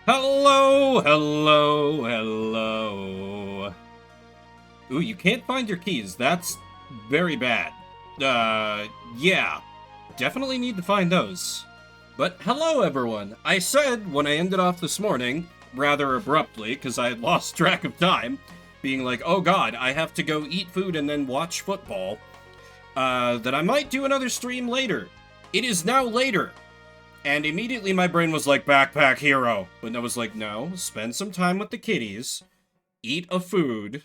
Hello, hello, hello. Ooh, you can't find your keys. That's very bad. Yeah. Definitely need to find those. But hello, everyone. I said when I ended off this morning, rather abruptly, because I had lost track of time, being like, oh god, I have to go eat food and then watch football, that I might do another stream later. It is now later. And immediately my brain was like, Backpack Hero. But I was like, no, spend some time with the kitties, eat a food.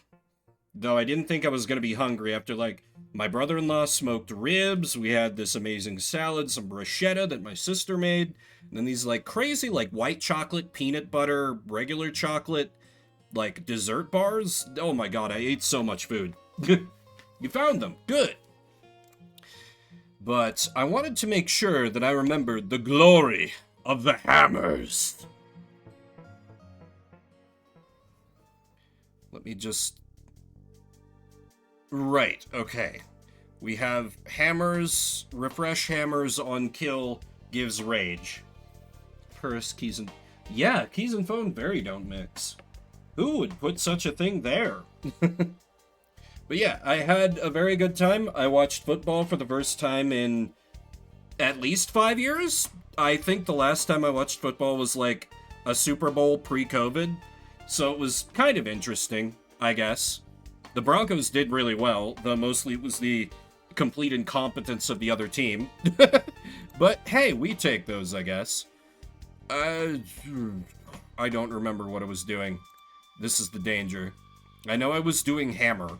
Though I didn't think I was going to be hungry after, like, my brother-in-law smoked ribs, we had this amazing salad, some bruschetta that my sister made, and then these, like, crazy, like, white chocolate, peanut butter, regular chocolate, like, dessert bars. Oh my god, I ate so much food. You found them. Good. But I wanted to make sure that I remembered the glory of the hammers. Let me just... Right, okay. We have hammers, refresh hammers on kill gives rage. Purse, keys, and... Yeah, keys and phone very don't mix. Who would put such a thing there? But yeah, I had a very good time. I watched football for the first time in at least 5 years. I think the last time I watched football was like a Super Bowl pre-COVID. So it was kind of interesting, I guess. The Broncos did really well, though mostly it was the complete incompetence of the other team. But hey, we take those, I guess. I don't remember what I was doing. This is the danger. I know I was doing hammer.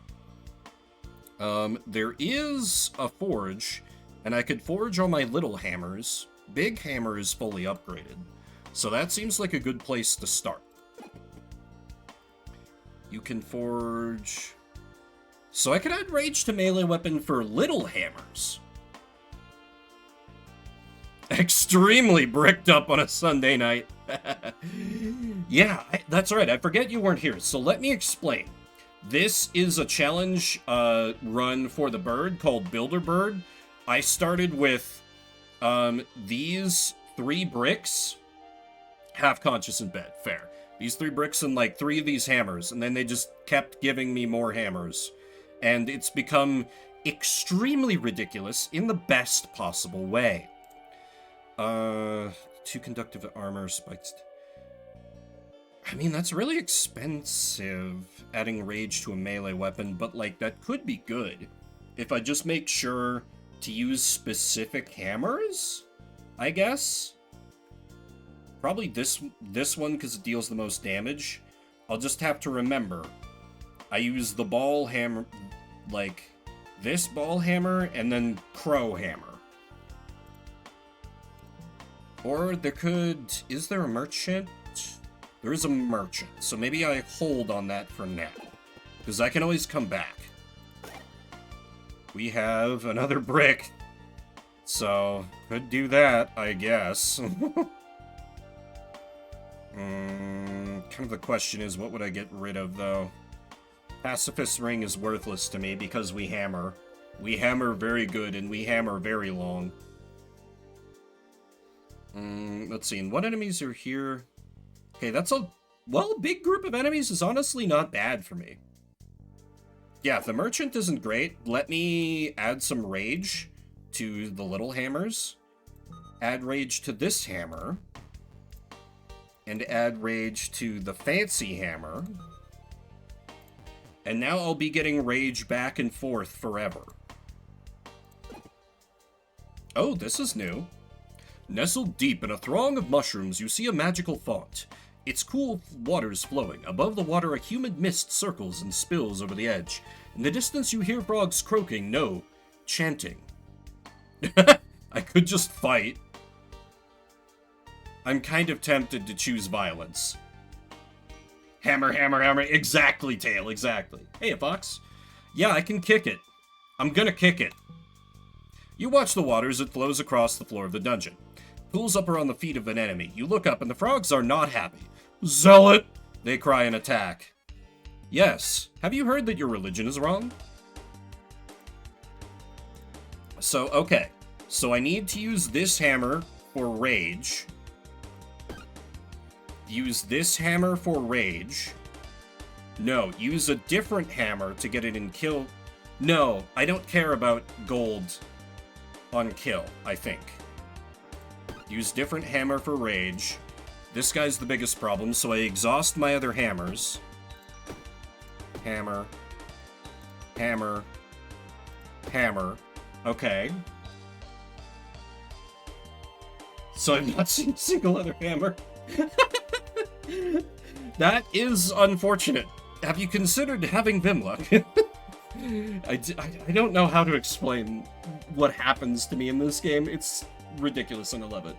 There is a forge, and I could forge all my little hammers. Big hammer is fully upgraded, so that seems like a good place to start. You can forge... So I could add rage to melee weapon for little hammers. Extremely bricked up on a Sunday night. Yeah, that's right, I forget you weren't here, so let me explain. This is a challenge run for the bird called Builder Bird. I started with these 3 bricks, half conscious in bed, fair. These 3 bricks and like 3 of these hammers, and then they just kept giving me more hammers. And it's become extremely ridiculous in the best possible way. 2 conductive armor spikes. I mean, that's really expensive, adding rage to a melee weapon, but, like, that could be good. If I just make sure to use specific hammers, I guess? Probably this one, because it deals the most damage. I'll just have to remember. I use the ball hammer, like, this ball hammer, and then crow hammer. Or there could... Is there a merchant? There is a merchant, so maybe I hold on that for now. Because I can always come back. We have another brick. So, could do that, I guess. Kind of the question is, what would I get rid of, though? Pacifist Ring is worthless to me because we hammer. We hammer very good, and we hammer very long. Let's see, and what enemies are here? Okay, that's a big group of enemies is honestly not bad for me. Yeah, if the merchant isn't great, let me add some rage to the little hammers. Add rage to this hammer. And add rage to the fancy hammer. And now I'll be getting rage back and forth forever. Oh, this is new. Nestled deep in a throng of mushrooms, you see a magical font. Its cool waters flowing. Above the water, a humid mist circles and spills over the edge. In the distance, you hear frogs croaking, no, chanting. I could just fight. I'm kind of tempted to choose violence. Hammer, hammer, hammer. Exactly, Tail, exactly. Hey, Fox. Yeah, I can kick it. I'm gonna kick it. You watch the water as it flows across the floor of the dungeon. Pulls up around the feet of an enemy. You look up and the frogs are not happy. Zealot! They cry in attack. Yes. Have you heard that your religion is wrong? So, okay. So I need to use this hammer for rage. use this hammer for rage. No, use a different hammer to get it in kill. No, I don't care about gold on kill, I think. Use different hammer for rage. This guy's the biggest problem, so I exhaust my other hammers. Hammer. Hammer. Hammer. Okay. So I'm not seeing a single other hammer. That is unfortunate. Have you considered having Vimluck? I don't know how to explain what happens to me in this game. It's ridiculous and I love it.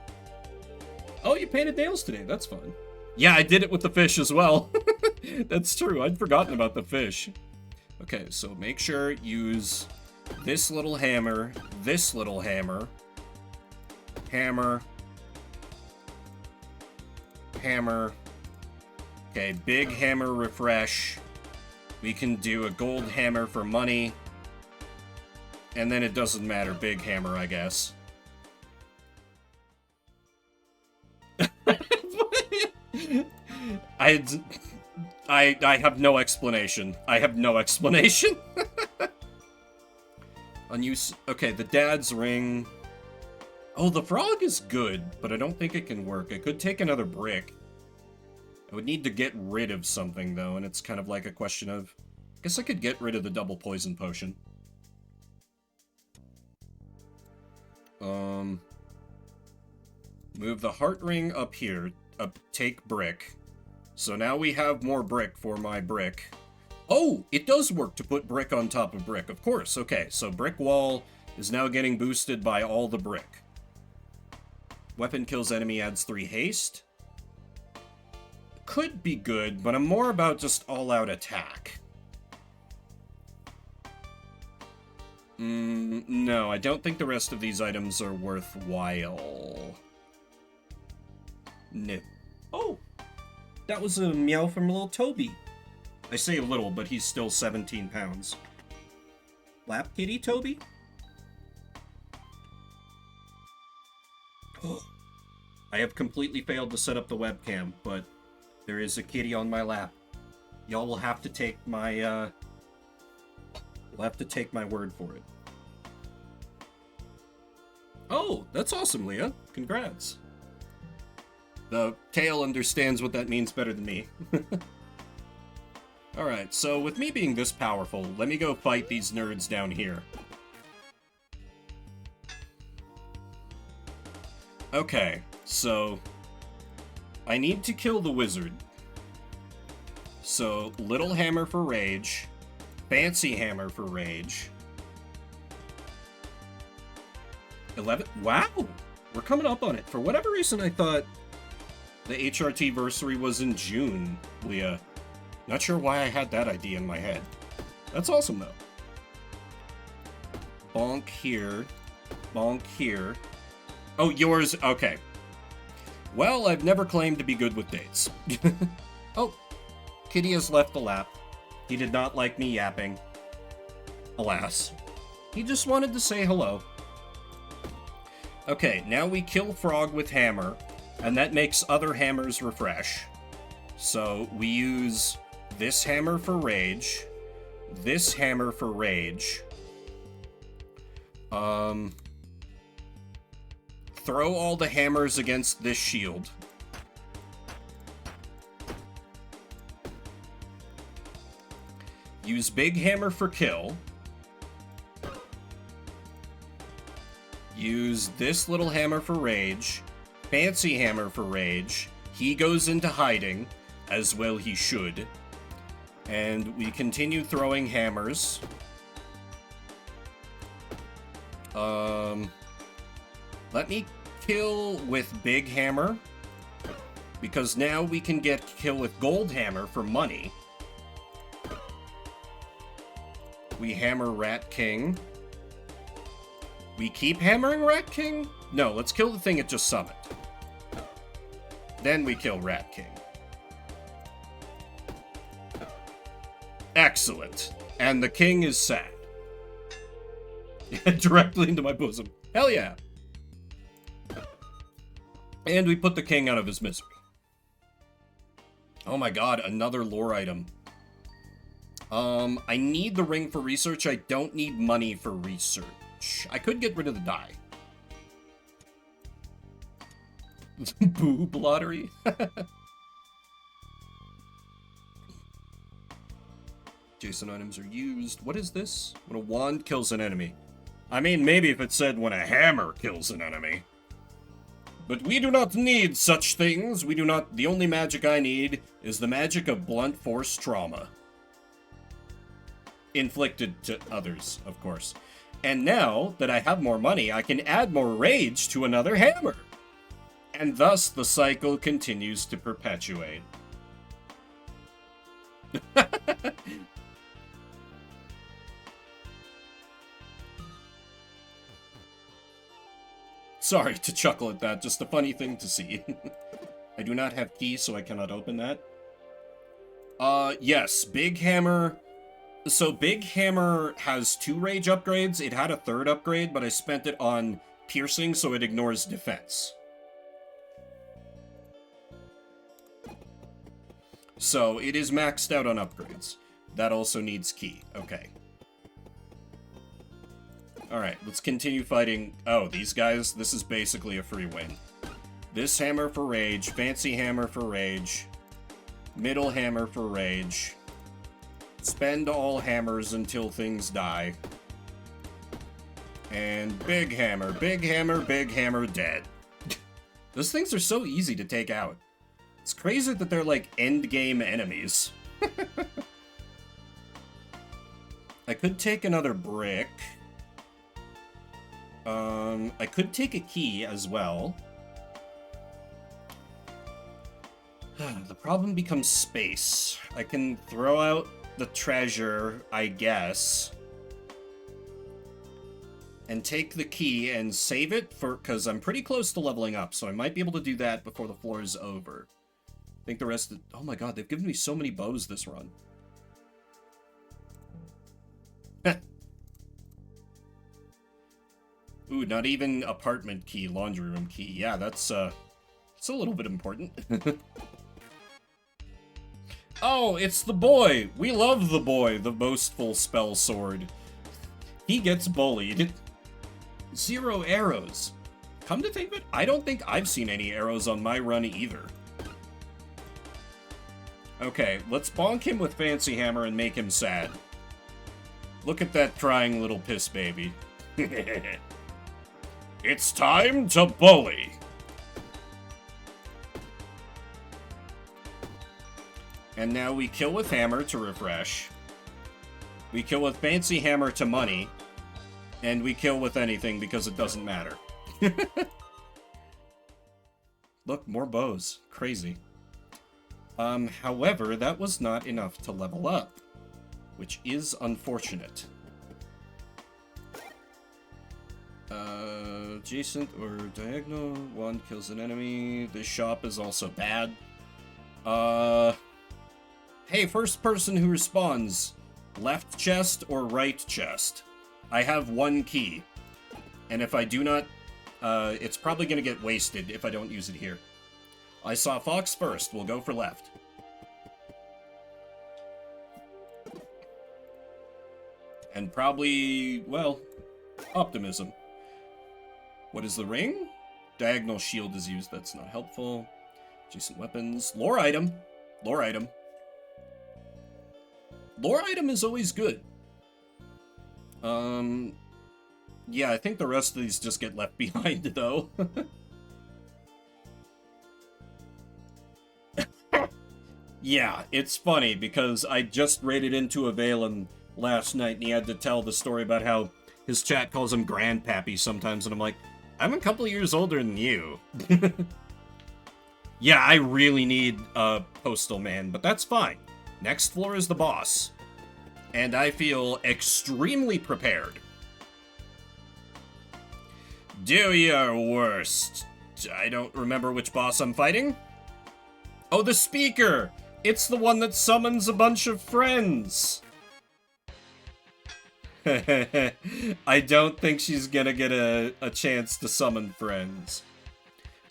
Oh, you painted nails today. That's fun. Yeah, I did it with the fish as well. That's true. I'd forgotten about the fish. Okay, so make sure use this little hammer, hammer, hammer. Okay, big hammer refresh. We can do a gold hammer for money. And then it doesn't matter, big hammer, I guess. I have no explanation. I have no explanation. Unuse. Okay, the dad's ring. Oh, the frog is good, but I don't think it can work. I could take another brick. I would need to get rid of something, though, and it's kind of like a question of... I guess I could get rid of the double poison potion. Move the heart ring up here. Take brick. So now we have more brick for my brick. Oh, it does work to put brick on top of brick. Of course. Okay, so brick wall is now getting boosted by all the brick. Weapon kills enemy, adds 3 haste. Could be good, but I'm more about just all-out attack. No, I don't think the rest of these items are worthwhile. No. Oh! That was a meow from little Toby. I say a little, but he's still 17 pounds. Lap kitty, Toby? Oh. I have completely failed to set up the webcam, but there is a kitty on my lap. Y'all will have to take my, you'll have to take my word for it. Oh, that's awesome, Leah. Congrats. The tail understands what that means better than me. Alright, so with me being this powerful, let me go fight these nerds down here. Okay, so... I need to kill the wizard. So, little hammer for rage. Fancy hammer for rage. 11... Wow! We're coming up on it. For whatever reason, I thought the HRT-versary was in June, Leah. Not sure why I had that idea in my head. That's awesome, though. Bonk here. Bonk here. Oh, yours... Okay. Well, I've never claimed to be good with dates. Oh, Kitty has left the lap. He did not like me yapping. Alas. He just wanted to say hello. Okay, now we kill Frog with hammer, and that makes other hammers refresh. So we use this hammer for rage, this hammer for rage. Throw all the hammers against this shield. Use big hammer for kill. Use this little hammer for rage. Fancy hammer for rage. He goes into hiding, as well he should. And we continue throwing hammers. Let me kill with big hammer. Because now we can get kill with gold hammer for money. We hammer Rat King. We keep hammering Rat King? No, let's kill the thing it just summoned. Then we kill Rat King. Excellent. And the king is sad. Directly into my bosom. Hell yeah. And we put the king out of his misery. Oh my god, another lore item. I need the ring for research. I don't need money for research. I could get rid of the die. Boob lottery? Jason items are used. What is this? When a wand kills an enemy. I mean, maybe if it said when a hammer kills an enemy. But we do not need such things. We do not... The only magic I need is the magic of blunt force trauma. Inflicted to others, of course. And now that I have more money, I can add more rage to another hammer. And thus the cycle continues to perpetuate. Sorry to chuckle at that, just a funny thing to see. I do not have keys, so I cannot open that. Yes, Big Hammer... So Big Hammer has 2 rage upgrades. It had a 3rd upgrade, but I spent it on piercing, so it ignores defense. So it is maxed out on upgrades. That also needs key. Okay. Alright, let's continue fighting. Oh, these guys, this is basically a free win. This hammer for rage, fancy hammer for rage, middle hammer for rage. Spend all hammers until things die. And big hammer, dead. Those things are so easy to take out. It's crazy that they're like endgame enemies. I could take another brick. I could take a key as well. The problem becomes space. I can throw out the treasure, I guess, and take the key and save it for, because I'm pretty close to leveling up, so I might be able to do that before the floor is over. I think the rest of... Oh my god, they've given me so many bows this run. Ooh, not even apartment key, laundry room key. Yeah, that's it's a little bit important. Oh, it's the boy! We love the boy, the boastful spell sword. He gets bullied. 0 arrows. Come to think of it, I don't think I've seen any arrows on my run either. Okay, let's bonk him with Fancy Hammer and make him sad. Look at that crying little piss baby. It's time to bully! And now we kill with hammer to refresh. We kill with fancy hammer to money. And we kill with anything because it doesn't matter. Look, more bows. Crazy. However, that was not enough to level up, which is unfortunate. Adjacent or diagonal, one kills an enemy. This shop is also bad. Hey, first person who responds, left chest or right chest? I have 1 key, and if I do not, it's probably gonna get wasted if I don't use it here. I saw Fox first, we'll go for left. And probably, well, optimism. What is the ring? Diagonal shield is used, that's not helpful. Adjacent weapons. Lore item. Lore item. Lore item is always good. Yeah, I think the rest of these just get left behind, though. Yeah, it's funny, because I just raided into a Valen last night, and he had to tell the story about how his chat calls him Grandpappy sometimes, and I'm like, I'm a couple years older than you. Yeah, I really need a Postal Man, but that's fine. Next floor is the boss. And I feel extremely prepared. Do your worst. I don't remember which boss I'm fighting. Oh, the speaker! It's the one that summons a bunch of friends. I don't think she's gonna get a chance to summon friends.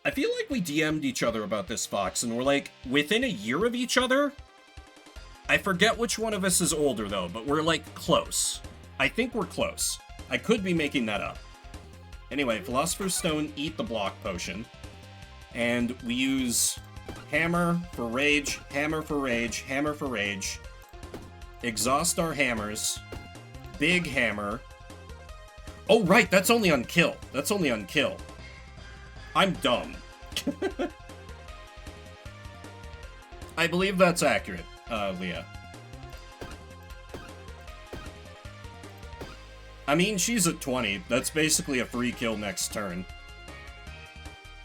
I feel like we DM'd each other about this, Fox, and we're like, within a year of each other? I forget which one of us is older, though, but we're, like, close. I think we're close. I could be making that up. Anyway, Philosopher's Stone, eat the block potion. And we use hammer for rage, hammer for rage, hammer for rage. Exhaust our hammers. Big hammer. Oh, right, that's only on kill. That's only on kill. I'm dumb. I believe that's accurate, Leah. I mean, she's at 20. That's basically a free kill next turn.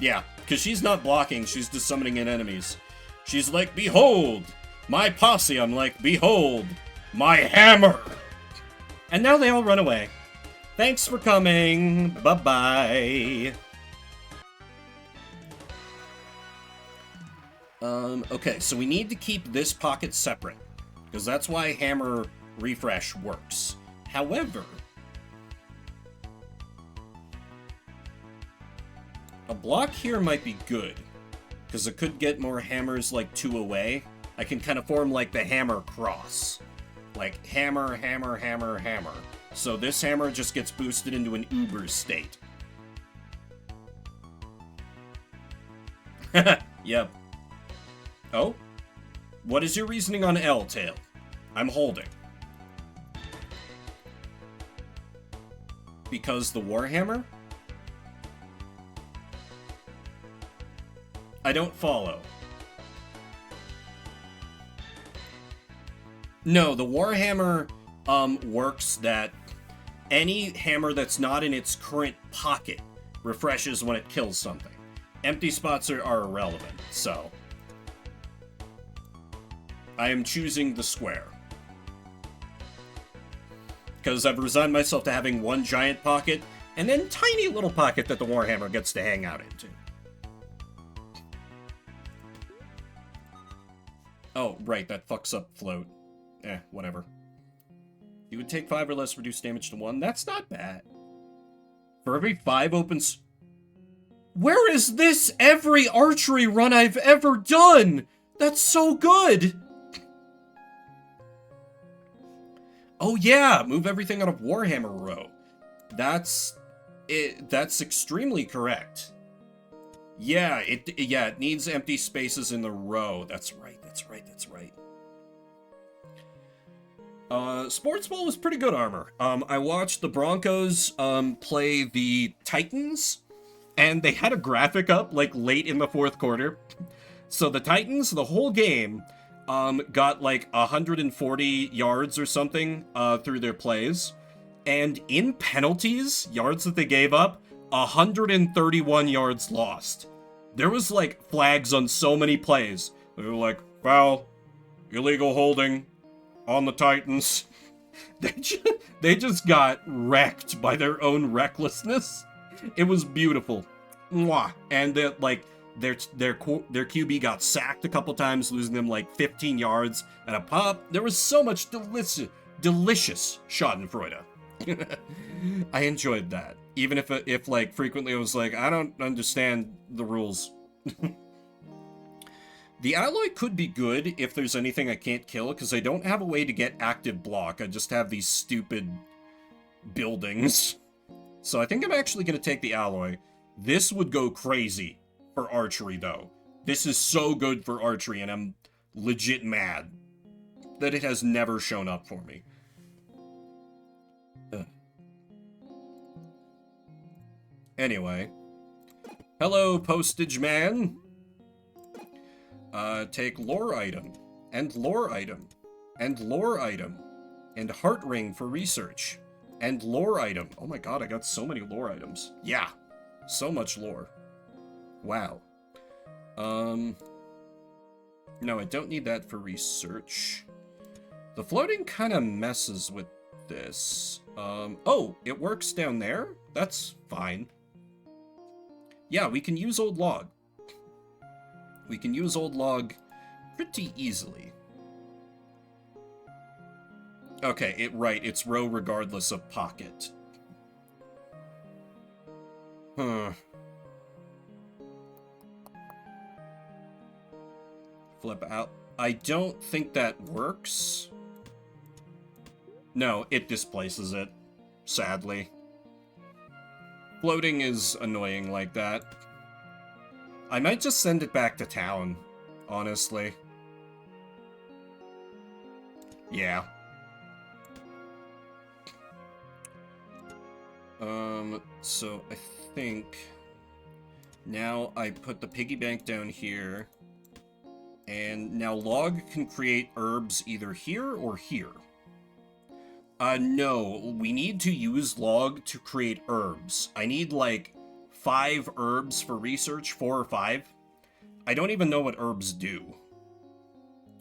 Yeah, because she's not blocking, she's just summoning in enemies. She's like, behold, my posse. I'm like, behold, my hammer. And now they all run away. Thanks for coming. Bye-bye. Okay, so we need to keep this pocket separate, because that's why hammer refresh works. However, a block here might be good, because it could get more hammers, like, 2 away. I can kind of form, like, the hammer cross. Like, hammer, hammer, hammer, hammer. So this hammer just gets boosted into an uber state. Yep. Oh? What is your reasoning on L-Tail? I'm holding. Because the Warhammer? I don't follow. No, the Warhammer works that any hammer that's not in its current pocket refreshes when it kills something. Empty spots are irrelevant, so I am choosing the square. Because I've resigned myself to having one giant pocket, and then tiny little pocket that the Warhammer gets to hang out into. Oh, right, that fucks up float. Whatever. You would take 5 or less, reduce damage to 1. That's not bad. For every 5 opens... Where is this every archery run I've ever done? That's so good! Oh yeah, move everything out of Warhammer row. That's extremely correct. Yeah, it needs empty spaces in the row. That's right, that's right, that's right. Sports Ball was pretty good armor. I watched the Broncos play the Titans, and they had a graphic up like late in the 4th quarter. So the Titans, the whole game, got like 140 yards or something through their plays. And in penalties, yards that they gave up, 131 yards lost. There was like flags on so many plays. They were like, foul, illegal holding on the Titans. They just got wrecked by their own recklessness. It was beautiful. Mwah. And like their QB got sacked a couple times, losing them like 15 yards and a pop. There was so much delicious Schadenfreude. I enjoyed that, even if like frequently I was like, I don't understand the rules. The alloy could be good if there's anything I can't kill, because I don't have a way to get active block. I just have these stupid buildings. So I think I'm actually going to take the alloy. This would go crazy for archery, though. This is so good for archery, and I'm legit mad that it has never shown up for me. Anyway. Hello, Postage Man. Take lore item, and lore item, and lore item, and heart ring for research, and lore item. Oh my god, I got so many lore items. Yeah, so much lore. Wow. No, I don't need that for research. The floating kind of messes with this. Oh, it works down there? That's fine. Yeah, we can use old log. We can use old log pretty easily. Okay, it's row regardless of pocket. Huh. flip out. I don't think that works. No, it displaces it, sadly. Floating is annoying like that. I might just send it back to town, honestly. Yeah. So I think now I put the piggy bank down here, and now Log can create herbs either here or here. No, we need to use Log to create herbs. I need like 5 herbs for research, 4 or 5. I don't even know what herbs do,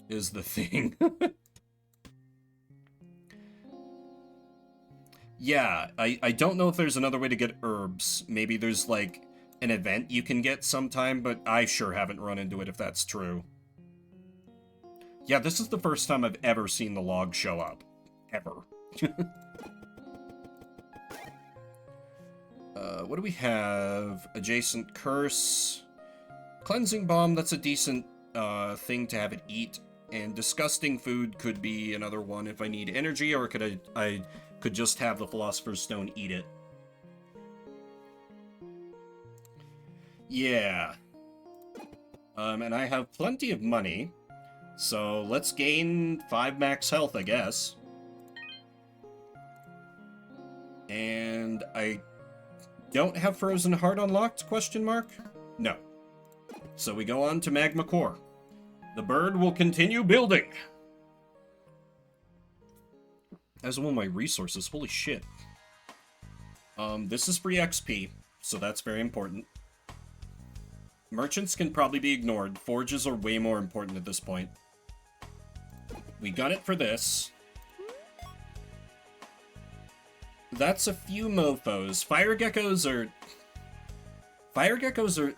is the thing. Yeah, I don't know if there's another way to get herbs. Maybe there's, like, an event you can get sometime, but I sure haven't run into it if that's true. Yeah, this is the first time I've ever seen the Log show up. Ever. What do we have? Adjacent Curse. Cleansing Bomb, that's a decent thing to have it eat. And Disgusting Food could be another one if I need energy, or could I could just have the Philosopher's Stone eat it. Yeah. And I have plenty of money, so let's gain 5 max health, I guess. And I don't have Frozen Heart unlocked, question mark? No. So we go on to Magma Core. The bird will continue building. As one of my resources, holy shit. This is free XP, so that's very important. Merchants can probably be ignored. Forges are way more important at this point. We got it for this. That's a few mofos. Fire geckos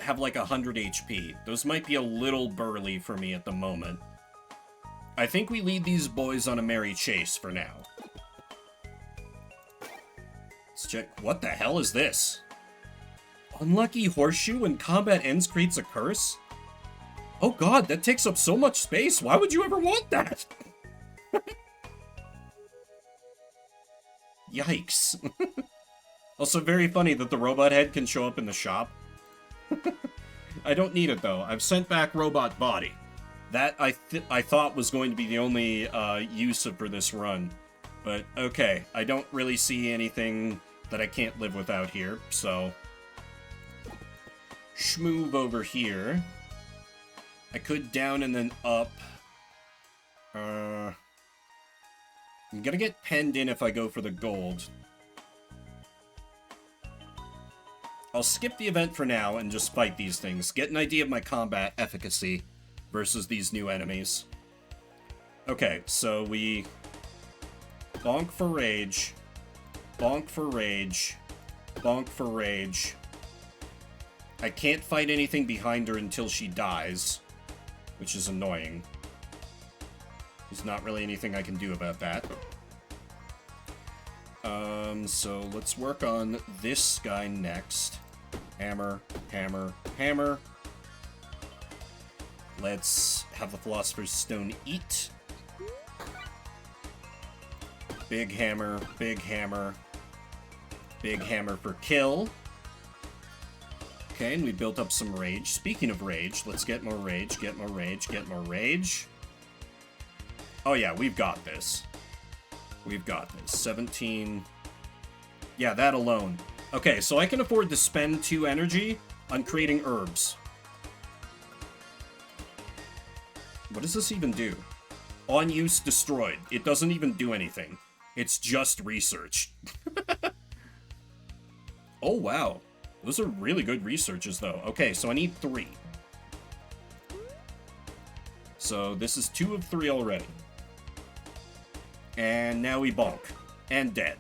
have like 100 HP. Those might be a little burly for me at the moment. I think we lead these boys on a merry chase for now. Let's check. What the hell is this? Unlucky Horseshoe when combat ends creates a curse? Oh god, that takes up so much space. Why would you ever want that? Yikes. Also very funny that the robot head can show up in the shop. I don't need it though. I've sent back robot body. That I thought was going to be the only use for this run. But okay, I don't really see anything that I can't live without here, so... Schmoove over here. I could down and then up. I'm gonna get penned in if I go for the gold. I'll skip the event for now and just fight these things. Get an idea of my combat efficacy versus these new enemies. Okay, so we... Bonk for rage. Bonk for rage. Bonk for rage. I can't fight anything behind her until she dies, which is annoying. There's not really anything I can do about that. So let's work on this guy next. Hammer, hammer, hammer. Let's have the Philosopher's Stone eat. Big hammer, big hammer. Big hammer for kill. Okay, and we built up some rage. Speaking of rage, let's get more rage, get more rage, get more rage. Oh yeah, we've got this. We've got this. 17... Yeah, that alone. Okay, so I can afford to spend 2 energy on creating herbs. What does this even do? On use, destroyed. It doesn't even do anything. It's just research. Oh, wow. Those are really good researches, though. Okay, so I need 3. So this is 2 of 3 already. And now we bonk. And dead.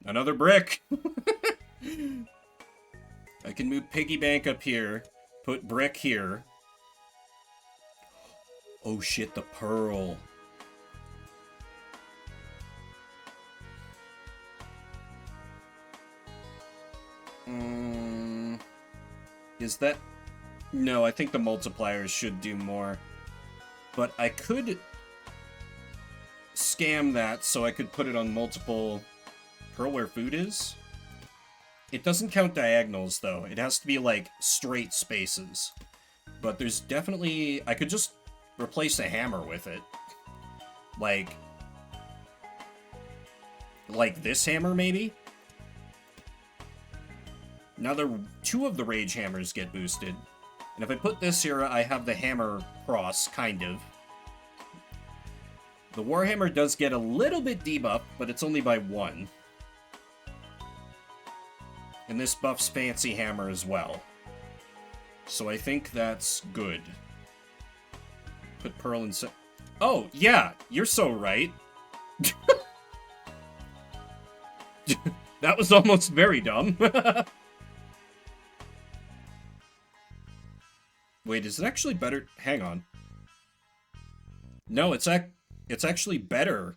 Another brick! I can move piggy bank up here. Put brick here. Oh shit, the pearl. Is that... No, I think the multipliers should do more. But I could scam that so I could put it on multiple... Pearl where food is? It doesn't count diagonals, though. It has to be, like, straight spaces. But there's definitely... I could just replace a hammer with it. Like this hammer, maybe? Now two of the rage hammers get boosted. And if I put this here, I have the hammer cross, kind of. The warhammer does get a little bit debuffed, but it's only by 1. And this buffs fancy hammer as well. So I think that's good. Put pearl in... Oh, yeah, you're so right. That was almost very dumb. Wait, is it actually better? Hang on. No, it's actually better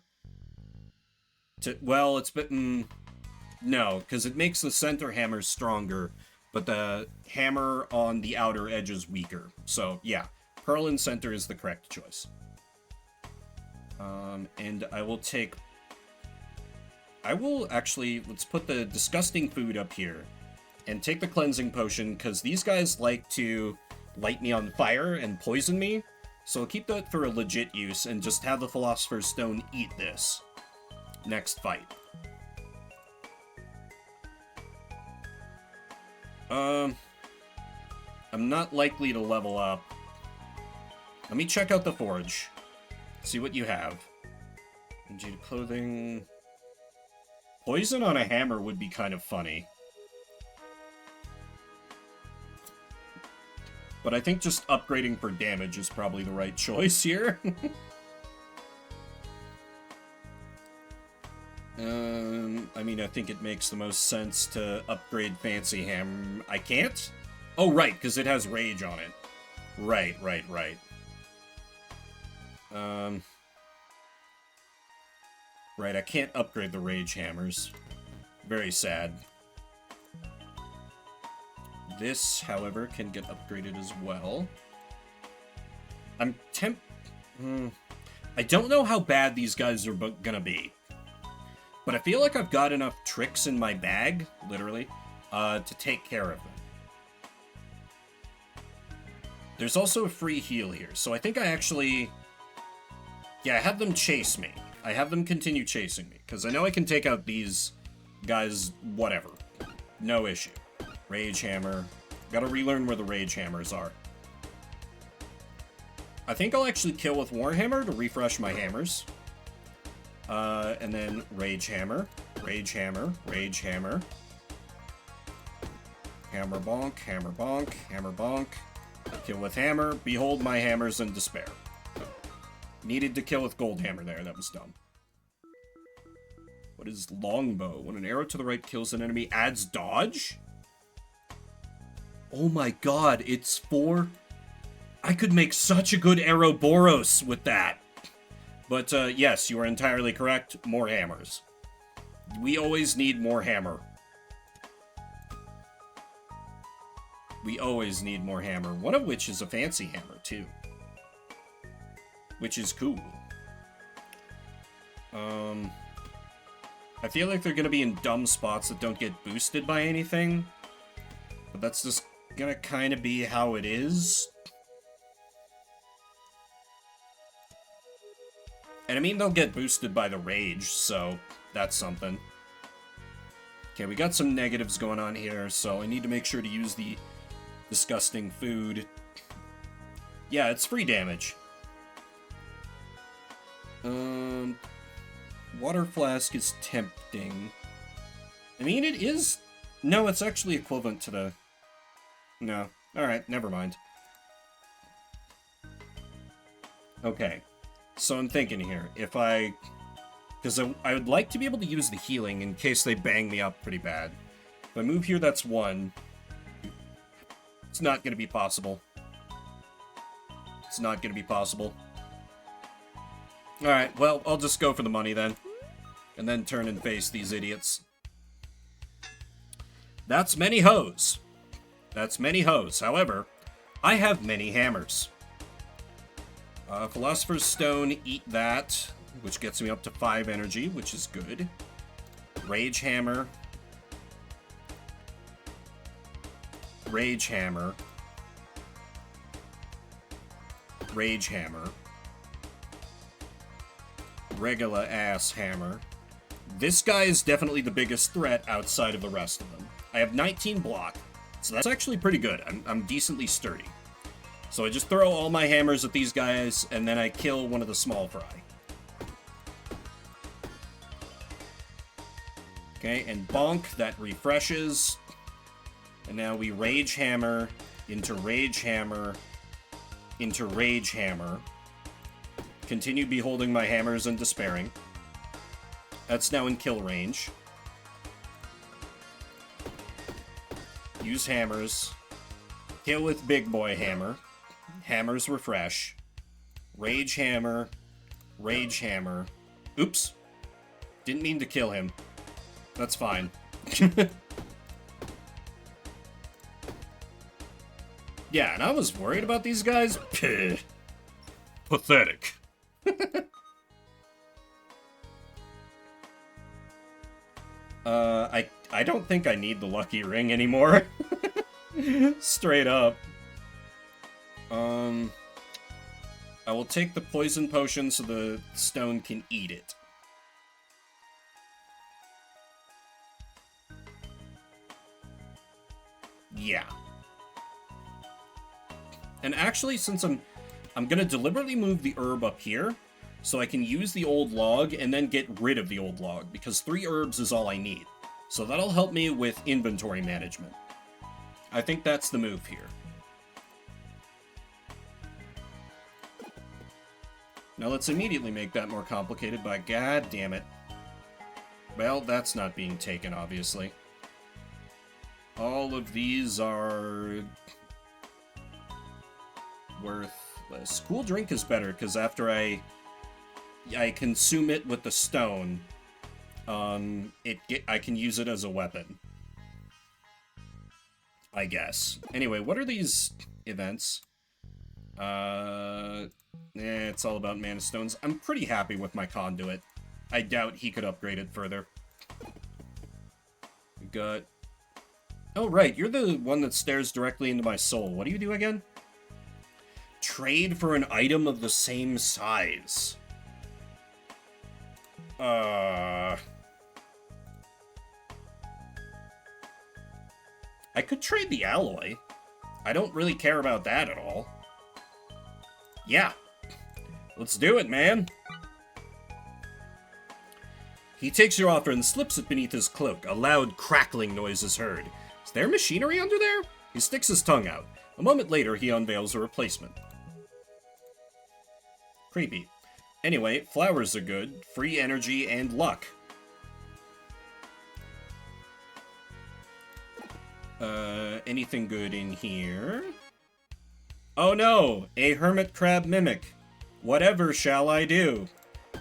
to... Well, it's... No, because it makes the center hammer stronger, but the hammer on the outer edge is weaker. So, yeah, pearl in center is the correct choice. And I will take... let's put the disgusting food up here, and take the cleansing potion, because these guys like to light me on fire and poison me, so I'll keep that for a legit use, and just have the Philosopher's Stone eat this. Next fight. I'm not likely to level up. Let me check out the forge. See what you have. Jaded clothing. Poison on a hammer would be kind of funny. But I think just upgrading for damage is probably the right choice here. I mean, I think it makes the most sense to upgrade Fancy Hammer. I can't? Oh, right, because it has Rage on it. Right. Right, I can't upgrade the Rage Hammers. Very sad. This, however, can get upgraded as well. I don't know how bad these guys are gonna be. But I feel like I've got enough tricks in my bag, literally, to take care of them. There's also a free heal here, so I think I actually... Yeah, I have them chase me. I have them continue chasing me, because I know I can take out these guys, whatever. No issue. Rage Hammer. Gotta relearn where the Rage Hammers are. I think I'll actually kill with Warhammer to refresh my hammers. And then Rage Hammer, Rage Hammer, Rage Hammer. Hammer bonk, hammer bonk, hammer bonk. Kill with hammer. Behold my hammers in despair. Needed to kill with gold hammer there, that was dumb. What is longbow? When an arrow to the right kills an enemy, adds dodge? Oh my god, it's 4... I could make such a good Ouroboros with that. But, yes, you are entirely correct. More hammers. We always need more hammer. We always need more hammer. One of which is a fancy hammer, too. Which is cool. I feel like they're gonna be in dumb spots that don't get boosted by anything. But that's just gonna kind of be how it is. And I mean, they'll get boosted by the rage, so that's something. Okay, we got some negatives going on here, so I need to make sure to use the disgusting food. Yeah, it's free damage. Water flask is tempting. I mean, it is... No, it's actually equivalent to the... No. Alright, never mind. Okay. So I'm thinking here, if I... Because I would like to be able to use the healing in case they bang me up pretty bad. If I move here, that's 1. It's not going to be possible. It's not going to be possible. Alright, well, I'll just go for the money then. And then turn and face these idiots. That's many hoes. That's many hoes. However, I have many hammers. Philosopher's Stone, eat that, which gets me up to 5 energy, which is good. Rage Hammer. Rage Hammer. Rage Hammer. Regular ass hammer. This guy is definitely the biggest threat outside of the rest of them. I have 19 block, so that's actually pretty good. I'm decently sturdy. So I just throw all my hammers at these guys, and then I kill one of the small fry. Okay, and bonk, that refreshes. And now we Rage Hammer into Rage Hammer into Rage Hammer. Continue beholding my hammers and despairing. That's now in kill range. Use hammers. Kill with big boy hammer. Hammers refresh. Rage Hammer. Rage Hammer. Oops. Didn't mean to kill him. That's fine. Yeah, and I was worried about these guys. Pathetic. I don't think I need the lucky ring anymore. Straight up. I will take the poison potion so the stone can eat it. Yeah. And actually, since I'm gonna deliberately move the herb up here, so I can use the old log and then get rid of the old log, because 3 herbs is all I need. So that'll help me with inventory management. I think that's the move here. Now let's immediately make that more complicated by god damn it. Well, that's not being taken, obviously. All of these are worthless. Cool drink is better, because after I consume it with the stone, I can use it as a weapon. I guess. Anyway, what are these events? It's all about mana stones. I'm pretty happy with my conduit. I doubt he could upgrade it further. We got... Oh, right, you're the one that stares directly into my soul. What do you do again? Trade for an item of the same size. I could trade the alloy. I don't really care about that at all. Yeah. Let's do it, man. He takes your offer and slips it beneath his cloak. A loud crackling noise is heard. Is there machinery under there? He sticks his tongue out. A moment later, he unveils a replacement. Creepy. Anyway, flowers are good. Free energy and luck. Anything good in here? Oh no! A hermit crab mimic. Whatever shall I do?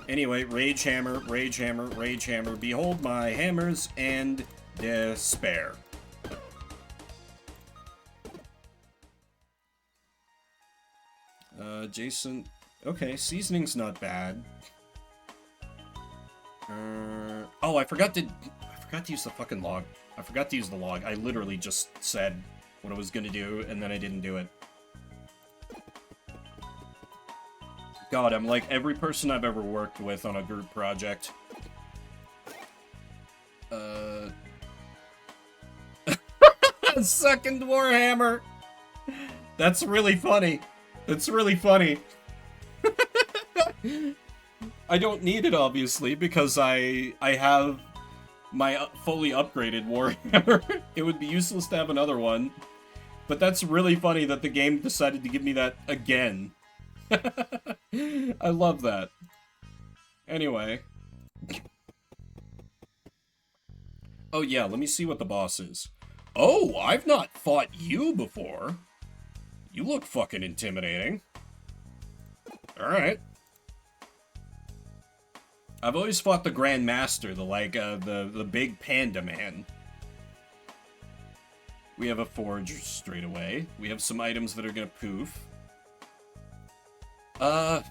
Anyway, Rage Hammer, Rage Hammer, Rage Hammer. Behold my hammers and despair. Jason... Okay, seasoning's not bad. Oh, I forgot to use the fucking log. I forgot to use the log. I literally just said what I was gonna do, and then I didn't do it. God, I'm like every person I've ever worked with on a group project. Second Warhammer! That's really funny. That's really funny. I don't need it, obviously, because I have my fully upgraded Warhammer. It would be useless to have another one. But that's really funny that the game decided to give me that again. I love that. Anyway. Oh yeah, let me see what the boss is. Oh, I've not fought you before. You look fucking intimidating. Alright. I've always fought the Grand Master, the big panda man. We have a forge straight away. We have some items that are gonna poof. I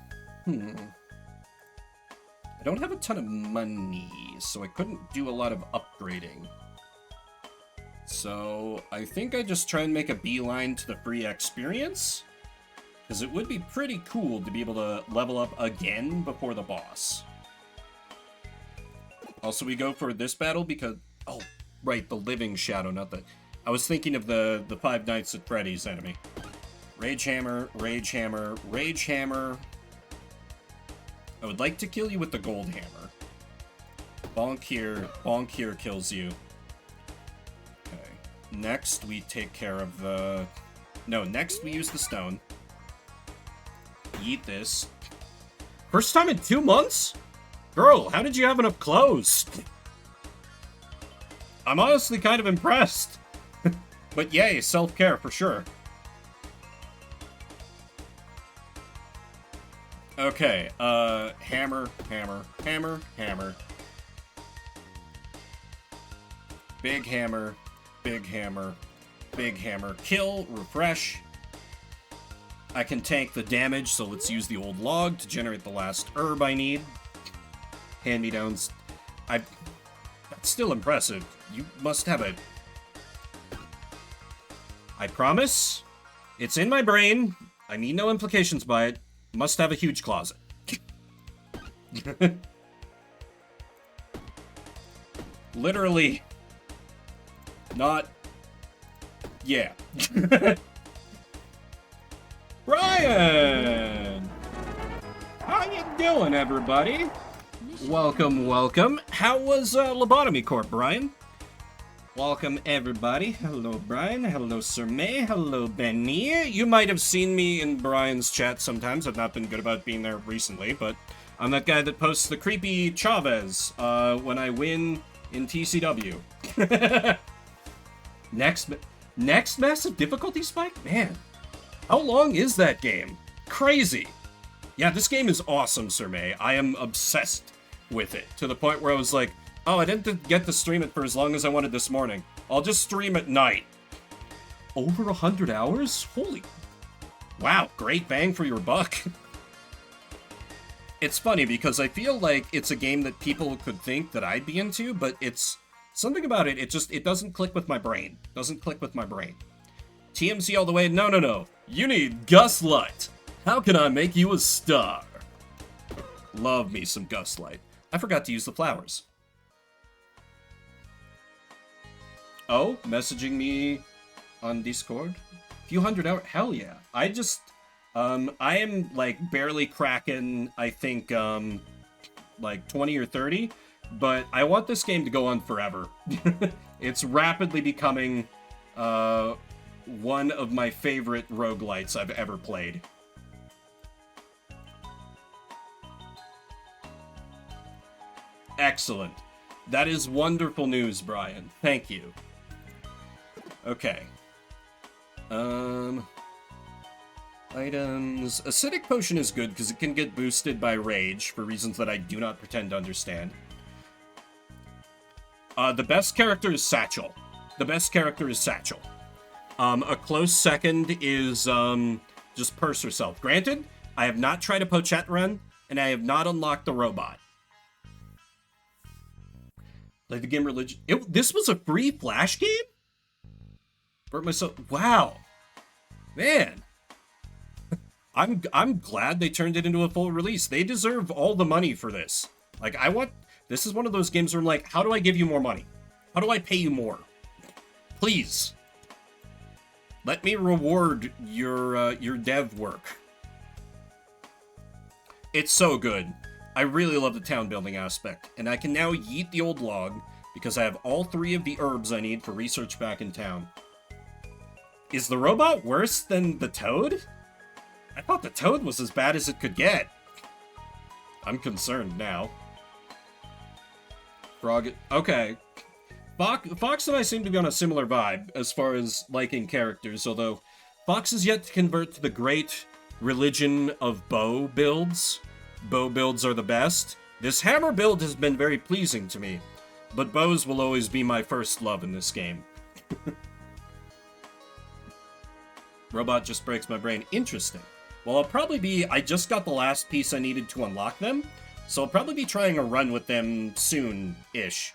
don't have a ton of money, so I couldn't do a lot of upgrading. So I think I just try and make a beeline to the free experience, because it would be pretty cool to be able to level up again before the boss. Also, we go for this battle because... Oh, right, the Living Shadow, not the... I was thinking of the Five Nights at Freddy's enemy. Rage Hammer, Rage Hammer, Rage Hammer. I would like to kill you with the Gold Hammer. Bonk here kills you. Okay. Next, we take care of the... No, next we use the stone. Eat this. First time in 2 months? Girl, how did you have enough clothes? I'm honestly kind of impressed. But yay, self-care for sure. Okay, hammer, hammer, hammer, hammer. Big hammer, big hammer, big hammer. Kill, refresh. I can tank the damage, so let's use the old log to generate the last herb I need. Hand-me-downs. That's still impressive. You must have a... I promise. It's in my brain. I mean no implications by it. Must have a huge closet. Literally. Not... Yeah. Brian! How you doing, everybody? Welcome, welcome. How was Lobotomy Corp, Brian? Welcome, everybody. Hello, Brian. Hello, Sir May. Hello, Benny. You might have seen me in Brian's chat sometimes. I've not been good about being there recently, but I'm that guy that posts the creepy Chavez when I win in TCW. Next massive difficulty spike? Man, how long is that game? Crazy. Yeah, this game is awesome, Sir May. I am obsessed with it, to the point where I was like, oh, I didn't get to stream it for as long as I wanted this morning. I'll just stream at night. Over 100 hours? Holy... Wow, great bang for your buck. It's funny, because I feel like it's a game that people could think that I'd be into, but it's... Something about it, it doesn't click with my brain. Doesn't click with my brain. TMC all the way, no. You need Gus Light. How can I make you a star? Love me some Gus Light. I forgot to use the flowers. Oh, messaging me on Discord? Few hundred hours? Hell yeah. I am, like, barely cracking, I think, like, 20 or 30, but I want this game to go on forever. It's rapidly becoming, one of my favorite roguelites I've ever played. Excellent. That is wonderful news, Brian. Thank you. Okay. Items. Acidic Potion is good because it can get boosted by Rage for reasons that I do not pretend to understand. The best character is Satchel. A close second is, just Purse Herself. Granted, I have not tried a Pochette run, and I have not unlocked the robot. Play the game religion. This was a free Flash game? Burnt myself. Wow. Man. I'm glad they turned it into a full release. They deserve all the money for this. Like, this is one of those games where I'm like, how do I give you more money? How do I pay you more? Please. Let me reward your dev work. It's so good. I really love the town building aspect, and I can now yeet the old log because I have all 3 of the herbs I need for research back in town. Is the robot worse than the toad? I thought the toad was as bad as it could get. I'm concerned now. Frog... Okay. Fox and I seem to be on a similar vibe as far as liking characters, although Fox is yet to convert to the great religion of bow builds. Bow builds are the best. This hammer build has been very pleasing to me, but bows will always be my first love in this game. Robot just breaks my brain. Interesting. Well, I'll probably be... I just got the last piece I needed to unlock them, so I'll probably be trying a run with them soon-ish.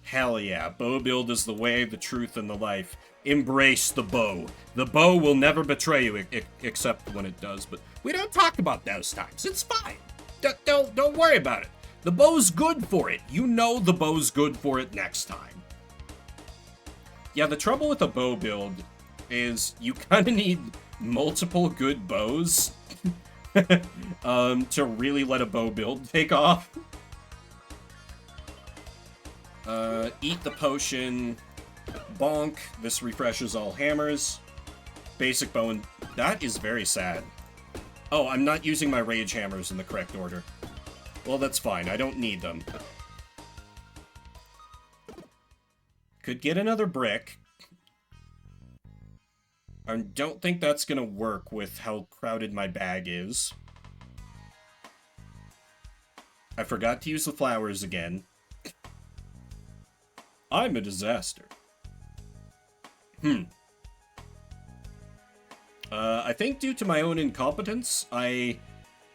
Hell yeah. Bow build is the way, the truth, and the life. Embrace the bow. The bow will never betray you, except when it does, but we don't talk about those times. It's fine. Don't worry about it. The bow's good for it. You know the bow's good for it next time. Yeah, the trouble with a bow build is you kind of need multiple good bows to really let a bow build take off. Eat the potion. Bonk. This refreshes all hammers. Basic bow and... That is very sad. Oh, I'm not using my rage hammers in the correct order. Well, that's fine. I don't need them. Could get another brick. I don't think that's gonna work with how crowded my bag is. I forgot to use the flowers again. I'm a disaster. I think due to my own incompetence, I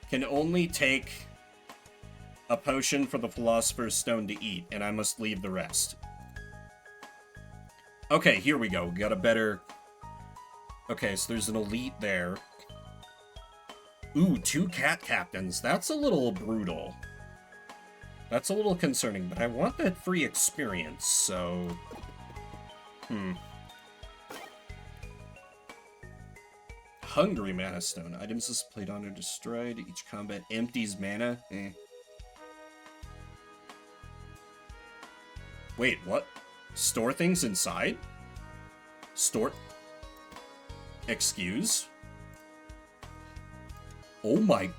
can only take a potion for the Philosopher's Stone to eat, and I must leave the rest. Okay, here we go. We got a better... Okay, so there's an elite there. Ooh, 2 cat captains. That's a little brutal. That's a little concerning, but I want that free experience, so... Hungry Mana Stone. Items displayed on or destroyed. Each combat empties mana. Wait, what? Store things inside? Store... Excuse? Oh my...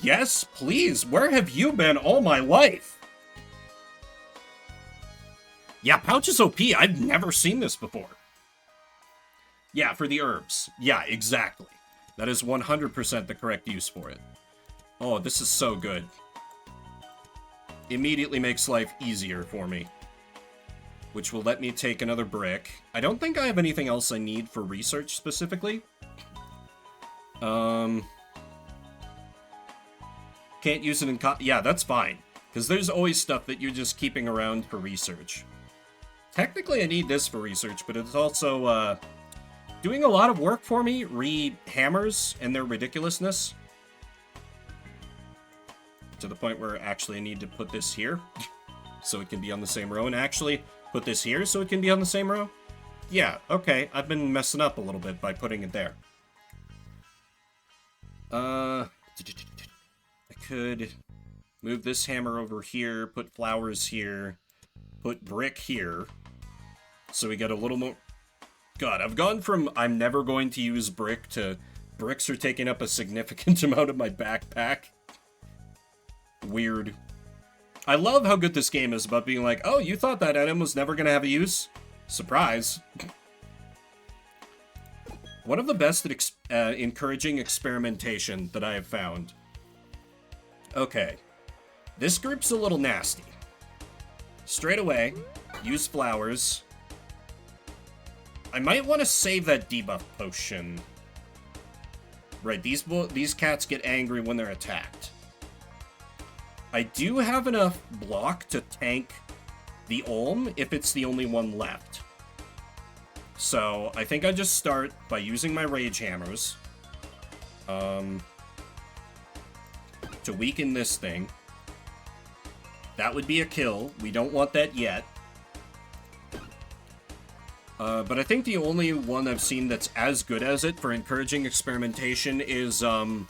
Yes, please. Where have you been all my life? Yeah, Pouch is OP. I've never seen this before. Yeah, for the herbs. Yeah, exactly. That is 100% the correct use for it. Oh, this is so good. Immediately makes life easier for me. Which will let me take another brick. I don't think I have anything else I need for research specifically. Can't use it in yeah, that's fine. Because there's always stuff that you're just keeping around for research. Technically, I need this for research, but it's also, doing a lot of work for me, re-hammers and their ridiculousness. To the point where actually I need to put this here, so it can be on the same row, and actually put this here so it can be on the same row. Yeah, okay, I've been messing up a little bit by putting it there. I could move this hammer over here, put flowers here, put brick here, so we get a little more... God, I've gone from I'm never going to use brick to bricks are taking up a significant amount of my backpack. Weird. I love how good this game is about being like, oh, you thought that item was never going to have a use? Surprise. One of the best at encouraging experimentation that I have found. Okay. This group's a little nasty. Straight away, use flowers. I might want to save that debuff potion. Right, these cats get angry when they're attacked. I do have enough block to tank the Olm if it's the only one left. So, I think I just start by using my Rage Hammers. To weaken this thing. That would be a kill. We don't want that yet. But I think the only one I've seen that's as good as it for encouraging experimentation is, oh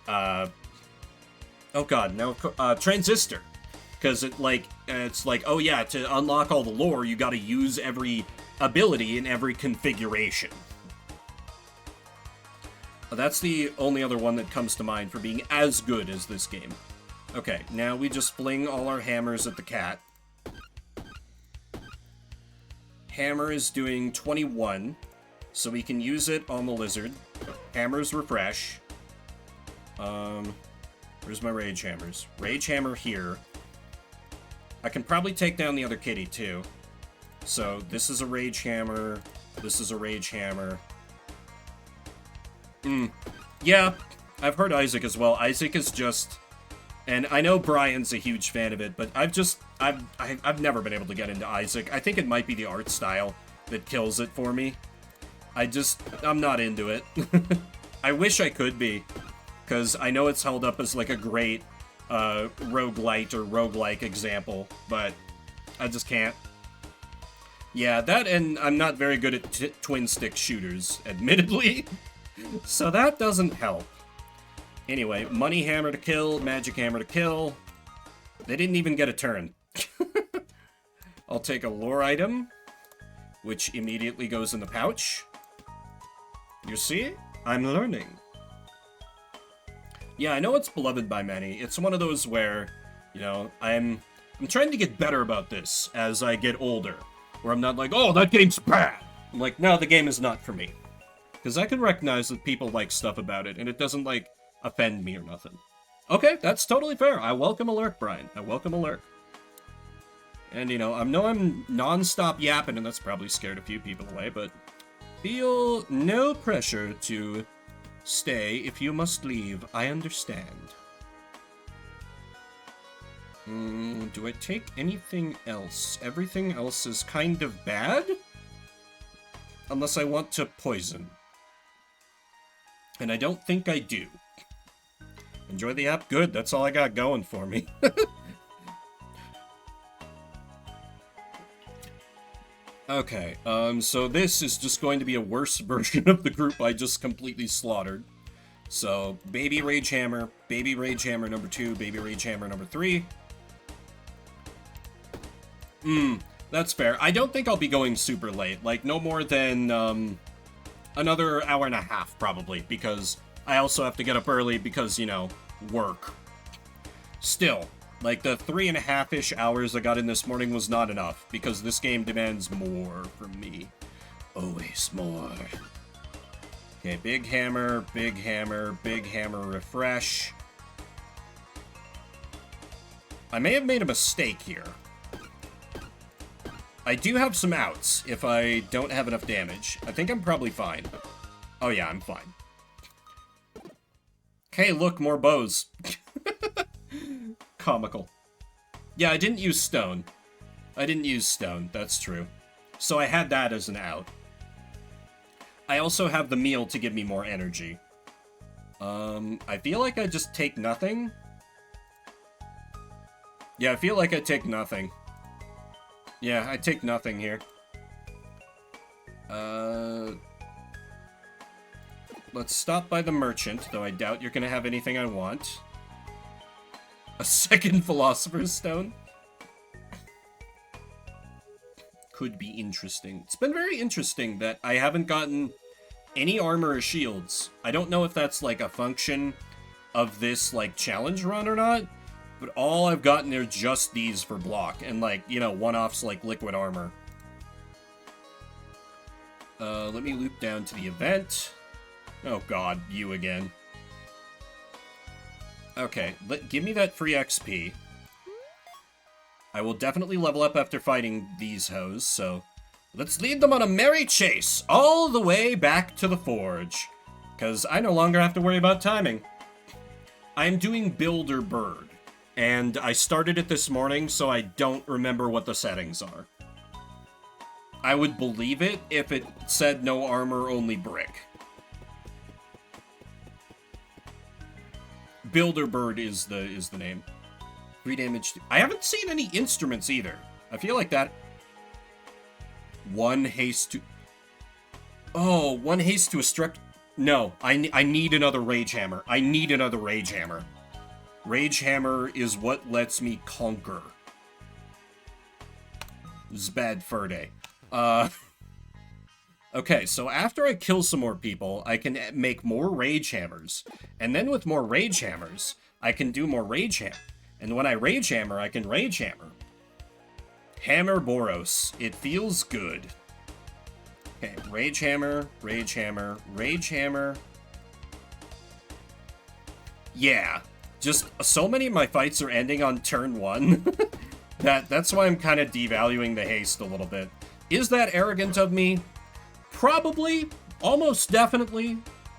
god, no, Transistor. Because it's like, oh yeah, to unlock all the lore, you gotta use every ability in every configuration. That's the only other one that comes to mind for being as good as this game. Okay, now we just fling all our hammers at the cat. Hammer is doing 21, so we can use it on the lizard. Hammers refresh. Where's my Rage Hammers? Rage Hammer here. I can probably take down the other kitty, too. So this is a Rage Hammer. This is a Rage Hammer. Yeah, I've heard Isaac as well. Isaac is just... And I know Brian's a huge fan of it, but I've never been able to get into Isaac. I think it might be the art style that kills it for me. I'm not into it. I wish I could be, because I know it's held up as like a great roguelite or roguelike example, but I just can't. Yeah, that, and I'm not very good at twin stick shooters, admittedly, so that doesn't help. Anyway, Money Hammer to kill, Magic Hammer to kill. They didn't even get a turn. I'll take a lore item, which immediately goes in the pouch. You see? I'm learning. Yeah, I know it's beloved by many. It's one of those where, you know, I'm trying to get better about this as I get older. Where I'm not like, oh, that game's bad. I'm like, no, the game is not for me. Because I can recognize that people like stuff about it, and it doesn't, like, offend me or nothing. Okay, that's totally fair. I welcome a lurk, Brian. I welcome a lurk. And, you know, I know I'm non-stop yapping, and that's probably scared a few people away, but feel no pressure to stay if you must leave. I understand. Do I take anything else? Everything else is kind of bad? Unless I want to poison. And I don't think I do. Enjoy the app? Good, that's all I got going for me. Okay, so this is just going to be a worse version of the group I just completely slaughtered. So, Baby Rage Hammer number 2, Baby Rage Hammer number 3. That's fair. I don't think I'll be going super late, like no more than, another hour and a half, probably, because I also have to get up early because, you know, work. Still, like, the 3.5-ish hours I got in this morning was not enough, because this game demands more from me. Always more. Okay, big hammer, refresh. I may have made a mistake here. I do have some outs if I don't have enough damage. I think I'm probably fine. Oh yeah, I'm fine. Okay, look, more bows. Comical. Yeah, I didn't use stone. That's true. So I had that as an out. I also have the meal to give me more energy. I feel like I just take nothing. Yeah, I feel like I take nothing. Yeah, I take nothing here. Let's stop by the merchant, though I doubt you're gonna have anything I want. A second Philosopher's Stone? Could be interesting. It's been very interesting that I haven't gotten any armor or shields. I don't know if that's, like, a function of this, like, challenge run or not, but all I've gotten are just these for block, and, like, you know, one-offs like liquid armor. Let me loop down to the event. Oh god, you again. Okay, give me that free XP. I will definitely level up after fighting these hoes, so let's lead them on a merry chase all the way back to the forge, because I no longer have to worry about timing. I'm doing Builder Bird, and I started it this morning, so I don't remember what the settings are. I would believe it if it said no armor, only brick. Builder Bird is the name. 3 damage. I haven't seen any instruments either. I feel like that. 1 haste to... Oh, 1 haste to a struct... No, I need another Rage Hammer. I need another Rage Hammer. Rage Hammer is what lets me conquer. This is bad fur day. Okay, so after I kill some more people, I can make more Rage Hammers. And then with more Rage Hammers, I can do more Rage Hammer. And when I Rage Hammer, I can Rage Hammer. Hammer Boros. It feels good. Okay, Rage Hammer, Rage Hammer, Rage Hammer. Yeah, just so many of my fights are ending on turn 1. That's why I'm kind of devaluing the haste a little bit. Is that arrogant of me? Probably. Almost definitely.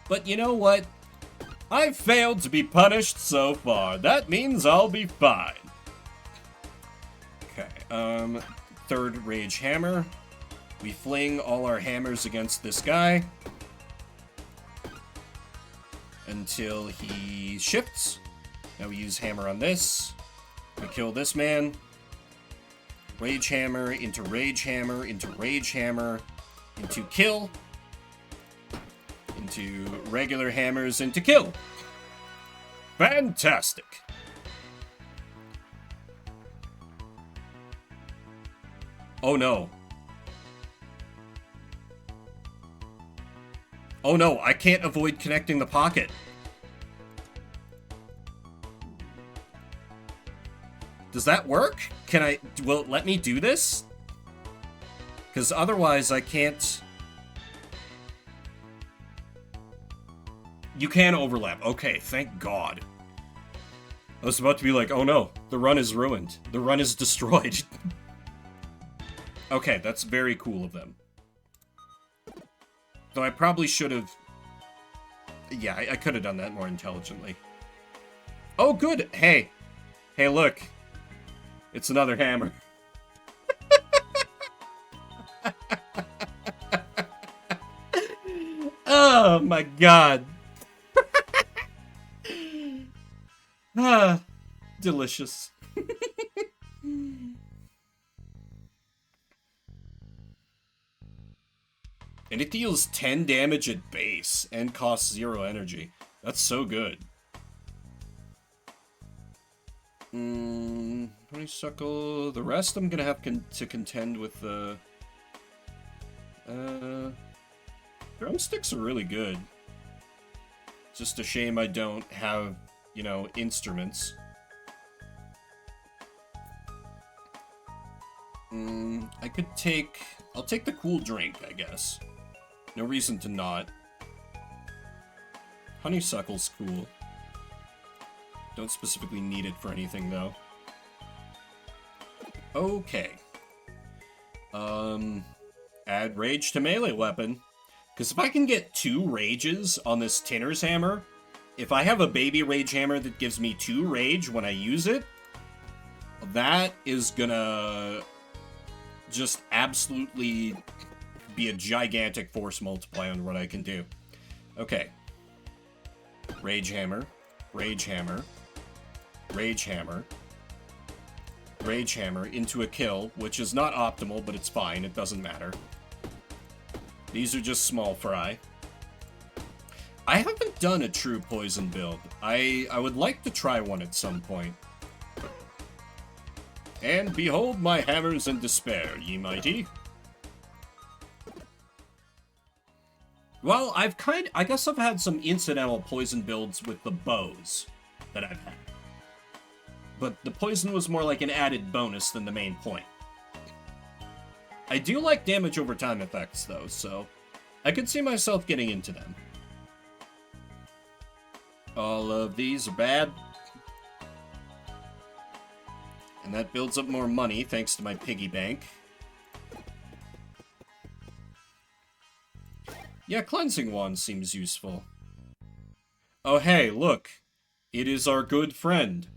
But you know what? I've failed to be punished so far. That means I'll be fine. Okay, third Rage Hammer. We fling all our hammers against this guy until he shifts. Now we use hammer on this. We kill this man. Rage Hammer into Rage Hammer into Rage Hammer into kill. Into regular hammers into kill. Fantastic. Oh no. Oh no, I can't avoid connecting the pocket. Does that work? Will it let me do this? Because otherwise I can't... You can overlap. Okay, thank God. I was about to be like, oh no, the run is ruined. The run is destroyed. Okay, that's very cool of them. Though I probably should have... Yeah, I could have done that more intelligently. Oh, good! Hey! Hey, look. It's another hammer. Oh, my God. Ah, delicious. And it deals 10 damage at base and costs 0 energy. That's so good. Honeysuckle. The rest I'm gonna have to contend with the... Drumsticks are really good. Just a shame I don't have, you know, instruments. I could take... I'll take the cool drink, I guess. No reason to not. Honeysuckle's cool. Don't specifically need it for anything, though. Okay. Add rage to melee weapon. Because if I can get 2 rages on this Tinner's Hammer, if I have a baby rage hammer that gives me 2 rage when I use it, that is gonna just absolutely be a gigantic force multiplier on what I can do. Okay. Rage Hammer. Rage Hammer. Rage Hammer. Rage Hammer into a kill, which is not optimal, but it's fine. It doesn't matter. These are just small fry. I haven't done a true poison build. I would like to try one at some point. And behold my hammers in despair, ye mighty. Well, I guess I've had some incidental poison builds with the bows that I've had. But the poison was more like an added bonus than the main point. I do like damage over time effects, though, so I could see myself getting into them. All of these are bad. And that builds up more money, thanks to my piggy bank. Yeah, Cleansing Wand seems useful. Oh hey, look. It is our good friend.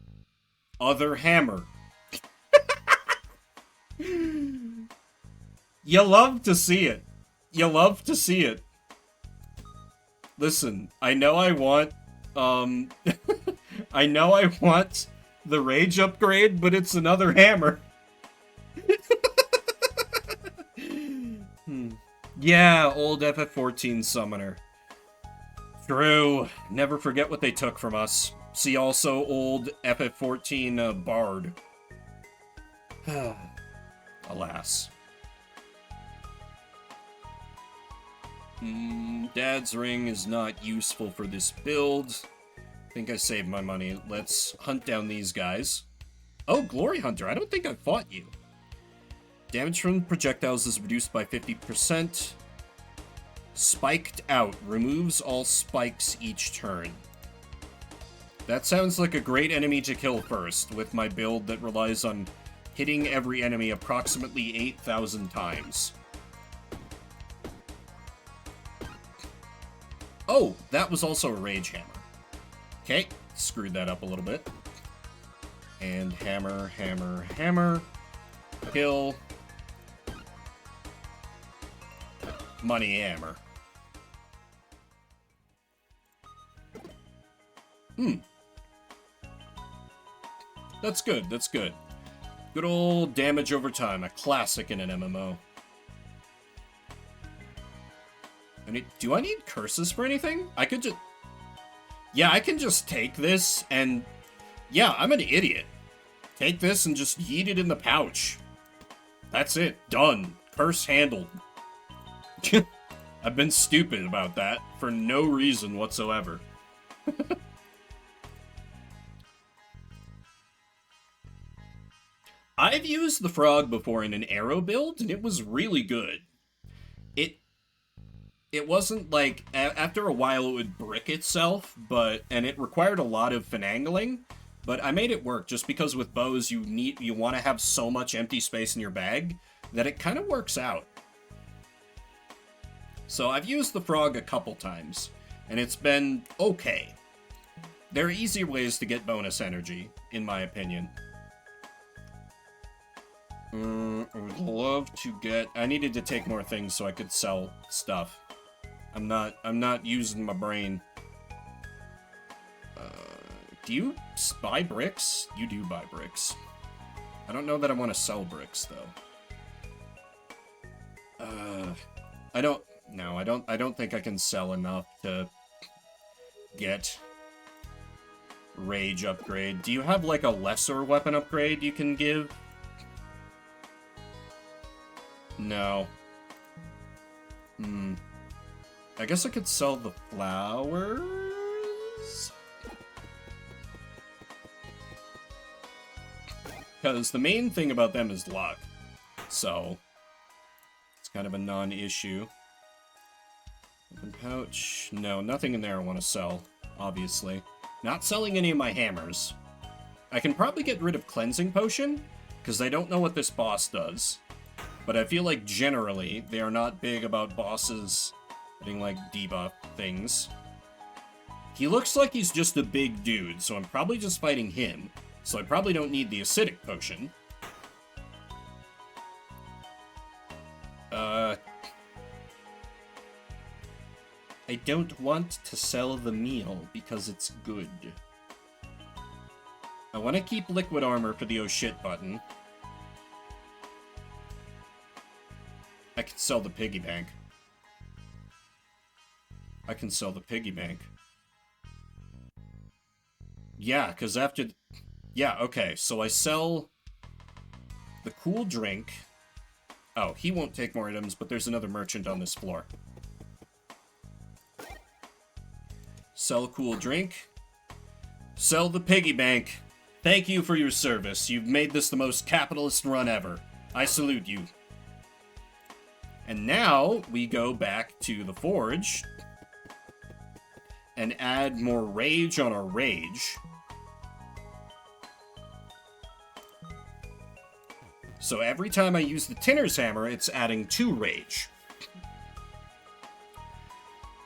Other Hammer. You love to see it. You love to see it. Listen, I know I want, I know I want the rage upgrade, but it's another hammer. Yeah, old FF14 summoner. True. Never forget what they took from us. See also old FF14 bard. Alas. Dad's ring is not useful for this build. I think I saved my money. Let's hunt down these guys. Oh, Glory Hunter. I don't think I've fought you. Damage from projectiles is reduced by 50%. Spiked out. Removes all spikes each turn. That sounds like a great enemy to kill first, with my build that relies on hitting every enemy approximately 8,000 times. Oh, that was also a Rage Hammer. Okay, screwed that up a little bit. And hammer, hammer, hammer. Kill. Money hammer. That's good, that's good. Good old damage over time, a classic in an MMO. Do I need curses for anything? I could just... Yeah, I can just take this and... Yeah, I'm an idiot. Take this and just yeet it in the pouch. That's it. Done. Curse handled. I've been stupid about that for no reason whatsoever. I've used the frog before in an arrow build, and it was really good. It wasn't like, after a while it would brick itself, and it required a lot of finagling, but I made it work just because with bows you want to have so much empty space in your bag that it kind of works out. So I've used the frog a couple times, and it's been okay. There are easier ways to get bonus energy, in my opinion. I would love to get... I needed to take more things so I could sell stuff. I'm not using my brain. Do you buy bricks? You do buy bricks. I don't know that I want to sell bricks, though. I don't think I can sell enough to get rage upgrade. Do you have, like, a lesser weapon upgrade you can give? No. I guess I could sell the flowers? Because the main thing about them is luck. So, it's kind of a non-issue. Open pouch. No, nothing in there I want to sell, obviously. Not selling any of my hammers. I can probably get rid of Cleansing Potion, because I don't know what this boss does. But I feel like generally, they are not big about bosses getting, like, debuff things. He looks like he's just a big dude, so I'm probably just fighting him. So I probably don't need the acidic potion. I don't want to sell the meal because it's good. I want to keep liquid armor for the oh shit button. I can sell the piggy bank. I can sell the piggy bank. Yeah, because after... Yeah, okay, so I sell the cool drink. Oh, he won't take more items, but there's another merchant on this floor. Sell cool drink. Sell the piggy bank. Thank you for your service. You've made this the most capitalist run ever. I salute you. And now we go back to the forge and add more rage on our rage. So every time I use the Tinner's Hammer, it's adding 2 rage.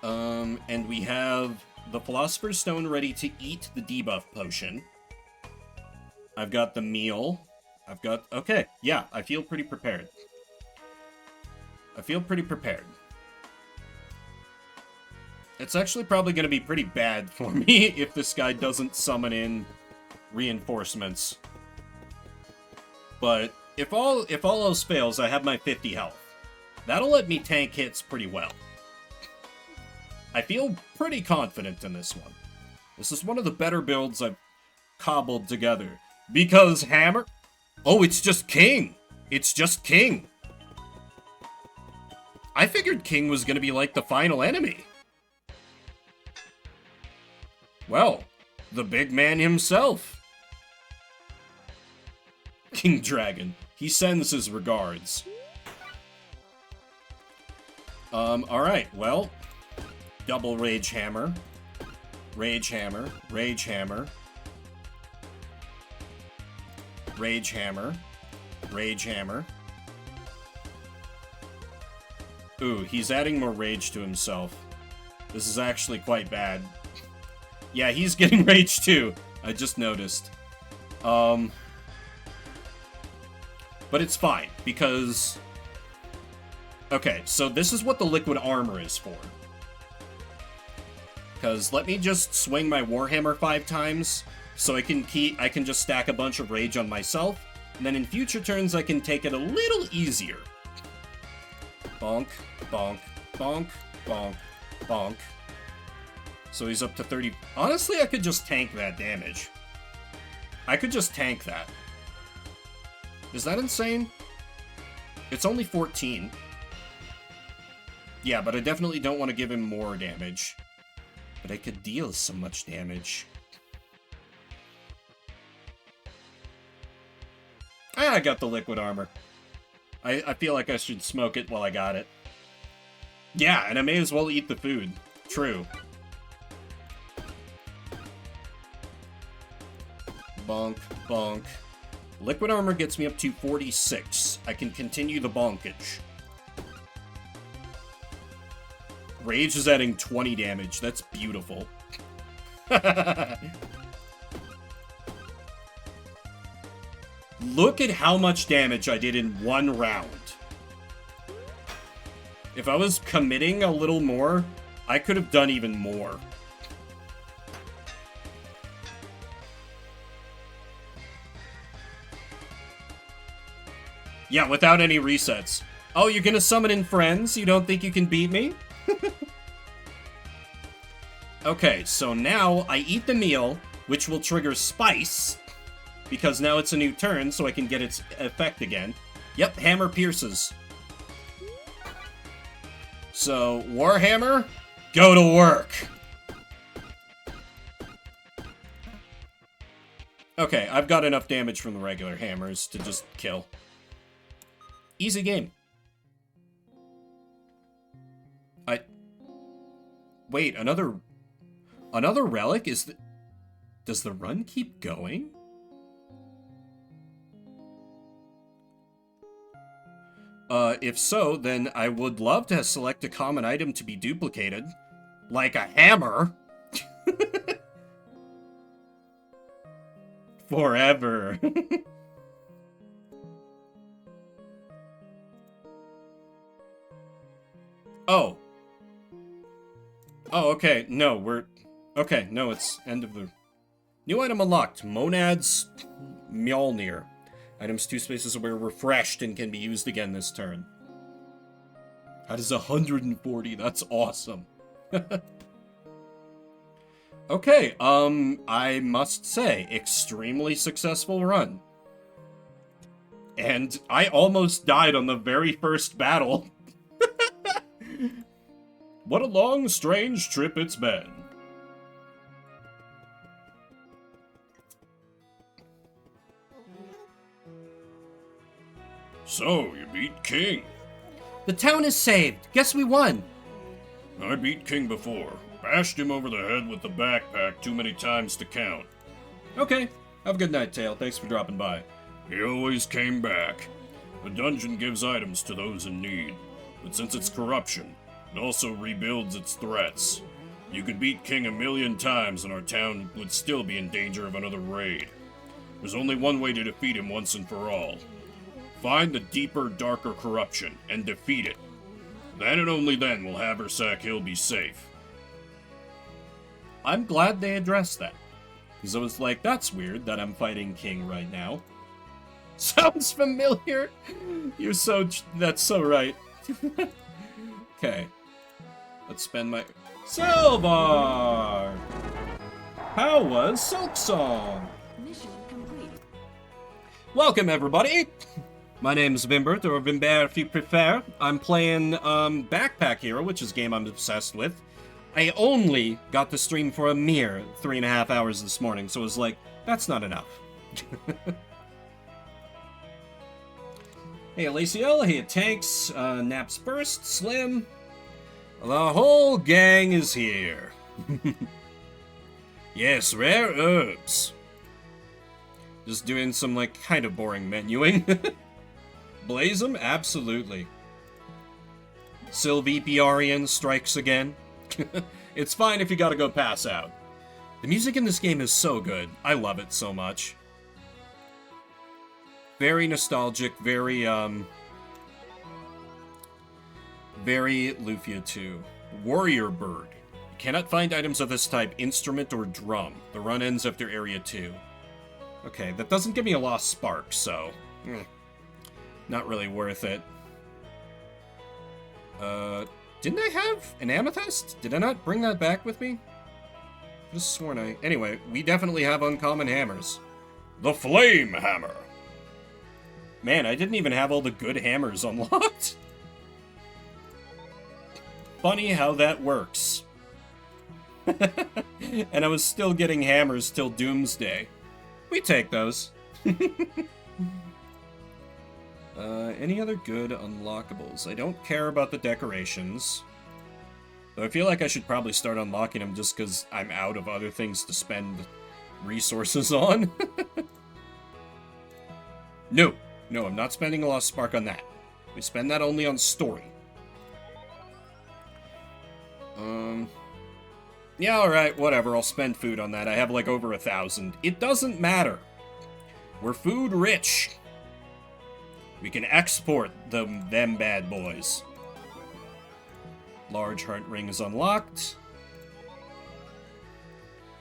And we have the Philosopher's Stone ready to eat the debuff potion. I've got the meal. Okay, yeah, I feel pretty prepared. It's actually probably going to be pretty bad for me if this guy doesn't summon in reinforcements. But if all else fails, I have my 50 health. That'll let me tank hits pretty well. I feel pretty confident in this one. This is one of the better builds I've cobbled together. Because Hammer... Oh, it's just King! It's just King! I figured King was gonna be like the final enemy. Well, the big man himself. King Dragon. He sends his regards. Alright, well... Double Rage Hammer. Rage Hammer. Rage Hammer. Rage Hammer. Rage Hammer. Ooh, he's adding more rage to himself. This is actually quite bad. Yeah, he's getting rage too. I just noticed. But it's fine, because... Okay, so this is what the liquid armor is for. Because let me just swing my Warhammer 5 times, so I can just stack a bunch of rage on myself, and then in future turns I can take it a little easier. Bonk, bonk, bonk, bonk, bonk. So he's up to 30. Honestly, I could just tank that damage. I could just tank that. Is that insane? It's only 14. Yeah, but I definitely don't want to give him more damage. But I could deal so much damage. Ah, I got the liquid armor. I feel like I should smoke it while I got it. Yeah, and I may as well eat the food. True. Bonk, bonk. Liquid armor gets me up to 46. I can continue the bonkage. Rage is adding 20 damage. That's beautiful. Look at how much damage I did in one round. If I was committing a little more, I could have done even more. Yeah, without any resets. Oh, you're gonna summon in friends? You don't think you can beat me? Okay, so now I eat the meal, which will trigger Spice, because now it's a new turn, so I can get its effect again. Yep, hammer pierces. So, Warhammer, go to work. Okay, I've got enough damage from the regular hammers to just kill. Easy game. Wait, another relic? Does the run keep going? If so, then I would love to select a common item to be duplicated. Like a hammer. Forever. Oh. Oh, okay. No, okay, no, it's end of the... New item unlocked. Monad's Mjolnir. Items 2 spaces away refreshed and can be used again this turn. That is 140. That's awesome. Okay, I must say, extremely successful run. And I almost died on the very first battle. What a long, strange trip it's been. So, you beat King. The town is saved. Guess we won. I beat King before. Bashed him over the head with the backpack too many times to count. Okay. Have a good night, Tail. Thanks for dropping by. He always came back. The dungeon gives items to those in need. But since it's corruption, it also rebuilds its threats. You could beat King 1,000,000 times and our town would still be in danger of another raid. There's only one way to defeat him once and for all. Find the deeper, darker corruption and defeat it. Then and only then will Haversack Hill be safe. I'm glad they addressed that. Because I was like, that's weird that I'm fighting King right now. Sounds familiar? That's so right. Okay. Let's spend my... Silvar! How was Silksong? Mission complete. Welcome, everybody! My name is Vimbert, or Vimber if you prefer. I'm playing Backpack Hero, which is a game I'm obsessed with. I only got to stream for a mere 3.5 hours this morning, so it was like, that's not enough. Hey, Alaciel, hey, Tanks, Naps Burst, Slim. The whole gang is here. Yes, rare herbs. Just doing some, like, kind of boring menuing. Blaze 'em? Absolutely. Sylvie Piarian strikes again. It's fine if you gotta go pass out. The music in this game is so good. I love it so much. Very nostalgic, very Lufia 2. Warrior Bird. You cannot find items of this type, instrument or drum. The run ends after Area 2. Okay, that doesn't give me a lost spark, so... not really worth it. Didn't I have an amethyst? Did I not bring that back with me? I just sworn I... Anyway, we definitely have uncommon hammers. The Flame Hammer! Man, I didn't even have all the good hammers unlocked. Funny how that works. And I was still getting hammers till Doomsday. We take those. Any other good unlockables? I don't care about the decorations. Though I feel like I should probably start unlocking them just because I'm out of other things to spend resources on. No, I'm not spending a lost spark on that. We spend that only on story. Yeah, alright, whatever, I'll spend food on that. I have like over 1,000. It doesn't matter. We're food rich. We can export them bad boys. Large heart ring is unlocked.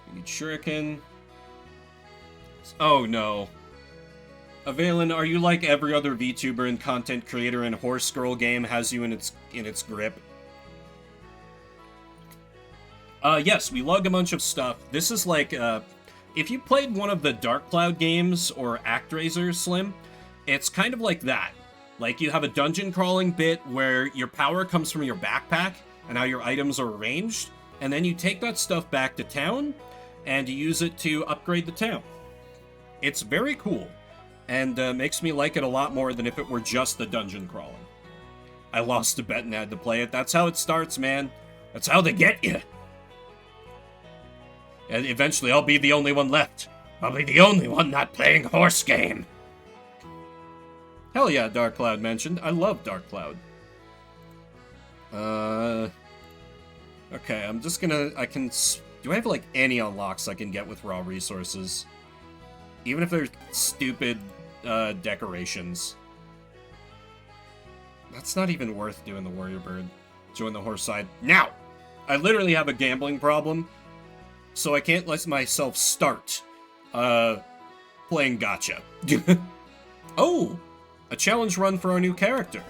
We need shuriken. Oh no. Avalon, are you like every other VTuber and content creator in Horse Girl game has you in its grip? Yes, we lug a bunch of stuff. This is like, if you played one of the Dark Cloud games or ActRaiser, Slim, it's kind of like that. Like, you have a dungeon crawling bit where your power comes from your backpack and how your items are arranged, and then you take that stuff back to town, and you use it to upgrade the town. It's very cool, and makes me like it a lot more than if it were just the dungeon crawling. I lost a bet and had to play it. That's how it starts, man. That's how they get you. And eventually I'll be the only one left. I'll be the only one not playing horse game. Hell yeah, Dark Cloud mentioned. I love Dark Cloud. Okay, I'm just gonna... do I have, like, any unlocks I can get with raw resources? Even if they're stupid, decorations. That's not even worth doing the Warrior Bird. Join the horse side. Now! I literally have a gambling problem, so I can't let myself start, playing gacha. Oh! A challenge run for our new character.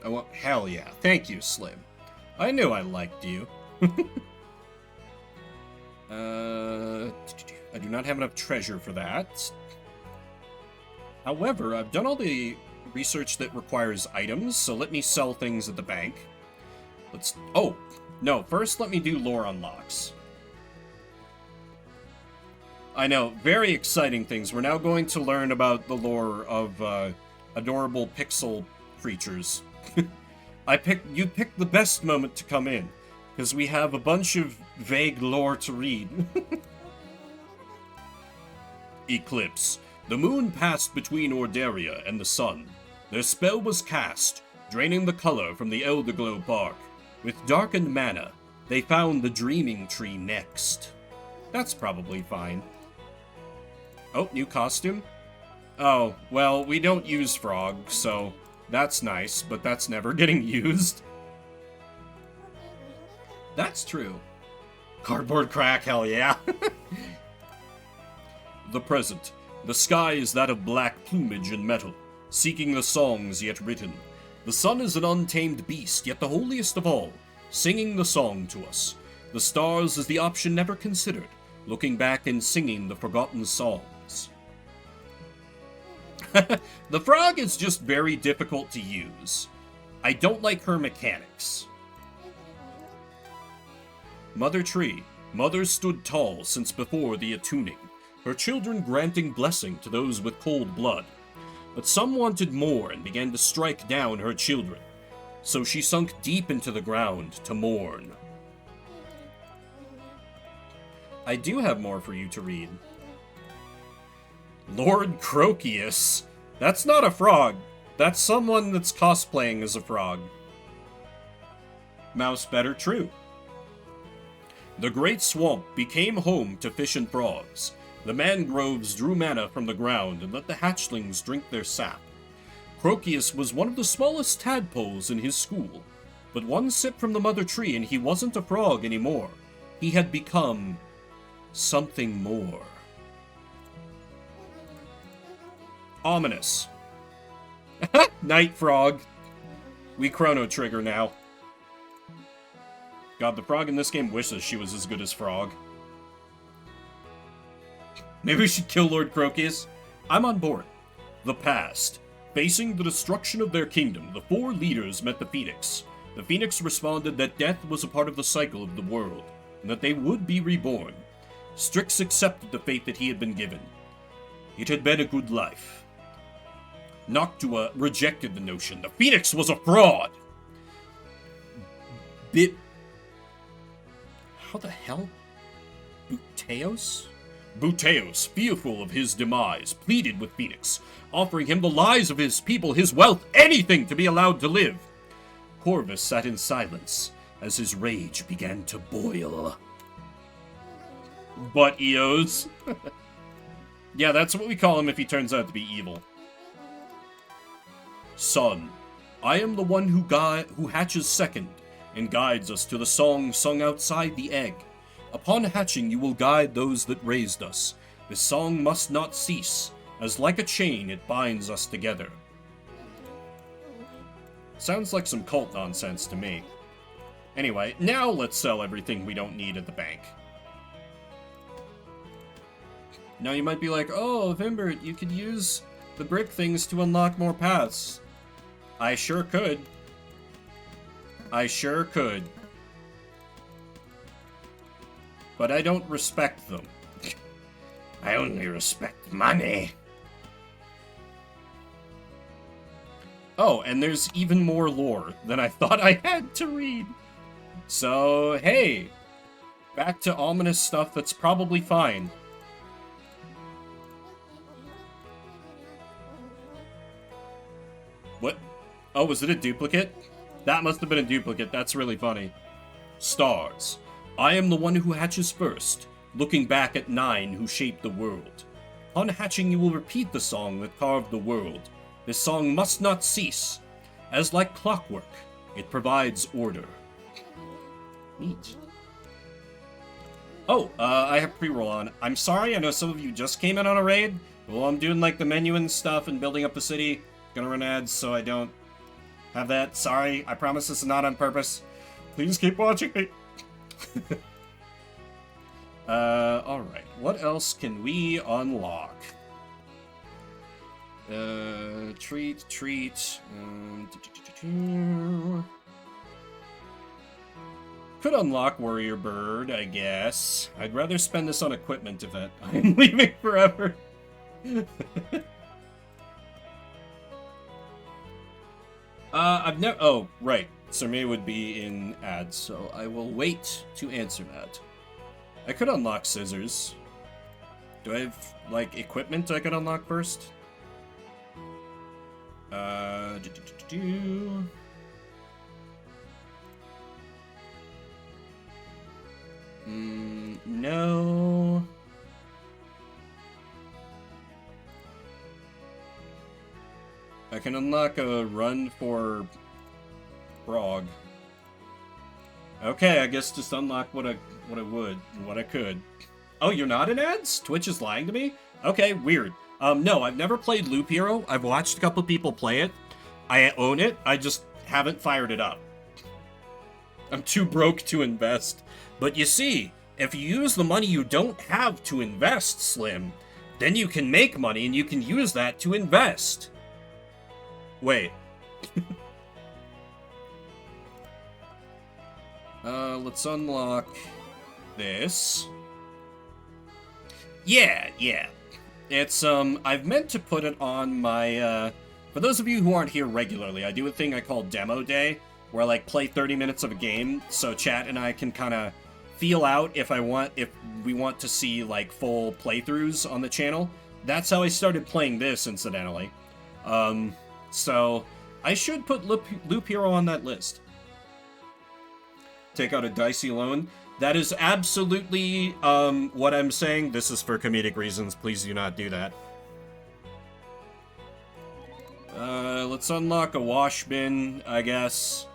Oh, hell yeah. Thank you, Slim. I knew I liked you. I do not have enough treasure for that. However, I've done all the research that requires items, so let me sell things at the bank. Oh, no, first let me do lore unlocks. I know, very exciting things. We're now going to learn about the lore of adorable pixel creatures. You picked the best moment to come in, because we have a bunch of vague lore to read. Eclipse. The moon passed between Orderia and the sun. Their spell was cast, draining the color from the Elderglow bark. With darkened mana, they found the Dreaming Tree next. That's probably fine. Oh, new costume? Oh, well, we don't use frog, so that's nice, but that's never getting used. That's true. Cardboard crack, hell yeah. The present. The sky is that of black plumage and metal, seeking the songs yet written. The sun is an untamed beast, yet the holiest of all, singing the song to us. The stars is the option never considered, looking back and singing the forgotten songs. The frog is just very difficult to use. I don't like her mechanics. Mother Tree. Mother stood tall since before the attuning, her children granting blessing to those with cold blood. But some wanted more and began to strike down her children, so she sunk deep into the ground to mourn. I do have more for you to read. Lord Croceus. That's not a frog. That's someone that's cosplaying as a frog. Mouse better true. The great swamp became home to fish and frogs. The mangroves drew mana from the ground and let the hatchlings drink their sap. Croakius was one of the smallest tadpoles in his school, but one sip from the mother tree and he wasn't a frog anymore. He had become something more. Ominous. Night frog. We Chrono Trigger now. God, the frog in this game wishes she was as good as Frog. Maybe we should kill Lord Croakius? I'm on board. The past. Facing the destruction of their kingdom, the four leaders met the Phoenix. The Phoenix responded that death was a part of the cycle of the world, and that they would be reborn. Strix accepted the fate that he had been given. It had been a good life. Noctua rejected the notion. The Phoenix was a fraud! How the hell? Buteos? Buteos, fearful of his demise, pleaded with Phoenix, offering him the lives of his people, his wealth, anything to be allowed to live. Corvus sat in silence as his rage began to boil. Butt Eos. Yeah, that's what we call him if he turns out to be evil. Son, I am the one who hatches second and guides us to the song sung outside the egg. Upon hatching, you will guide those that raised us. This song must not cease, as like a chain it binds us together. Sounds like some cult nonsense to me. Anyway, now let's sell everything we don't need at the bank. Now you might be like, oh, Vimbert, you could use the brick things to unlock more paths. I sure could. I sure could. But I don't respect them. I only respect money. Oh, and there's even more lore than I thought I had to read. So, hey, back to ominous stuff that's probably fine. What? Oh, was it a duplicate? That must have been a duplicate. That's really funny. Stars. I am the one who hatches first, looking back at 9 who shaped the world. On hatching, you will repeat the song that carved the world. This song must not cease. As like clockwork, it provides order. Neat. Oh, I have pre-roll on. I'm sorry, I know some of you just came in on a raid. Well, I'm doing like the menu and stuff and building up the city. Gonna run ads so I don't have that. Sorry, I promise this is not on purpose. Please keep watching me. Alright. What else can we unlock? Treat. Could unlock Warrior Bird, I guess. I'd rather spend this on equipment if I'm leaving forever. I've never... Oh, right. Surmey would be in ads, so I will wait to answer that. I could unlock scissors. Do I have, like, equipment I could unlock first? No. I can unlock a run for Frog. Okay, I guess just unlock what I could. Oh, you're not in ads? Twitch is lying to me? Okay, weird. No, I've never played Loop Hero. I've watched a couple people play it. I own it. I just haven't fired it up. I'm too broke to invest. But you see, if you use the money you don't have to invest, Slim, then you can make money and you can use that to invest. Wait. Let's unlock this. Yeah. It's, I've meant to put it on my, for those of you who aren't here regularly, I do a thing I call Demo Day, where I, like, play 30 minutes of a game, so chat and I can kind of feel out if we want to see, like, full playthroughs on the channel. That's how I started playing this, incidentally. So, I should put Loop Hero on that list. take out a dicey loan. That is absolutely what I'm saying. This is for comedic reasons. Please do not do that. Let's unlock a wash bin, I guess.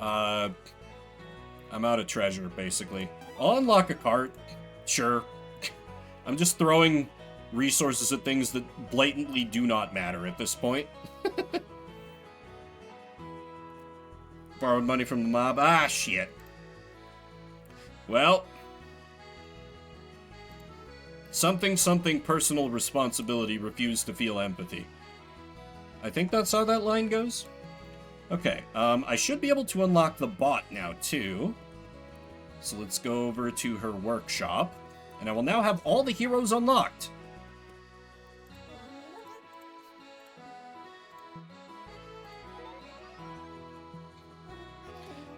I'm out of treasure, basically. I'll unlock a cart. Sure. I'm just throwing resources at things that blatantly do not matter at this point. Borrowed money from the mob. Ah, shit. Well. Something personal responsibility refused to feel empathy. I think that's how that line goes. Okay, I should be able to unlock the bot now, too. So let's go over to her workshop. And I will now have all the heroes unlocked.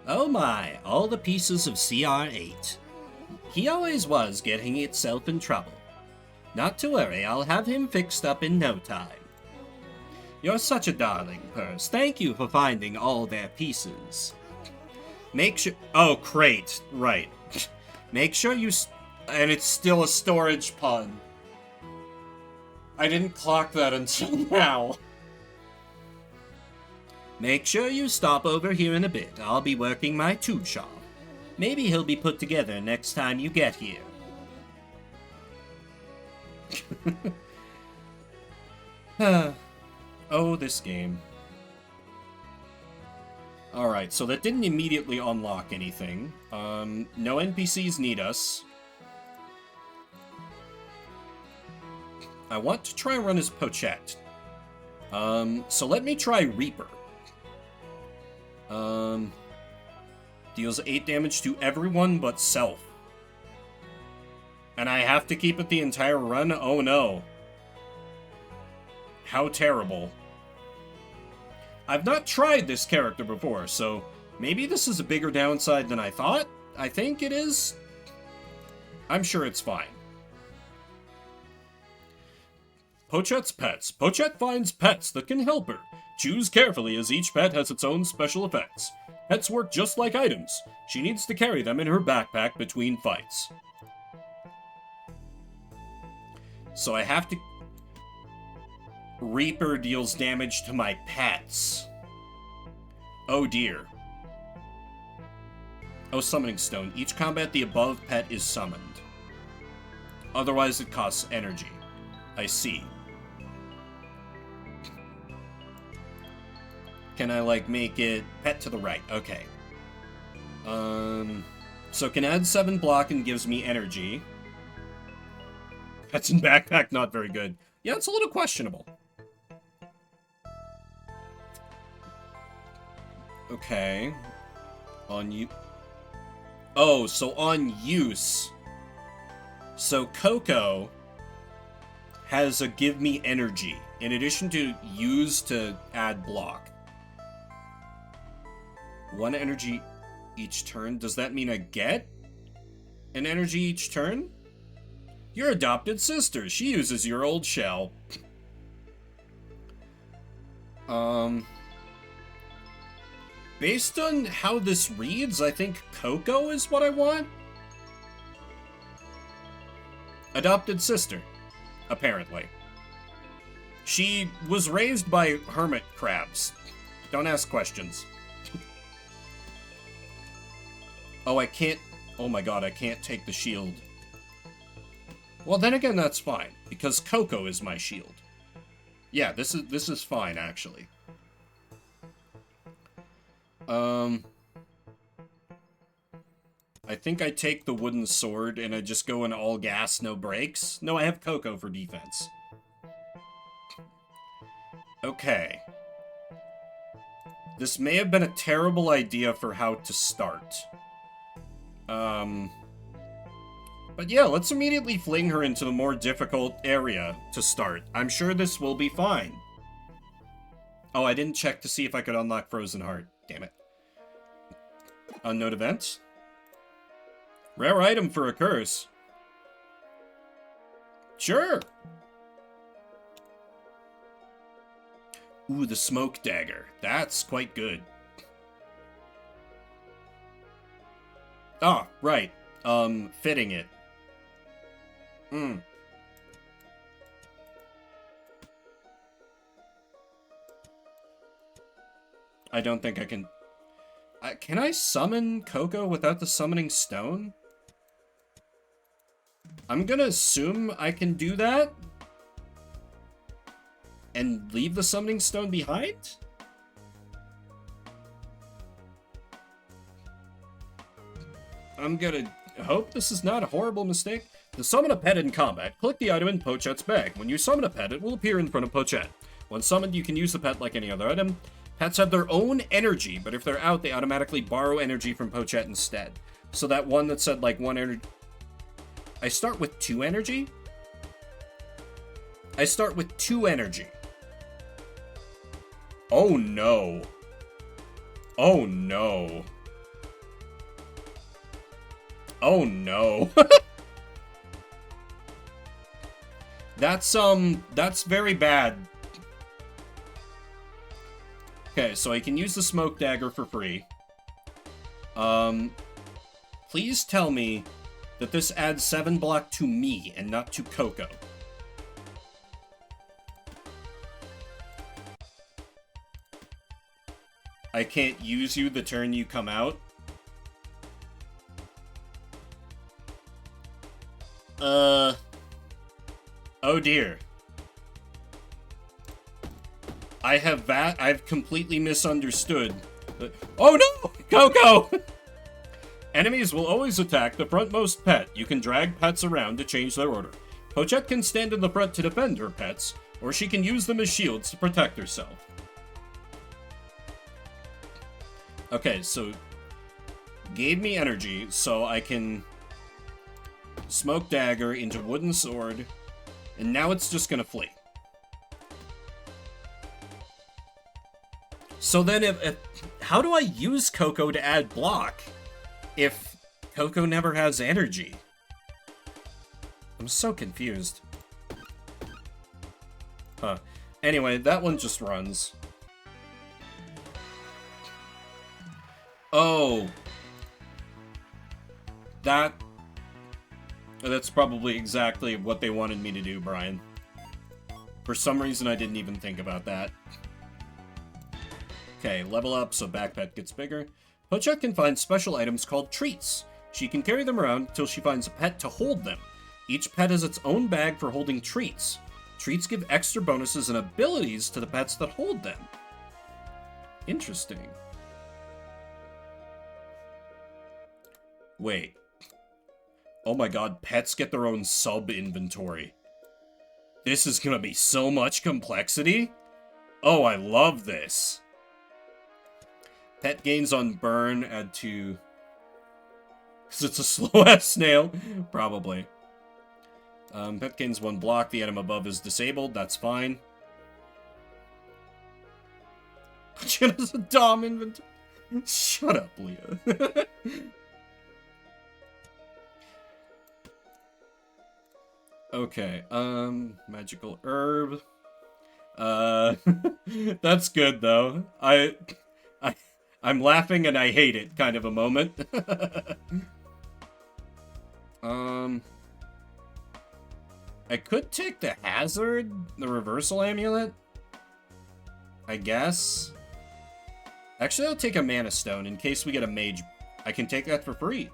Oh my, all the pieces of CR8. He always was getting itself in trouble. Not to worry, I'll have him fixed up in no time. You're such a darling, Purse. Thank you for finding all their pieces. Make sure... Oh, crate. Right. Make sure you... And it's still a storage pun. I didn't clock that until now. Make sure you stop over here in a bit. I'll be working my tool shop. Maybe he'll be put together next time you get here. Oh, this game. Alright, so that didn't immediately unlock anything. No NPCs need us. I want to try and run as Pochette. So let me try Reaper. Deals 8 damage to everyone but self. And I have to keep it the entire run? Oh no. How terrible. I've not tried this character before, so maybe this is a bigger downside than I thought? I think it is. I'm sure it's fine. Pochette's pets. Pochette finds pets that can help her. Choose carefully as each pet has its own special effects. Pets work just like items. She needs to carry them in her backpack between fights. So I have to... Reaper deals damage to my pets. Oh dear. Oh, Summoning Stone. Each combat the above pet is summoned. Otherwise it costs energy. I see. Can I, like, make it pet to the right? Okay. So can add 7 block and gives me energy. Pets in backpack, not very good. Yeah, it's a little questionable. Okay. On you. Oh, so on use. So Coco has a give me energy, in addition to use to add block. 1 energy each turn. Does that mean I get an energy each turn? Your adopted sister. She uses your old shell. Based on how this reads, I think Coco is what I want. Adopted sister, apparently. She was raised by hermit crabs. Don't ask questions. Oh, I can't... Oh my god, I can't take the shield. Well, then again, that's fine, because Coco is my shield. Yeah, this is fine, actually. I think I take the wooden sword and I just go in all gas, no brakes. No, I have Coco for defense. Okay. This may have been a terrible idea for how to start. But yeah, let's immediately fling her into the more difficult area to start. I'm sure this will be fine. Oh, I didn't check to see if I could unlock Frozen Heart. Damn it. Unknown events? Rare item for a curse. Sure. Ooh, the smoke dagger. That's quite good. Oh, right. Fitting it. I don't think I can... can I summon Coco without the summoning stone? I'm gonna assume I can do that. And leave the summoning stone behind? I'm gonna hope this is not a horrible mistake. To summon a pet in combat, click the item in Pochette's bag. When you summon a pet, it will appear in front of Pochette. When summoned, you can use the pet like any other item. Pets have their own energy, but if they're out, they automatically borrow energy from Pochette instead. So that one that said, like, 1 energy... I start with 2 energy? I start with 2 energy. Oh, no. Oh, no. Oh, no. That's very bad. Okay, so I can use the smoke dagger for free. Please tell me that this adds 7 block to me and not to Coco. I can't use you the turn you come out. Oh dear. I've completely misunderstood. Oh no! Coco! Enemies will always attack the frontmost pet. You can drag pets around to change their order. Pochette can stand in the front to defend her pets, or she can use them as shields to protect herself. Okay, so gave me energy, so I can smoke dagger into wooden sword, and now it's just gonna flee. So then if how do I use Coco to add block if Coco never has energy? I'm so confused. Huh. Anyway, that one just runs. Oh. That's probably exactly what they wanted me to do, Brian. For some reason, I didn't even think about that. Okay, level up so Backpet gets bigger. Pochette can find special items called treats. She can carry them around until she finds a pet to hold them. Each pet has its own bag for holding treats. Treats give extra bonuses and abilities to the pets that hold them. Interesting. Wait. Oh my god, pets get their own sub-inventory. This is gonna be so much complexity. Oh, I love this. Pet gains on burn, add to... Because it's a slow-ass snail? Probably. Pet gains 1 block, the item above is disabled, that's fine. Pochette has a Dom inventory. Shut up, Leah. Okay, magical herb. That's good, though. I'm laughing and I hate it, kind of a moment. I could take the hazard, the reversal amulet. I guess. Actually, I'll take a mana stone in case we get a mage. I can take that for free.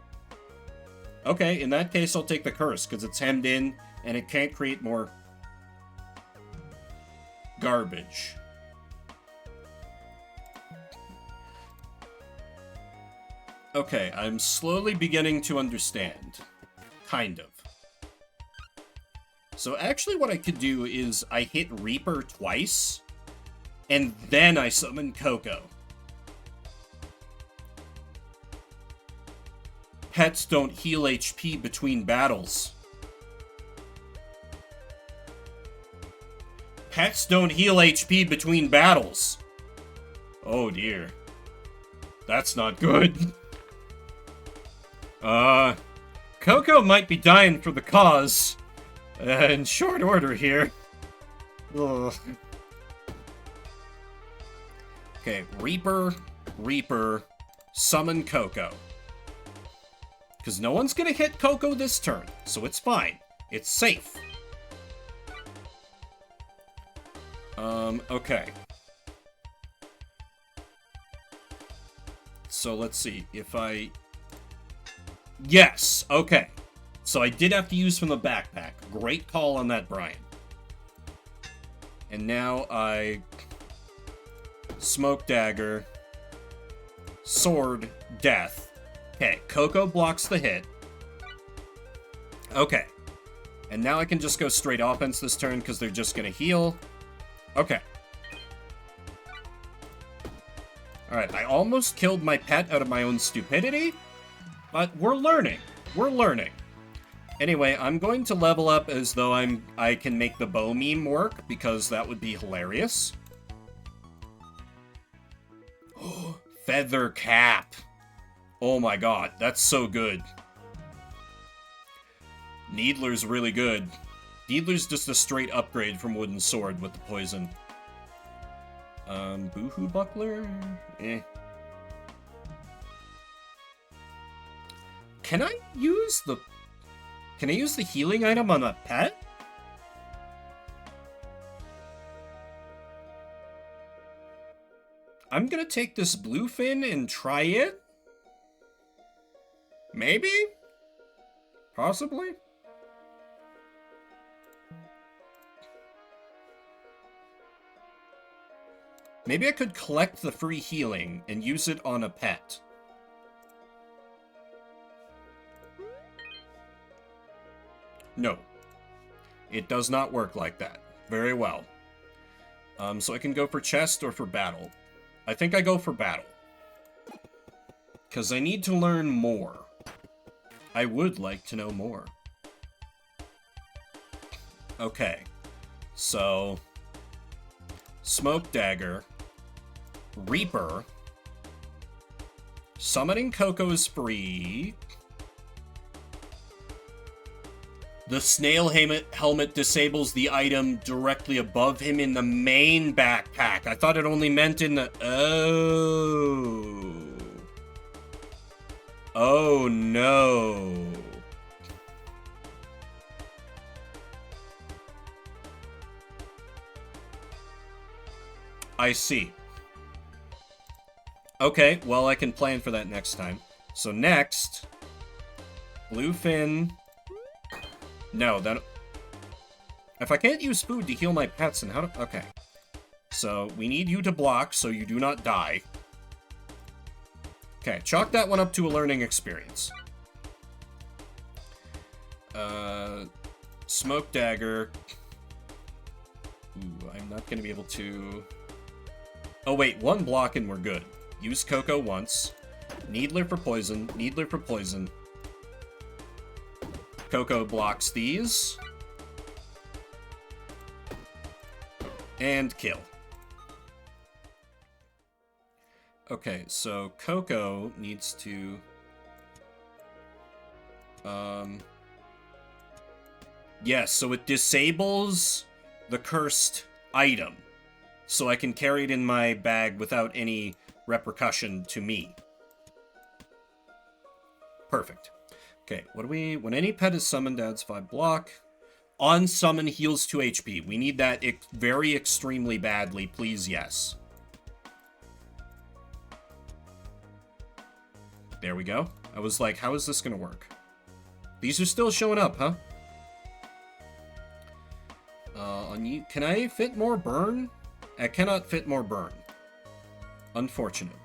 Okay, in that case, I'll take the curse, because it's hemmed in, and it can't create more garbage. Okay, I'm slowly beginning to understand. Kind of. So actually what I could do is I hit Reaper twice, and then I summon Coco. Pets don't heal HP between battles. Pets don't heal HP between battles. Oh dear. That's not good. Coco might be dying for the cause. In short order here. Ugh. Okay, Reaper, summon Coco. Because no one's gonna hit Coco this turn, so it's fine. It's safe. Okay. So let's see, if I... Yes, okay. So I did have to use from the backpack. Great call on that, Brian. And now I... Smoke Dagger. Sword. Death. Okay, Coco blocks the hit. Okay. And now I can just go straight offense this turn because they're just going to heal. Okay. Alright, I almost killed my pet out of my own stupidity, but we're learning. We're learning. Anyway, I'm going to level up as though I can make the bow meme work, because that would be hilarious. Feather cap. Oh my god, that's so good. Needler's really good. Needler's just a straight upgrade from Wooden Sword with the poison. Boohoo Buckler? Eh. Can I use the healing item on a pet? I'm gonna take this Bluefin and try it. Maybe? Possibly? Maybe I could collect the free healing and use it on a pet. No. It does not work like that. Very well. So I can go for chest or for battle. I think I go for battle. Because I need to learn more. I would like to know more. Okay. So... Smoke Dagger. Reaper. Summoning Coco is free. The snail helmet disables the item directly above him in the main backpack. I thought it only meant in the... Oh. Oh, no. I see. Okay, well, I can plan for that next time. So next, Bluefin. No, that... If I can't use food to heal my pets, then how do... Okay. So, we need you to block so you do not die. Okay, chalk that one up to a learning experience. Smoke Dagger. Ooh, I'm not gonna be able to... Oh wait, one block and we're good. Use Coco once. Needler for poison. Needler for poison. Coco blocks these. And kill. Okay, so Coco needs to... Yes, so it disables the cursed item. So I can carry it in my bag without any repercussion to me. Perfect. Okay, what do we... When any pet is summoned, adds 5 block. On summon heals 2 HP. We need that very extremely badly. Please, yes. There we go. I was like, how is this going to work? These are still showing up, huh? On you... Can I fit more burn? I cannot fit more burn. Unfortunate.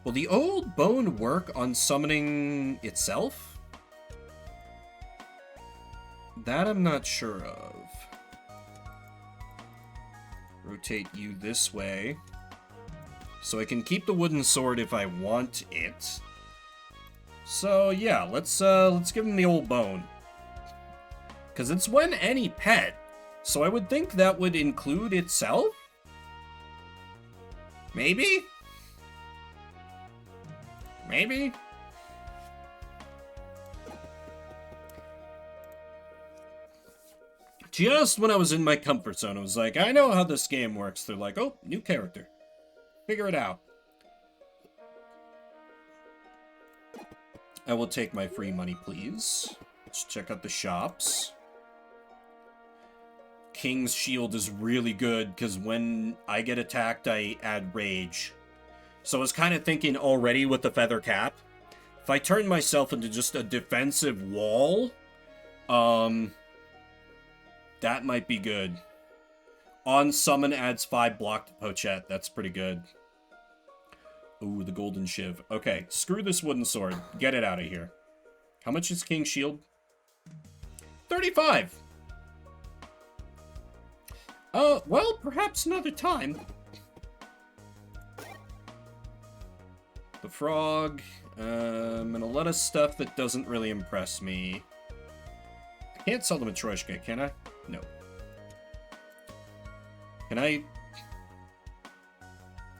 Will the old bone work on summoning itself? That I'm not sure of. Rotate you this way. So I can keep the wooden sword if I want it. So yeah, let's give him the old bone. Because it's when any pet. So I would think that would include itself? Maybe? Maybe? Just when I was in my comfort zone, I was like, I know how this game works. They're like, oh, new character. Figure it out. I will take my free money, please. Let's check out the shops. King's Shield is really good, because when I get attacked, I add Rage. So I was kind of thinking already with the Feather Cap, if I turn myself into just a defensive wall, that might be good. On summon adds 5 block to Pochette. That's pretty good. Ooh, the Golden Shiv. Okay, screw this wooden sword. Get it out of here. How much is King's Shield? 35! Well, perhaps another time. The frog. And a lot of stuff that doesn't really impress me. I can't sell the Matryoshka, can I? No. Can I?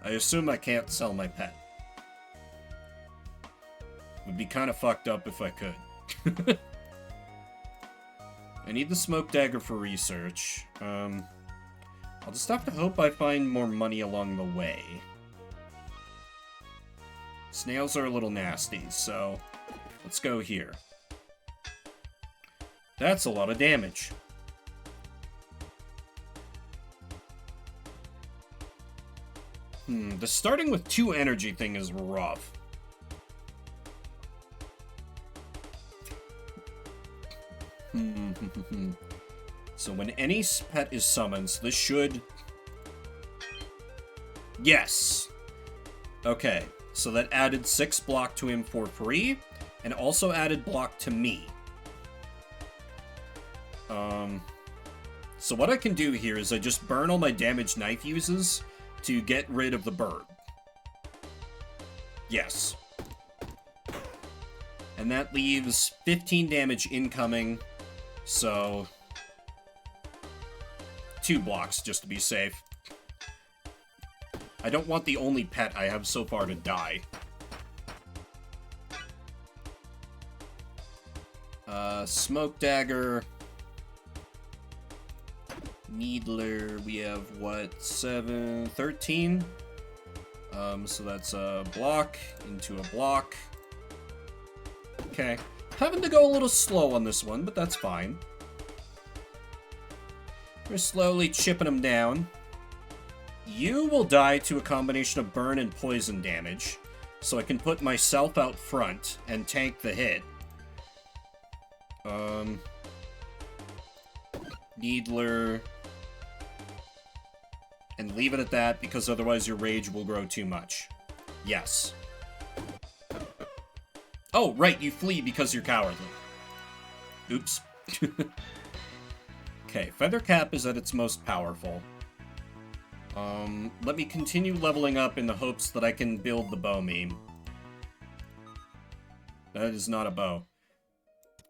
I assume I can't sell my pet. Would be kind of fucked up if I could. I need the smoke dagger for research. I'll just have to hope I find more money along the way. Snails are a little nasty, so let's go here. That's a lot of damage. The starting with 2 energy thing is rough. So when any pet is summoned, so this should... Yes! Okay, so that added 6 block to him for free, and also added block to me. So what I can do here is I just burn all my damage knife uses to get rid of the bird. Yes. And that leaves 15 damage incoming, so 2 blocks just to be safe. I don't want the only pet I have so far to die. Smoke dagger. Needler, we have what, 13? So that's a block into a block. Okay. Having to go a little slow on this one, but that's fine. We're slowly chipping them down. You will die to a combination of burn and poison damage, so I can put myself out front and tank the hit. Needler. And leave it at that, because otherwise your rage will grow too much. Yes. Oh, right, you flee because you're cowardly. Oops. Okay, Feather Cap is at its most powerful. Let me continue leveling up in the hopes that I can build the bow meme. That is not a bow.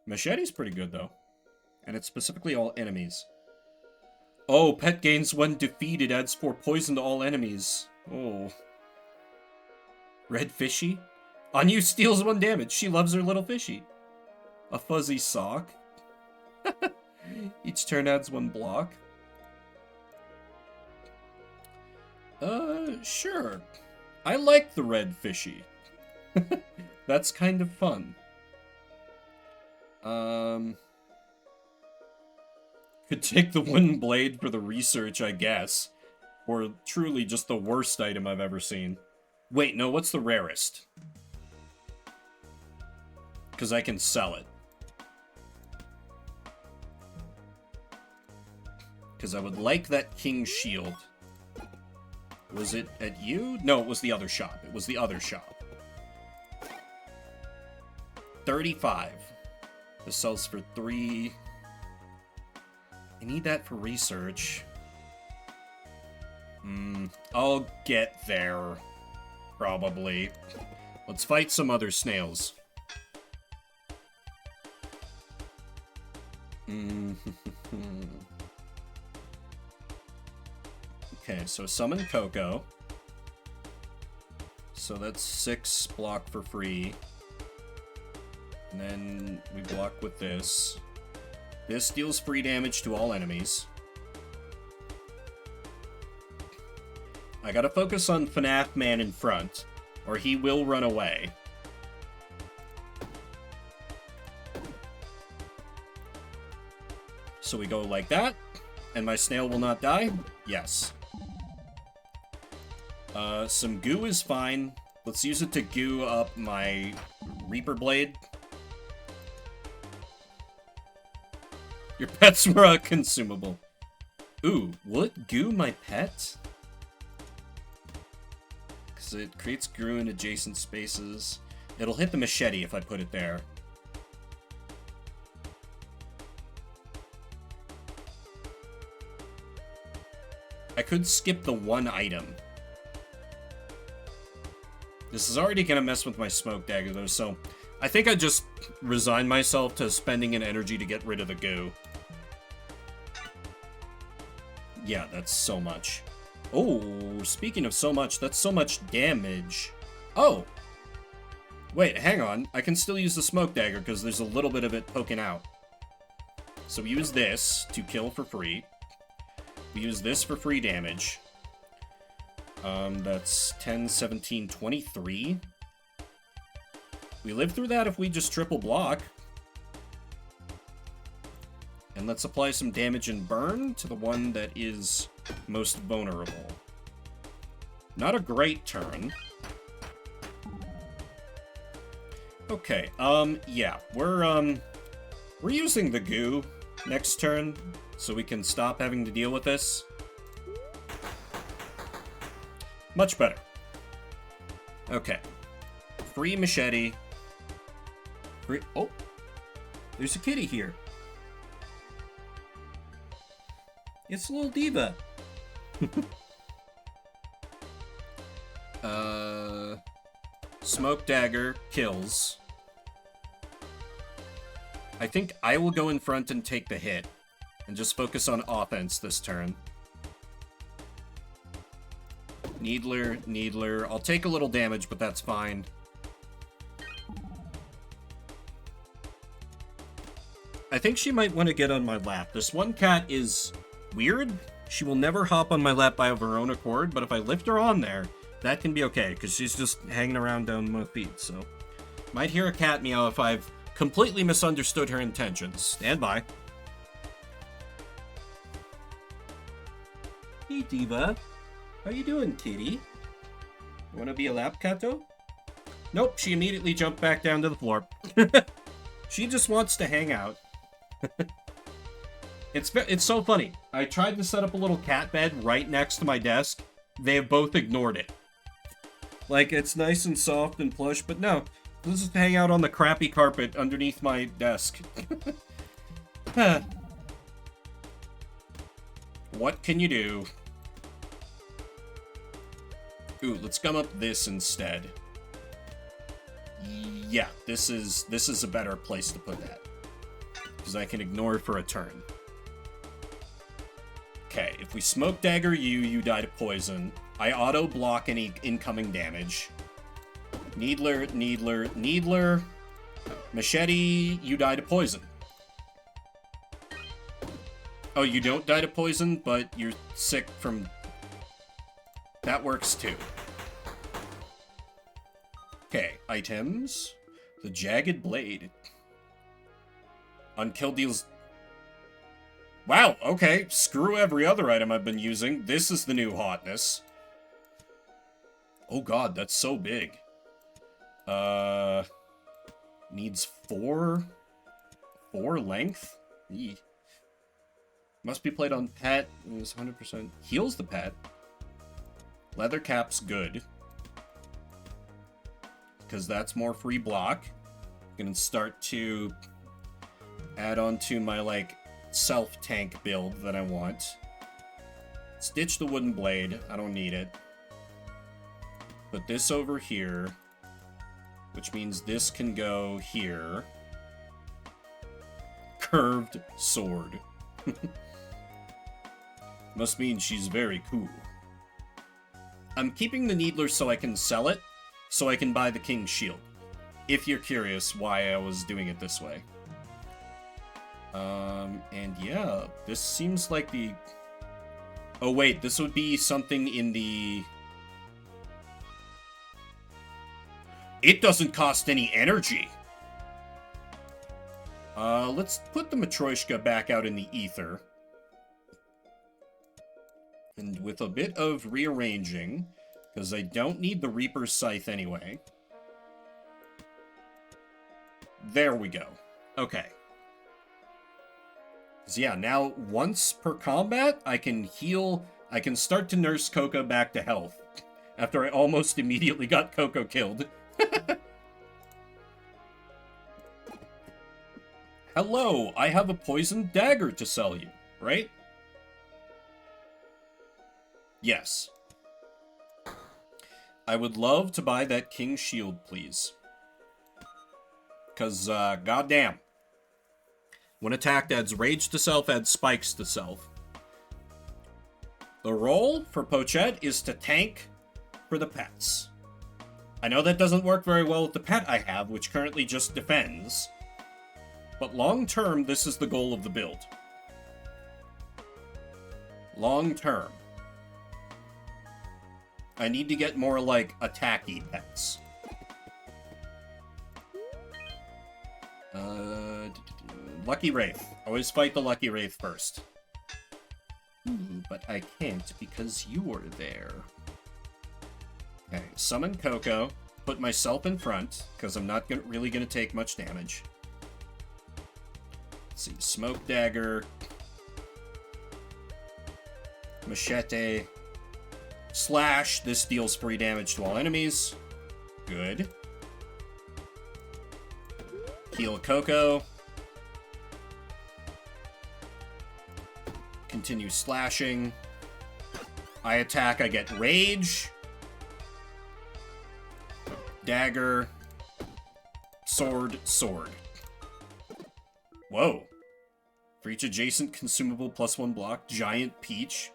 Machete's pretty good, though. And it's specifically all enemies. Oh, pet gains when defeated, adds 4 poison to all enemies. Oh. Red Fishy? Anu steals 1 damage. She loves her little fishy. A fuzzy sock. Each turn adds 1 block. Sure. I like the red fishy. That's kind of fun. Could take the wooden blade for the research, I guess. Or truly just the worst item I've ever seen. Wait, no, what's the rarest? Because I can sell it. Because I would like that King's Shield. Was it at you? No, it was the other shop. It was the other shop. 35. This sells for 3. I need that for research. I'll get there. Probably. Let's fight some other snails. Okay, so summon Coco. So that's 6 block for free. And then we block with this. This deals free damage to all enemies. I gotta focus on FNAF Man in front, or he will run away. So we go like that, and my snail will not die? Yes. Some goo is fine. Let's use it to goo up my Reaper Blade. Your pets were a consumable. Ooh, will it goo my pet? Because it creates goo in adjacent spaces. It'll hit the machete if I put it there. I could skip the one item. This is already going to mess with my smoke dagger, though, so I think I just resign myself to spending an energy to get rid of the goo. Yeah, that's so much. Oh, speaking of so much, that's so much damage. Oh! Wait, hang on. I can still use the smoke dagger because there's a little bit of it poking out. So we use this to kill for free. We use this for free damage. That's 10, 17, 23. We live through that if we just triple block. And let's apply some damage and burn to the one that is most vulnerable. Not a great turn. Okay, yeah, we're using the goo next turn, so we can stop having to deal with this. Much better. Okay. Free machete. Free... Oh! There's a kitty here. It's a little diva. Smoke dagger kills. I think I will go in front and take the hit. And just focus on offense this turn. Needler. I'll take a little damage, but that's fine. I think she might want to get on my lap. This one cat is weird. She will never hop on my lap by her own accord, but if I lift her on there, that can be okay, because she's just hanging around down my feet, so... Might hear a cat meow if I've completely misunderstood her intentions. Stand by. Hey, Diva. How you doing, kitty? You wanna be a lap catto? Nope, she immediately jumped back down to the floor. She just wants to hang out. It's so funny. I tried to set up a little cat bed right next to my desk. They have both ignored it. Like, it's nice and soft and plush, but no. Let's just hang out on the crappy carpet underneath my desk. What can you do? Ooh, let's gum up this instead. Yeah, this is a better place to put that. Because I can ignore it for a turn. Okay, if we smoke dagger you, you die to poison. I auto-block any incoming damage. Needler. Machete, you die to poison. Oh, you don't die to poison, but you're sick from... That works too. Okay, items. The Jagged Blade. Unkill deals... Wow, okay. Screw every other item I've been using. This is the new hotness. Oh god, that's so big. Needs 4 length? Eee. Must be played on pet. Is 100%. Heals the pet. Leather cap's good. Because that's more free block. I'm gonna start to add on to my, like, self-tank build that I want. Stitch the wooden blade. I don't need it. Put this over here. Which means this can go here. Curved sword. Must mean she's very cool. I'm keeping the Needler so I can sell it, so I can buy the King's Shield. If you're curious why I was doing it this way. And yeah, this seems like the... Oh wait, this would be something in the... It doesn't cost any energy. Let's put the Matryoshka back out in the ether. And with a bit of rearranging, because I don't need the Reaper's Scythe anyway. There we go. Okay. So yeah, now once per combat, I can heal, I can start to nurse Coco back to health. After I almost immediately got Coco killed. Hello, I have a poisoned dagger to sell you, right? Yes. I would love to buy that King's Shield, please. Because, goddamn. When attacked, adds rage to self, adds spikes to self. The role for Pochette is to tank for the pets. I know that doesn't work very well with the pet I have, which currently just defends. But long term, this is the goal of the build. Long term. I need to get more, like, attacky pets. Lucky Wraith. Always fight the Lucky Wraith first. But I can't because you were there. Okay, summon Coco. Put myself in front, because I'm not really going to take much damage. Let's see, Smoke Dagger. Machete. Slash. This deals free damage to all enemies. Good. Heal Coco. Continue slashing. I attack, I get rage. Dagger. Sword, sword. Whoa. For each adjacent consumable +1 block, Giant Peach.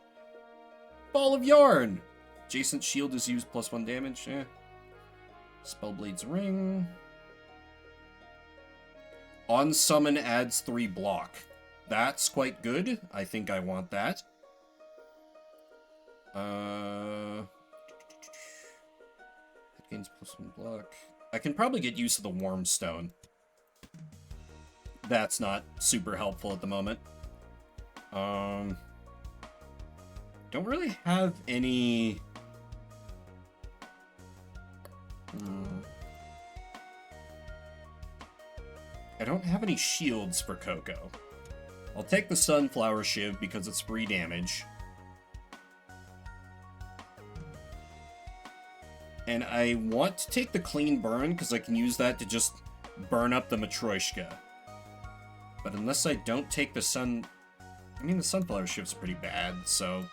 Ball of Yarn. Adjacent shield is used +1 damage. Spellblade's Ring. On summon adds 3 block. That's quite good. I think I want that. It gains +1 block. I can probably get used to the Wormstone. That's not super helpful at the moment. Don't really have any... I don't have any shields for Coco. I'll take the Sunflower Shiv because it's free damage. And I want to take the Clean Burn because I can use that to just burn up the Matryoshka. But unless I don't take the Sun... I mean, the Sunflower Shiv's pretty bad, so...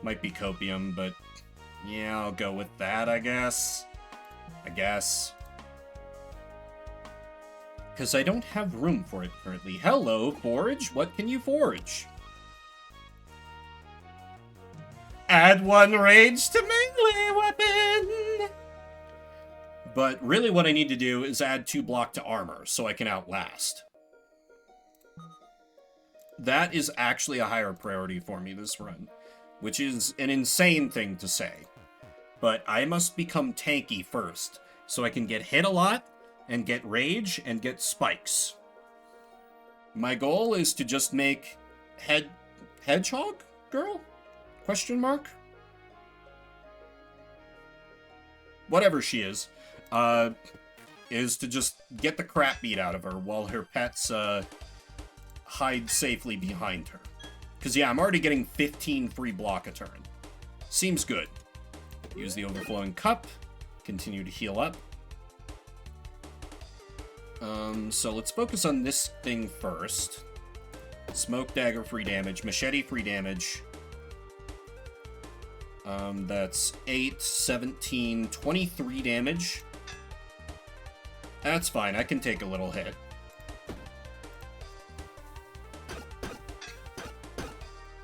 Might be Copium, but... Yeah, I'll go with that, I guess. Because I don't have room for it currently. Hello, Forge. What can you forge? Add 1 rage to melee weapon! But really what I need to do is add 2 block to armor so I can outlast. That is actually a higher priority for me this run, which is an insane thing to say. But I must become tanky first, so I can get hit a lot, and get rage, and get spikes. My goal is to just make Hedgehog Girl? Question mark? Whatever she is to just get the crap beat out of her while her pets, hide safely behind her. Because, yeah, I'm already getting 15 free block a turn. Seems good. Use the Overflowing Cup. Continue to heal up. So let's focus on this thing first. Smoke Dagger, free damage. Machete, free damage. That's 8, 17, 23 damage. That's fine, I can take a little hit.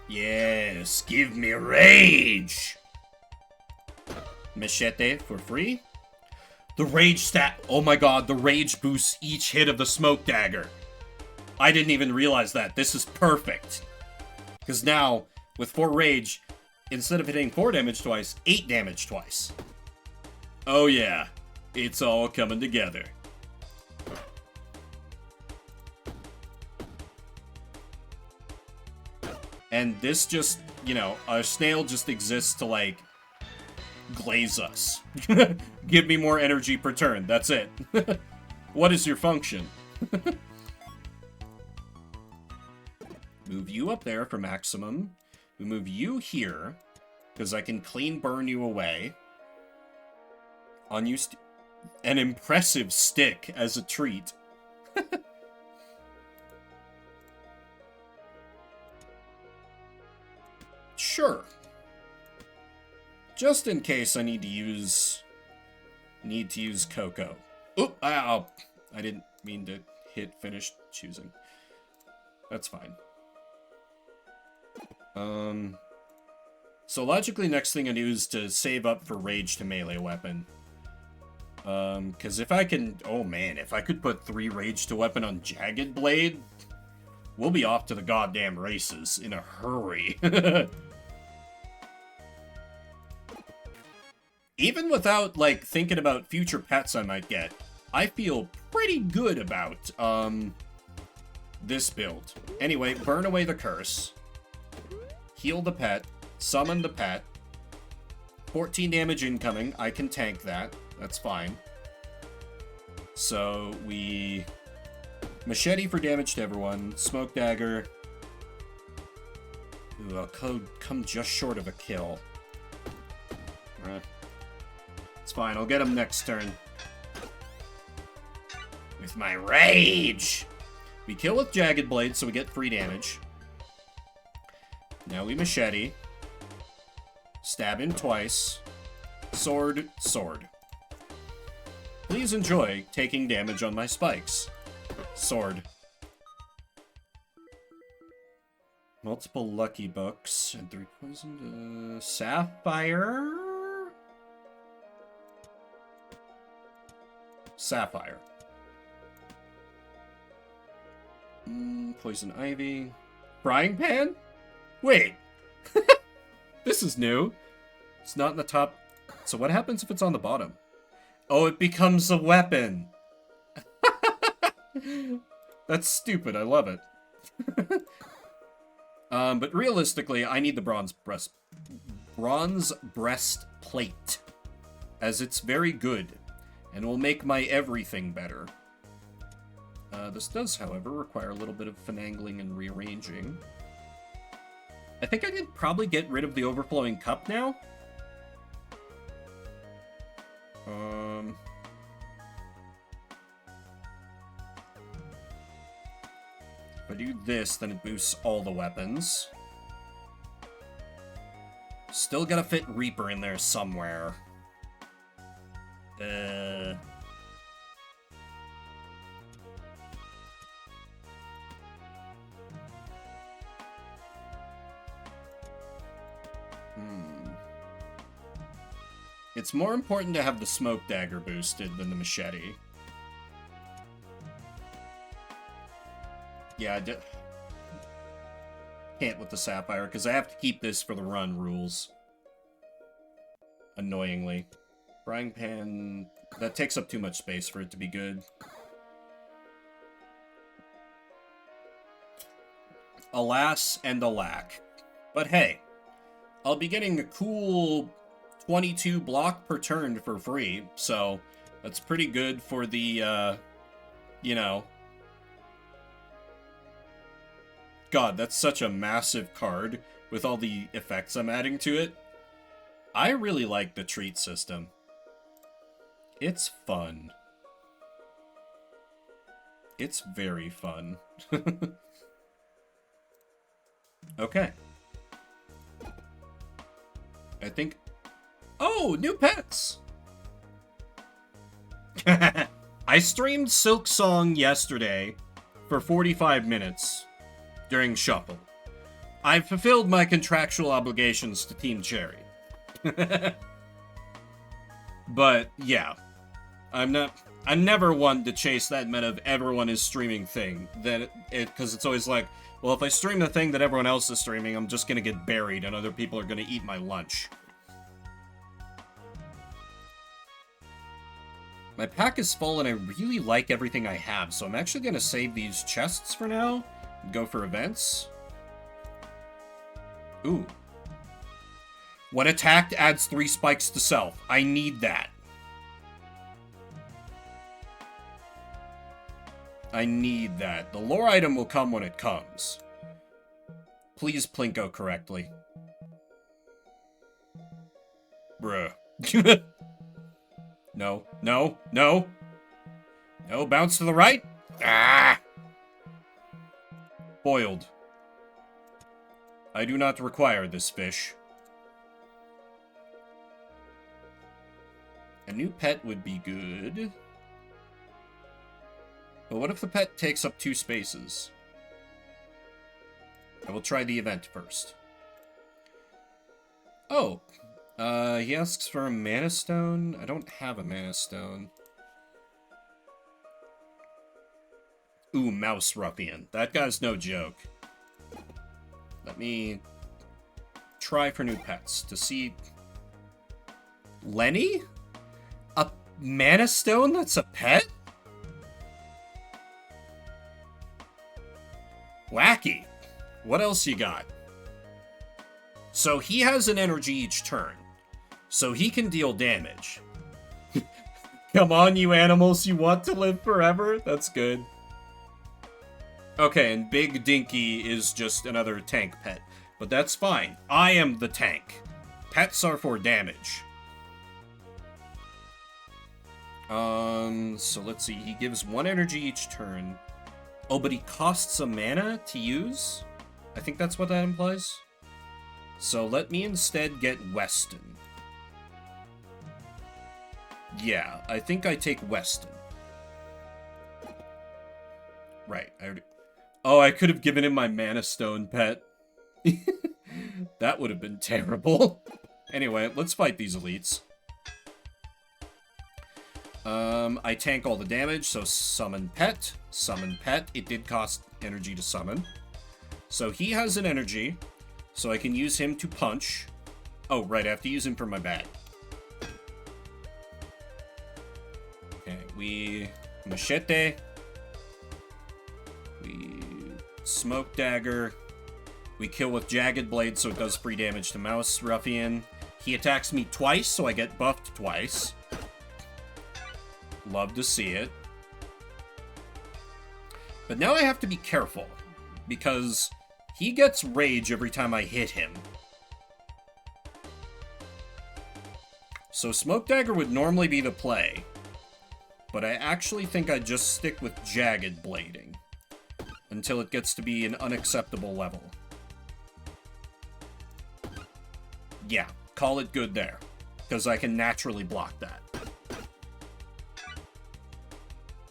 Yes, give me rage! Machete for free. The rage stat, oh my god, the rage boosts each hit of the Smoke Dagger. I didn't even realize that. This is perfect. Because now, with 4 rage, instead of hitting 4 damage twice, 8 damage twice. Oh yeah, it's all coming together. And this just, you know, a snail just exists to, like, glaze us. Give me more energy per turn. That's it. What is your function? Move you up there for maximum. We move you here, because I can clean burn you away. Unused... An impressive stick as a treat. Sure. Just in case I need to use Coco. Oop! Ow! I didn't mean to hit finish choosing. That's fine. So logically, next thing I do is to save up for rage to melee weapon. Because if I can... Oh man, if I could put 3 rage to weapon on Jagged Blade, we'll be off to the goddamn races in a hurry. Even without, like, thinking about future pets I might get, I feel pretty good about, this build. Anyway, burn away the curse. Heal the pet. Summon the pet. 14 damage incoming. I can tank that. That's fine. So, we... Machete for damage to everyone. Smoke Dagger. Ooh, I'll come just short of a kill. It's fine, I'll get him next turn. With my rage! We kill with Jagged Blade, so we get free damage. Now we machete. Stab him twice. Sword, sword. Please enjoy taking damage on my spikes. Sword. Multiple lucky books and 3 poisoned. Sapphire? Sapphire. Poison Ivy. Frying Pan? Wait. This is new. It's not in the top. So what happens if it's on the bottom? Oh, it becomes a weapon. That's stupid. I love it. But realistically, I need the bronze breastplate, as it's very good and will make my everything better. This does, however, require a little bit of finagling and rearranging. I think I could probably get rid of the overflowing cup now. If I do this, then it boosts all the weapons. Still gotta fit Reaper in there somewhere. It's more important to have the Smoke Dagger boosted than the Machete. Yeah, can't with the Sapphire, because I have to keep this for the run rules. Annoyingly. Frying Pan... That takes up too much space for it to be good. Alas and alack. But hey, I'll be getting a cool 22 block per turn for free, so that's pretty good for the, you know... God, that's such a massive card with all the effects I'm adding to it. I really like the treat system. It's fun. It's very fun. Okay. I think... Oh, new pets! I streamed Silk Song yesterday for 45 minutes during Shuffle. I've fulfilled my contractual obligations to Team Cherry. But, yeah. I'm never one to chase that meta of everyone is streaming thing. Because it's always like, well, if I stream the thing that everyone else is streaming, I'm just gonna get buried and other people are gonna eat my lunch. My pack is full and I really like everything I have, so I'm actually gonna save these chests for now and go for events. Ooh. When attacked, adds 3 spikes to self. I need that. I need that. The lore item will come when it comes. Please Plinko correctly. Bruh. No, no, no. No, bounce to the right. Ah! Boiled. I do not require this fish. A new pet would be good. But what if the pet takes up 2 spaces? I will try the event first. Oh. He asks for a mana stone. I don't have a mana stone. Ooh, Mouse Ruffian. That guy's no joke. Let me try for new pets to see... Lenny? A mana stone that's a pet? Wacky. What else you got? So he has an energy each turn. So he can deal damage. Come on, you animals, you want to live forever? That's good. Okay, and Big Dinky is just another tank pet. But that's fine. I am the tank. Pets are for damage. So let's see. He gives 1 energy each turn. Oh, but he costs a mana to use? I think that's what that implies. So let me instead get Weston. Yeah, I think I take Weston. Right, I already... Oh, I could have given him my Mana Stone pet. That would have been terrible. Anyway, let's fight these elites. I tank all the damage, so summon pet. Summon pet. It did cost energy to summon. So he has an energy, so I can use him to punch. Oh, right, I have to use him for my bag. Okay, we... Machete. We... Smoke Dagger. We kill with Jagged Blade, so it does free damage to Mouse Ruffian. He attacks me twice, so I get buffed twice. Love to see it. But now I have to be careful, because he gets rage every time I hit him. So Smoke Dagger would normally be the play, but I actually think I'd just stick with Jagged Blading until it gets to be an unacceptable level. Yeah, call it good there, because I can naturally block that.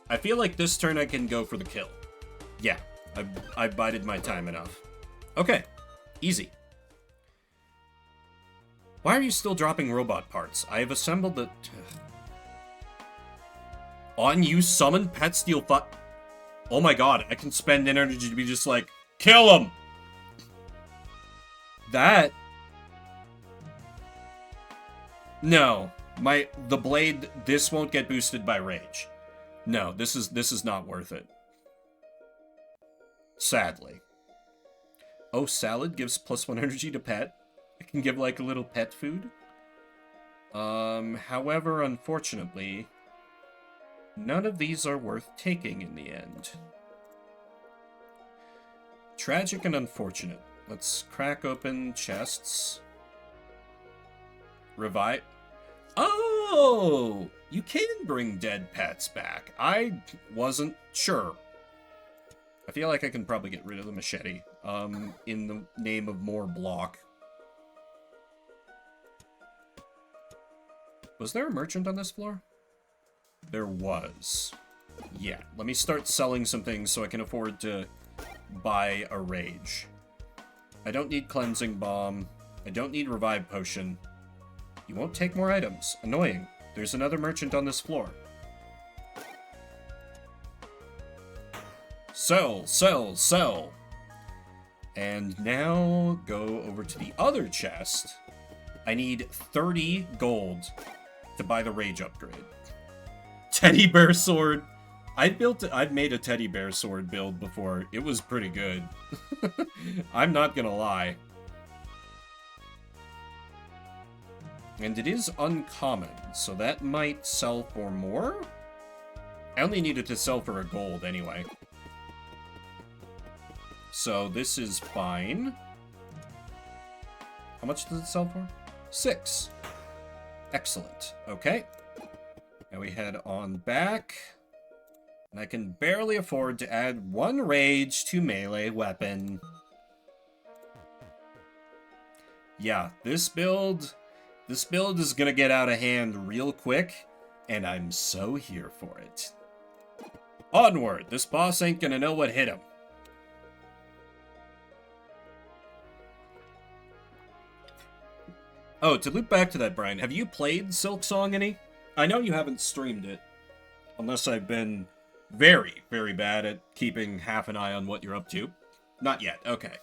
I feel like this turn I can go for the kill. Yeah, I've bided my time enough. Okay, easy. Why are you still dropping robot parts? I have assembled the... On you summon pet steel Oh my god, I can spend energy to be just like, kill him! That... No, the blade, this won't get boosted by rage. No, this is not worth it. Sadly. Oh, salad gives +1 energy to pet. I can give like a little pet food. However, unfortunately, none of these are worth taking in the end. Tragic and unfortunate. Let's crack open chests. Revive. Oh! You can bring dead pets back. I wasn't sure. I feel like I can probably get rid of the machete, in the name of more block. Was there a merchant on this floor? There was. Yeah, let me start selling some things so I can afford to buy a rage. I don't need cleansing bomb. I don't need revive potion. You won't take more items. Annoying. There's another merchant on this floor. Sell, sell, sell. And now go over to the other chest. I need 30 gold to buy the rage upgrade. Teddy bear sword. I've made a teddy bear sword build before. It was pretty good. I'm not gonna lie. And it is uncommon, so that might sell for more? I only needed to sell for a gold anyway. So this is fine. How much does it sell for? 6. Excellent. Okay. Now we head on back. And I can barely afford to add 1 rage to melee weapon. Yeah, this build is gonna get out of hand real quick, and I'm so here for it. Onward! This boss ain't gonna know what hit him. Oh, to loop back to that, Brian, have you played Silksong any? I know you haven't streamed it, unless I've been very, very bad at keeping half an eye on what you're up to. Not yet, okay.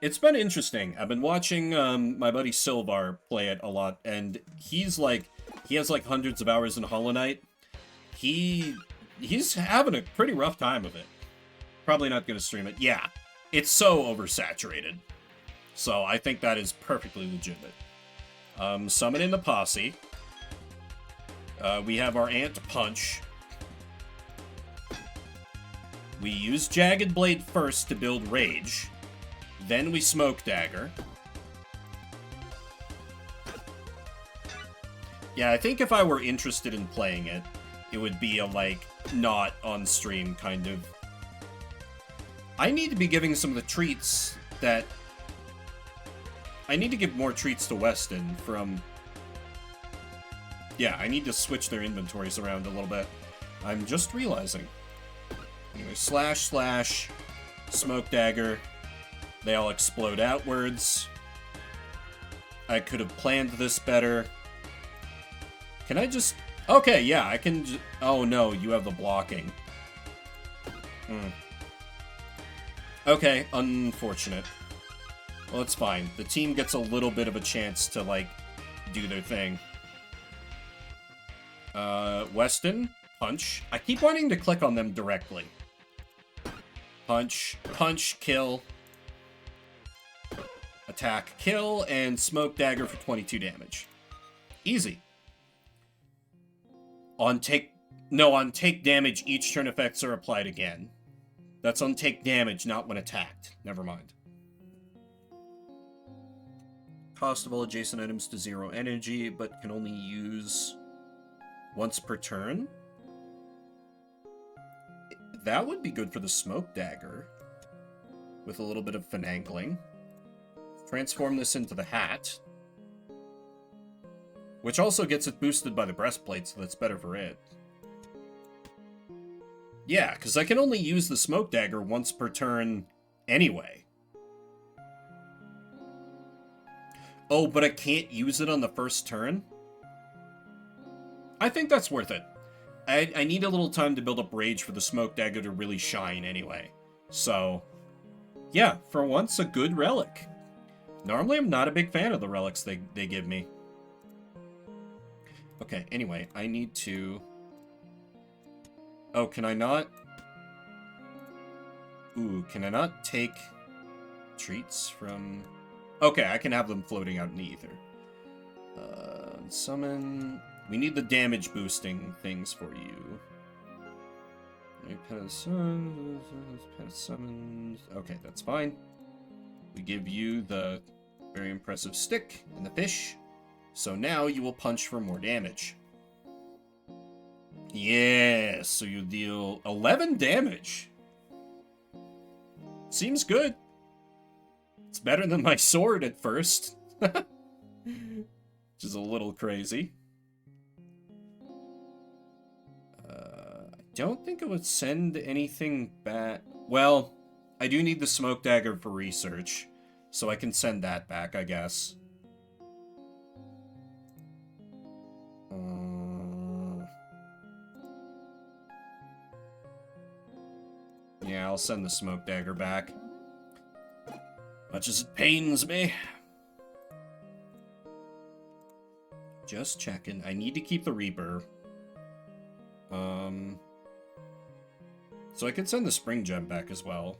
It's been interesting. I've been watching my buddy Silvar play it a lot, and he has like hundreds of hours in Hollow Knight. He's having a pretty rough time of it. Probably not going to stream it. Yeah, it's so oversaturated. So I think that is perfectly legitimate. Summon in the posse. We have our Ant Punch. We use Jagged Blade first to build Rage. Then we Smoke Dagger. Yeah, I think if I were interested in playing it, it would be a, like, not on stream kind of... I need to be giving some of the treats that... I need to give more treats to Weston from... Yeah, I need to switch their inventories around a little bit. I'm just realizing. Anyway, slash, Smoke Dagger. They all explode outwards. I could have planned this better. Can I just... Okay, yeah, I can... Oh, no, you have the blocking. Okay, unfortunate. Well, it's fine. The team gets a little bit of a chance to, like, do their thing. Weston, punch. I keep wanting to click on them directly. Punch, kill. Attack, kill, and Smoke Dagger for 22 damage. Easy. On take damage, each turn effects are applied again. That's on take damage, not when attacked. Never mind. Cost of all adjacent items to 0 energy, but can only use once per turn. That would be good for the Smoke Dagger. With a little bit of finagling. Transform this into the hat. Which also gets it boosted by the breastplate, so that's better for it. Yeah, because I can only use the Smoke Dagger once per turn anyway. Oh, but I can't use it on the first turn? I think that's worth it. I need a little time to build up Rage for the Smoke Dagger to really shine anyway. So, yeah, for once, a good relic. Normally, I'm not a big fan of the relics they give me. Okay, anyway, I need to... Oh, can I not... Ooh, can I not take treats from... Okay, I can have them floating out in the ether. Summon... We need the damage boosting things for you. Summons... Okay, that's fine. We give you the very impressive stick and the fish. So now you will punch for more damage. Yeah, so you deal 11 damage. Seems good. It's better than my sword at first. Which is a little crazy. I don't think it would send anything back. Well, I do need the Smoke Dagger for research, so I can send that back, I guess. Yeah, I'll send the Smoke Dagger back. Much as it pains me. Just checking. I need to keep the Reaper. So I could send the Spring Gem back as well.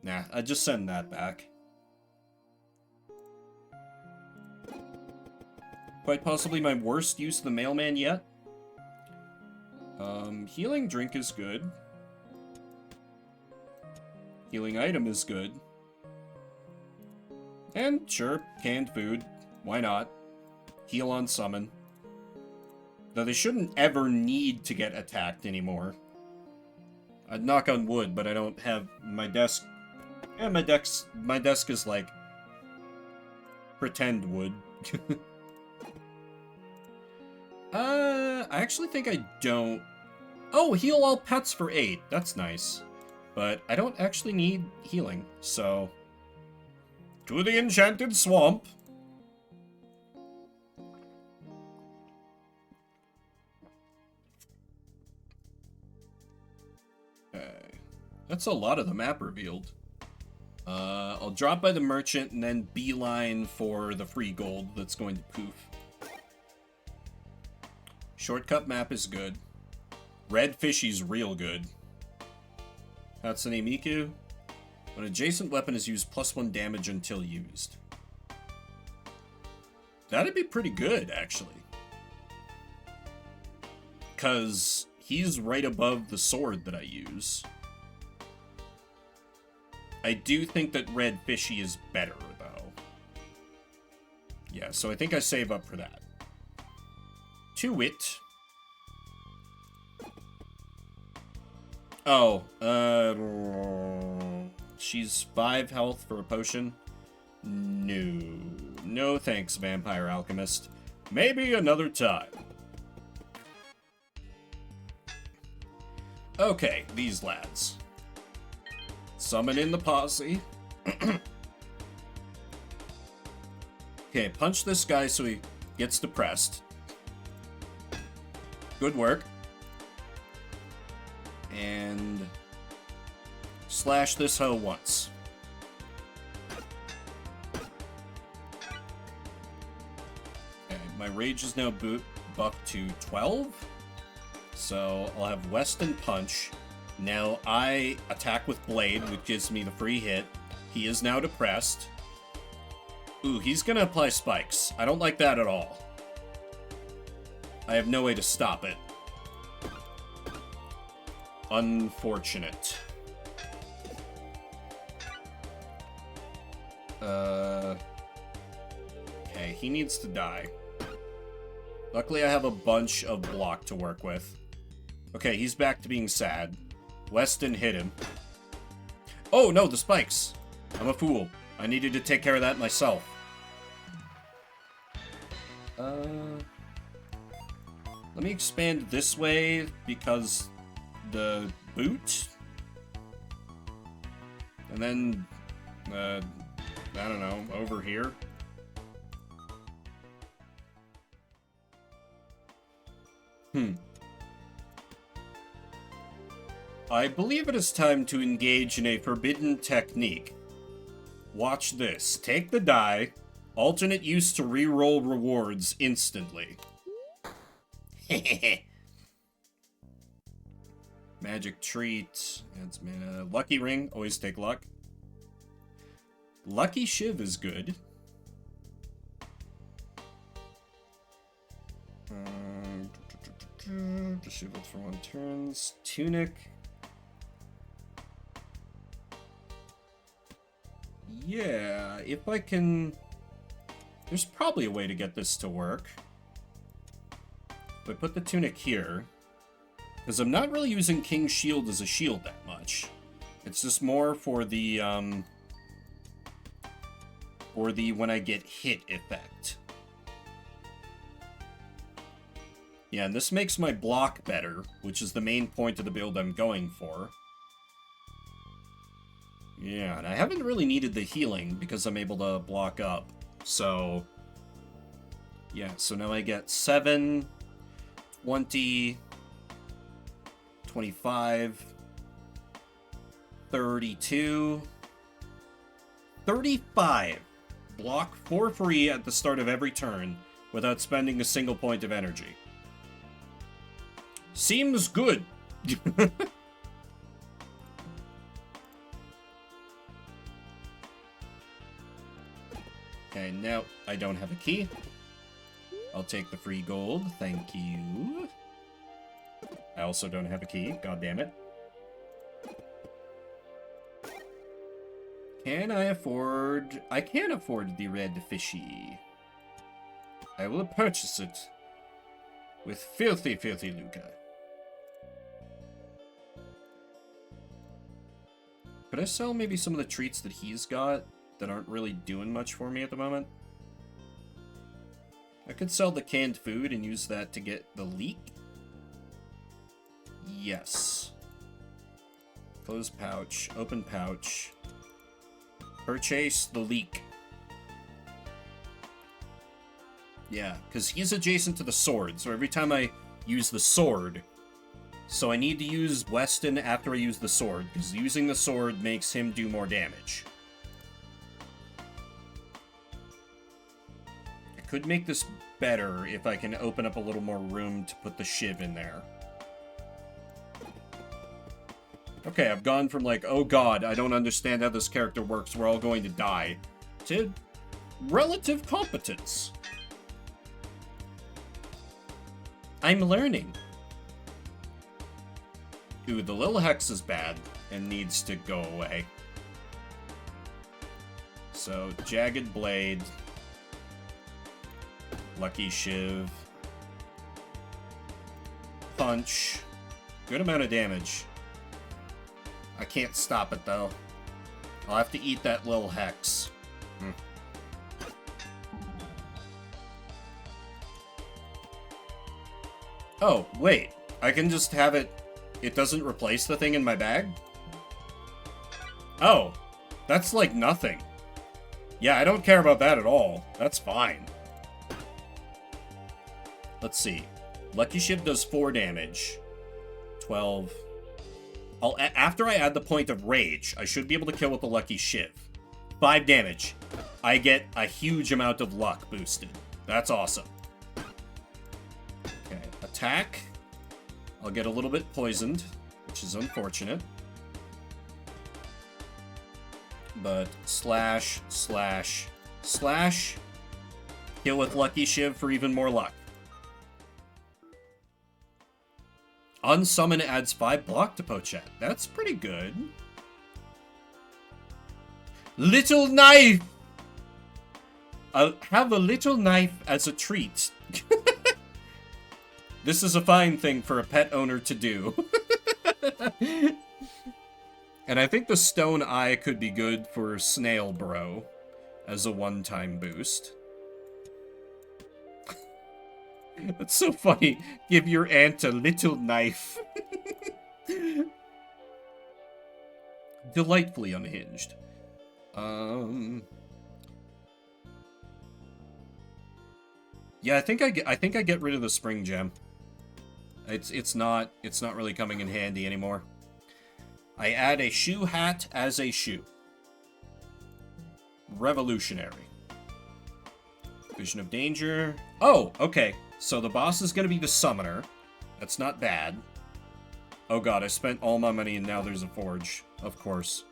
Nah, I just send that back. Quite possibly my worst use of the mailman yet. Healing drink is good. Healing item is good. And sure, canned food. Why not? Heal on summon. Though they shouldn't ever need to get attacked anymore. I'd knock on wood, but I don't have my desk. Yeah, my desk is like pretend wood. I actually think I don't. Oh, heal all pets for 8. That's nice. But I don't actually need healing, so to the enchanted swamp. Okay. That's a lot of the map revealed. I'll drop by the merchant and then beeline for the free gold that's going to poof. Shortcut map is good. Red Fishy's real good. Hatsune Miku. When adjacent weapon is used, +1 damage until used. That'd be pretty good, actually. Because he's right above the sword that I use. I do think that Red Fishy is better, though. Yeah, so I think I save up for that. To it. Oh, she's 5 health for a potion. No. No thanks, Vampire Alchemist. Maybe another time. Okay, these lads. Summon in the posse. Okay, punch this guy so he gets depressed. Good work. And slash this hoe once. Okay, my rage is now buffed to 12. So I'll have Weston punch. Now I attack with Blade, which gives me the free hit. He is now depressed. Ooh, he's gonna apply spikes. I don't like that at all. I have no way to stop it. Unfortunate. Okay, he needs to die. Luckily, I have a bunch of block to work with. Okay, he's back to being sad. Weston hit him. Oh, no, the spikes. I'm a fool. I needed to take care of that myself. Let me expand this way because the boot. And then, I don't know, over here. I believe it is time to engage in a forbidden technique. Watch this. Take the die. Alternate use to re-roll rewards instantly. Magic treat. Adds mana. Lucky ring. Always take luck. Lucky shiv is good. Disable for 1 turns. Tunic. Yeah, if I can... There's probably a way to get this to work. If I put the tunic here, because I'm not really using King's Shield as a shield that much. It's just more for the when I get hit effect. Yeah, and this makes my block better, which is the main point of the build I'm going for. Yeah, and I haven't really needed the healing because I'm able to block up. So, yeah, so now I get 7, 20, 25, 32, 35. Block for free at the start of every turn without spending a single point of energy. Seems good. Okay, now I don't have a key. I'll take the free gold. Thank you. I also don't have a key. God damn it. Can I afford... I can afford the red fishy. I will purchase it. With filthy, filthy lucre. Could I sell maybe some of the treats that he's got that aren't really doing much for me at the moment? I could sell the canned food and use that to get the leek. Yes. Close pouch. Open pouch. Purchase the leek. Yeah, because he's adjacent to the sword, so every time I use the sword... So I need to use Weston after I use the sword, because using the sword makes him do more damage. I could make this better if I can open up a little more room to put the shiv in there. Okay, I've gone from like, oh god, I don't understand how this character works, we're all going to die, to relative competence. I'm learning. Ooh, the little hex is bad and needs to go away. So, Jagged Blade. Lucky Shiv. Punch. Good amount of damage. I can't stop it, though. I'll have to eat that little hex. Oh, wait. I can just have it... It doesn't replace the thing in my bag? Oh. That's like nothing. Yeah, I don't care about that at all. That's fine. Let's see. Lucky Shiv does 4 damage. 12. After I add the point of rage, I should be able to kill with the Lucky Shiv. 5 damage. I get a huge amount of luck boosted. That's awesome. Okay, attack. I'll get a little bit poisoned, which is unfortunate. But slash, slash, slash. Kill with Lucky Shiv for even more luck. Unsummon adds 5 block to Pochet. That's pretty good. Little knife! I'll have a little knife as a treat. This is a fine thing for a pet owner to do. And I think the Stone Eye could be good for Snail Bro as a one-time boost. That's so funny. Give your aunt a little knife. Delightfully unhinged. Yeah, I think I get rid of the Spring Gem. It's not really coming in handy anymore. I add a shoe hat as a shoe. Revolutionary. Vision of Danger. Oh, okay. So the boss is going to be the Summoner. That's not bad. Oh god, I spent all my money and now there's a forge. Of course.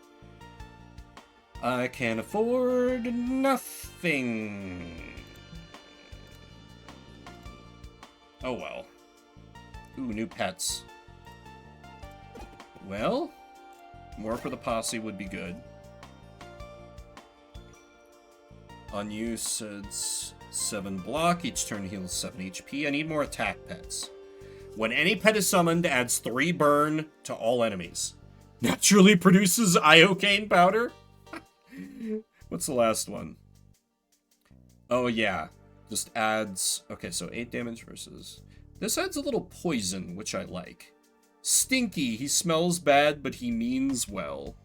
I can afford nothing. Oh well. Ooh, new pets. Well, more for the posse would be good. Unused, it's 7 block. Each turn heals 7 HP. I need more attack pets. When any pet is summoned, adds 3 burn to all enemies. Naturally produces iocane powder? What's the last one? Oh, yeah. Just adds... Okay, so 8 damage versus... This adds a little poison, which I like. Stinky. He smells bad, but he means well.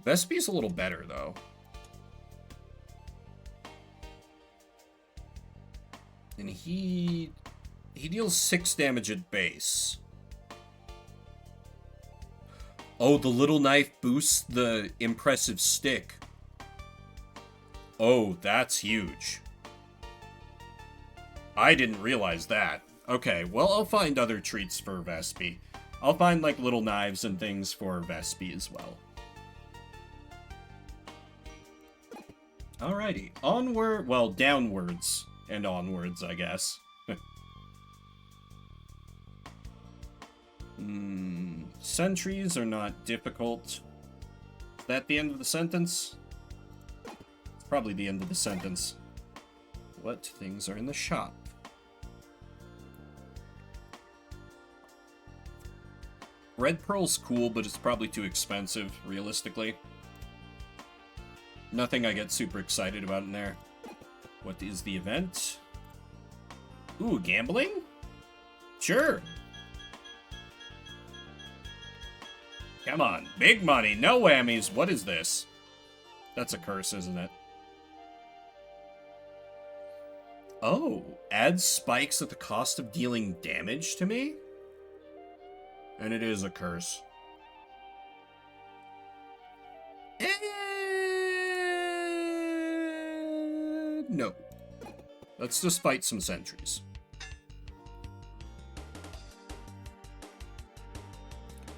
Vespi's a little better, though. And he deals 6 damage at base. Oh, the little knife boosts the impressive stick. Oh, that's huge. I didn't realize that. Okay, well, I'll find other treats for Vespi. I'll find, like, little knives and things for Vespi as well. Alrighty, onward, well, downwards and onwards, I guess. Sentries are not difficult. Is that the end of the sentence? It's probably the end of the sentence. What things are in the shop? Red Pearl's cool, but it's probably too expensive, realistically. Nothing I get super excited about in there. What is the event? Ooh, gambling? Sure. Come on, big money, no whammies. What is this? That's a curse, isn't it? Oh, adds spikes at the cost of dealing damage to me? And it is a curse. No. Let's just fight some sentries.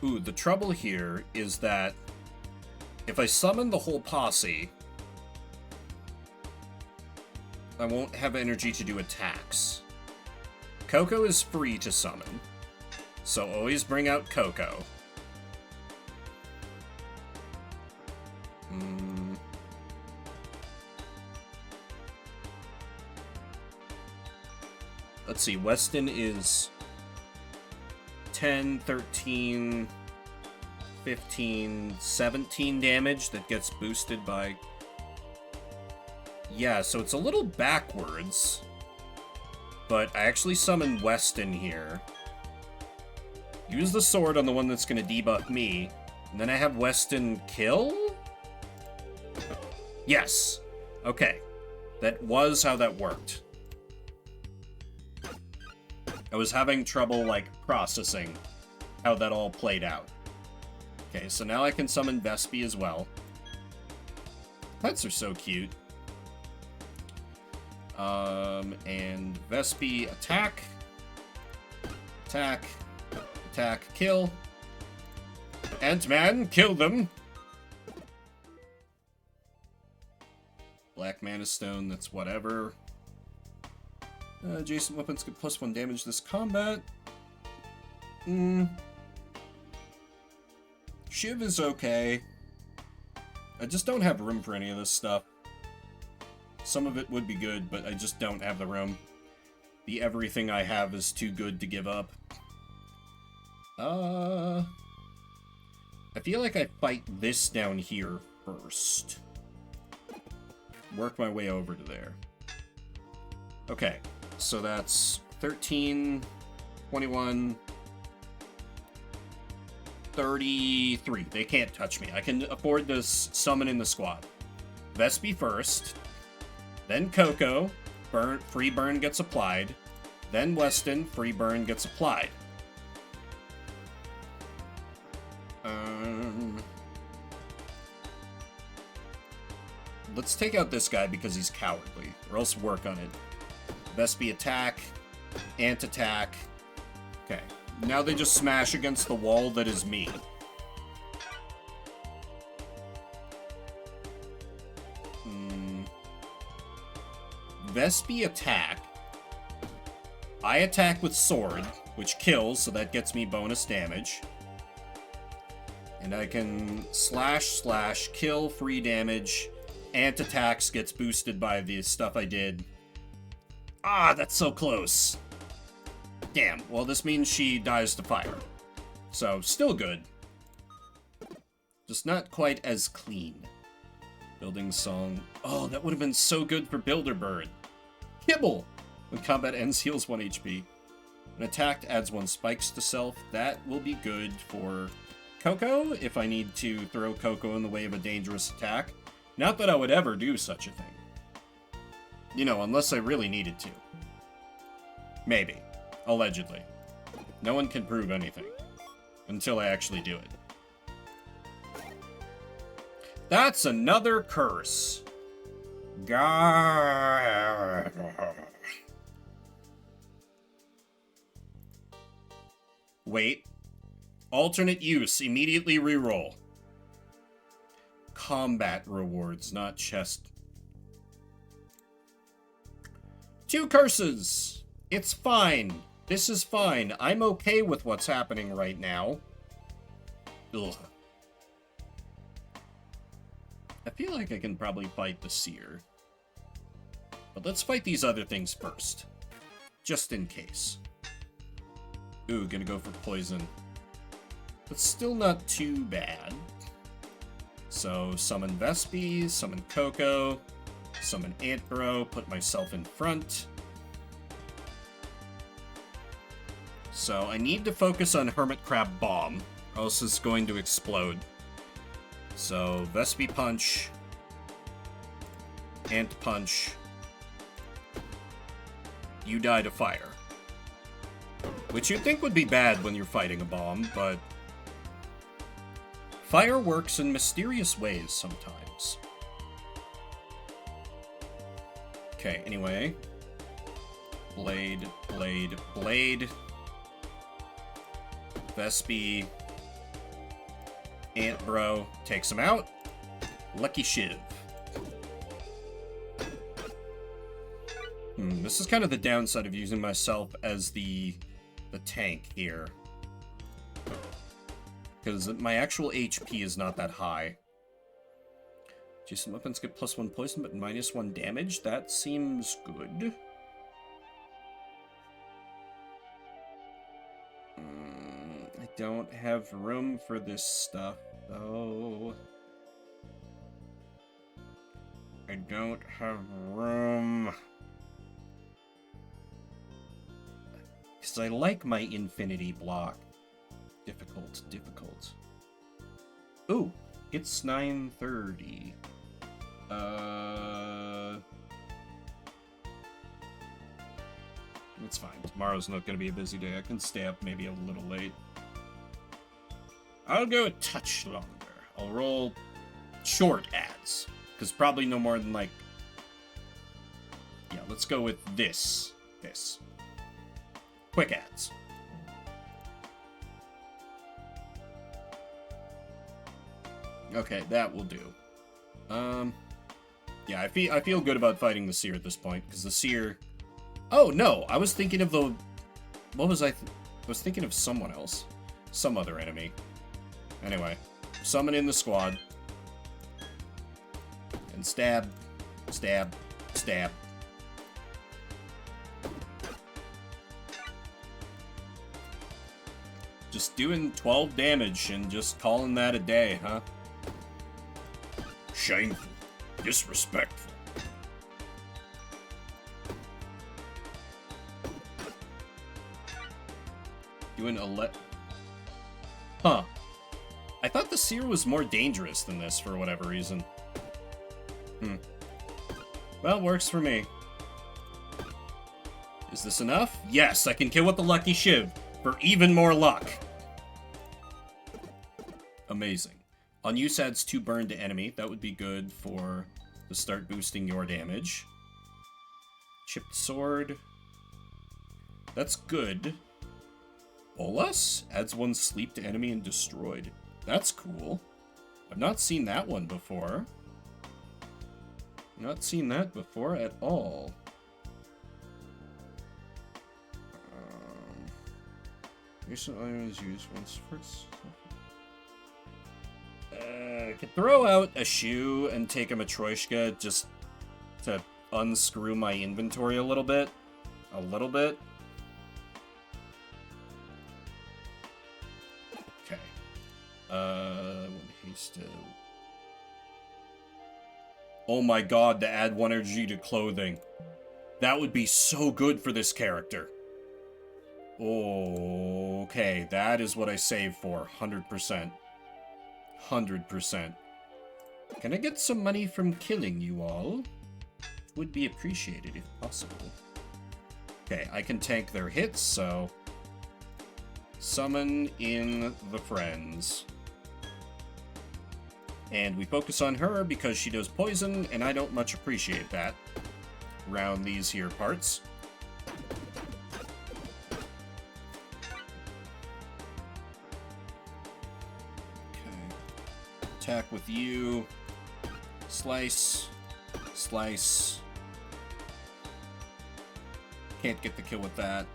Ooh, the trouble here is that if I summon the whole posse, I won't have energy to do attacks. Coco is free to summon, so always bring out Coco. Let's see, Weston is 10, 13, 15, 17 damage that gets boosted by... Yeah, so it's a little backwards. But I actually summoned Weston here. Use the sword on the one that's going to debuff me. And then I have Weston kill? Yes. Okay. That was how that worked. I was having trouble, like, processing how that all played out. Okay, so now I can summon Vespi as well. Pets are so cute. And Vespi attack. Attack. Attack. Kill. Ant-Man, kill them! Black Mana Stone, that's whatever. Adjacent weapons get +1 damage this combat. Shiv is okay. I just don't have room for any of this stuff. Some of it would be good, but I just don't have the room. The everything I have is too good to give up. I feel like I fight this down here first. Work my way over to there. Okay, so that's 13, 21, 33. They can't touch me. I can afford this summon in the squad. Vespi first, then Coco, free burn gets applied, then Weston, free burn gets applied. Let's take out this guy because he's cowardly, or else work on it. Vespi attack, Ant attack. Okay, now they just smash against the wall that is me. Vespi attack. I attack with sword, which kills, so that gets me bonus damage. And I can slash, kill, free damage. Ant attacks gets boosted by the stuff I did. Ah, that's so close. Damn, well this means she dies to fire. So, still good. Just not quite as clean. Building Song. Oh, that would have been so good for Builderbird. Kibble! When combat ends, heals 1 HP. When attacked, adds 1 spikes to self. That will be good for Coco, if I need to throw Coco in the way of a dangerous attack. Not that I would ever do such a thing. You know, unless I really needed to. Maybe. Allegedly. No one can prove anything. Until I actually do it. That's another curse. Wait. Alternate use. Immediately reroll. Combat rewards, not chest. 2 curses! It's fine. This is fine. I'm okay with what's happening right now. Ugh. I feel like I can probably fight the Seer. But let's fight these other things first. Just in case. Ooh, gonna go for poison. But still not too bad. So, summon Vespi, summon Coco, summon Antbro, put myself in front. So, I need to focus on Hermit Crab Bomb, or else it's going to explode. So, Vespi Punch, Ant Punch, you die to fire. Which you'd think would be bad when you're fighting a bomb, but fire works in mysterious ways sometimes. Okay, anyway. Blade, Blade, Blade. Vespi. Antbro takes him out. Lucky Shiv. This is kind of the downside of using myself as the tank here. Because my actual HP is not that high. Jason weapons get +1 poison, but -1 damage? That seems good. I don't have room for this stuff, though. I don't have room. Because I like my infinity block. Difficult, difficult. Ooh, it's 9:30. It's fine. Tomorrow's not going to be a busy day. I can stay up maybe a little late. I'll go a touch longer. I'll roll short ads. Because probably no more than like... Yeah, let's go with this. This. Quick ads. Okay, that will do. Yeah, I feel good about fighting the Seer at this point, because the Seer... Oh, no! I was thinking of the... What was I... I was thinking of someone else. Some other enemy. Anyway. Summon in the squad. And stab. Stab. Stab. Just doing 12 damage and just calling that a day, huh? Shameful. Disrespectful. Doing Huh. I thought the Seer was more dangerous than this for whatever reason. Well, works for me. Is this enough? Yes, I can kill with the Lucky Shiv for even more luck. Amazing. On use adds 2 burn to enemy. That would be good for to start boosting your damage. Chipped sword. That's good. Bolas adds 1 sleep to enemy and destroyed. That's cool. I've not seen that one before. Not seen that before at all. Recent item is used once first. I could throw out a shoe and take a Matryoshka just to unscrew my inventory a little bit. Okay. Hasted. Oh my god, to add 1 energy to clothing. That would be so good for this character. Okay, that is what I saved for. 100%. 100%. Can I get some money from killing you all? Would be appreciated if possible. Okay, I can tank their hits, so... Summon in the friends. And we focus on her because she does poison, and I don't much appreciate that around these here parts. Attack with you. Slice. Slice. can't get the kill with that.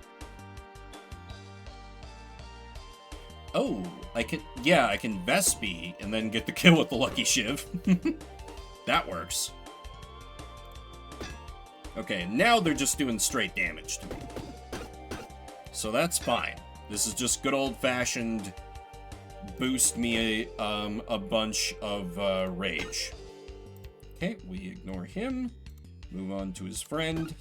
Oh, I can... Yeah, I can Vespi and then get the kill with the Lucky Shiv. That works. Okay, now they're just doing straight damage to me. So that's fine. This is just good old-fashioned boost me a bunch of rage. Okay, we ignore him. Move on to his friend.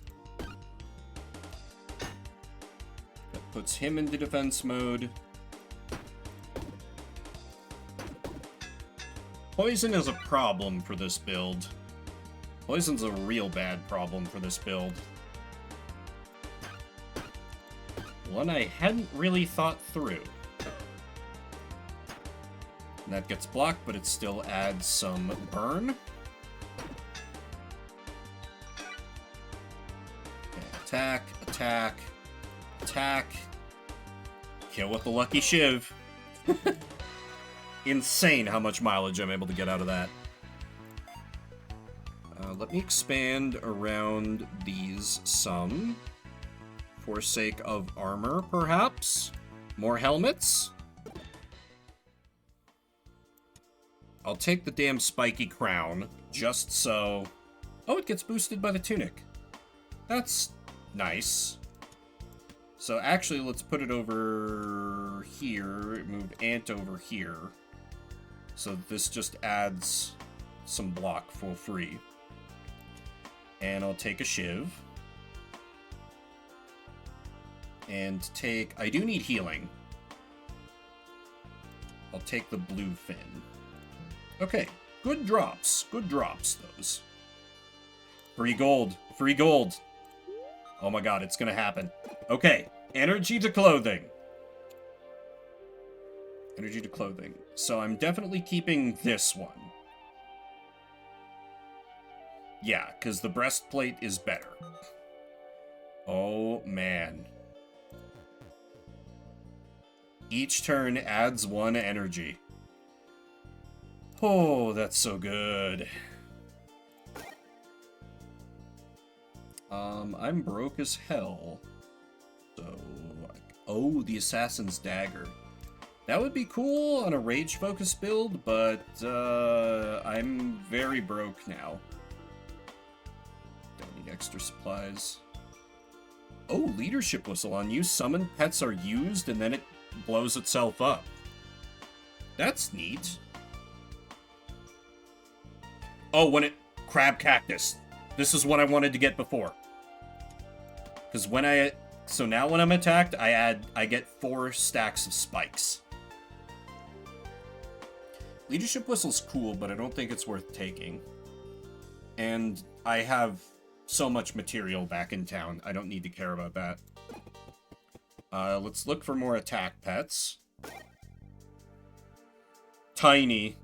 That puts him into defense mode. Poison is a problem for this build. Poison's a real bad problem for this build. One I hadn't really thought through. And that gets blocked, but it still adds some burn. Okay, attack, attack, attack. Kill with the Lucky Shiv. Insane how much mileage I'm able to get out of that. Let me expand around these some. For sake of armor, perhaps? More helmets? I'll take the damn spiky crown, just so... Oh, it gets boosted by the tunic. That's nice. So actually, let's put it over here. Move Ant over here. So this just adds some block for free. And I'll take a Shiv. And take... I do need healing. I'll take the blue fin. Okay, good drops. Good drops, those. Free gold. Free gold. Oh my god, it's gonna happen. Okay, energy to clothing. Energy to clothing. So I'm definitely keeping this one. Yeah, because the breastplate is better. Oh, man. Each turn adds 1 energy. Oh, that's so good. I'm broke as hell. So, oh, the Assassin's Dagger. That would be cool on a rage-focused build, but I'm very broke now. Don't need extra supplies. Oh, Leadership Whistle. On you, summoned pets are used, and then it blows itself up. That's neat. Oh, when it... Crab Cactus. This is what I wanted to get before. Because when I... So now when I'm attacked, I get 4 stacks of spikes. Leadership Whistle's cool, but I don't think it's worth taking. And I have so much material back in town. I don't need to care about that. Let's look for more attack pets. Tiny.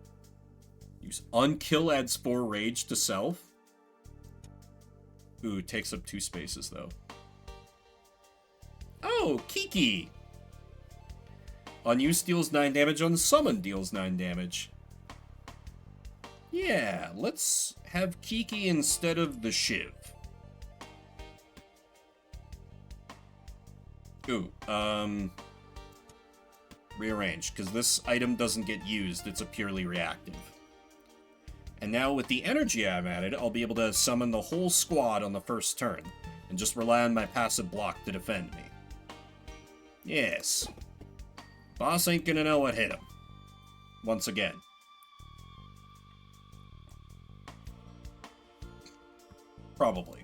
Use Unkill adds 4 rage to self. Ooh, takes up 2 spaces, though. Oh, Kiki! On use deals 9 damage, on summon deals 9 damage. Yeah, let's have Kiki instead of the Shiv. Ooh, rearrange, because this item doesn't get used, it's a purely reactive. And now with the energy I've added, I'll be able to summon the whole squad on the first turn, and just rely on my passive block to defend me. Yes. Boss ain't gonna know what hit him. Once again. Probably.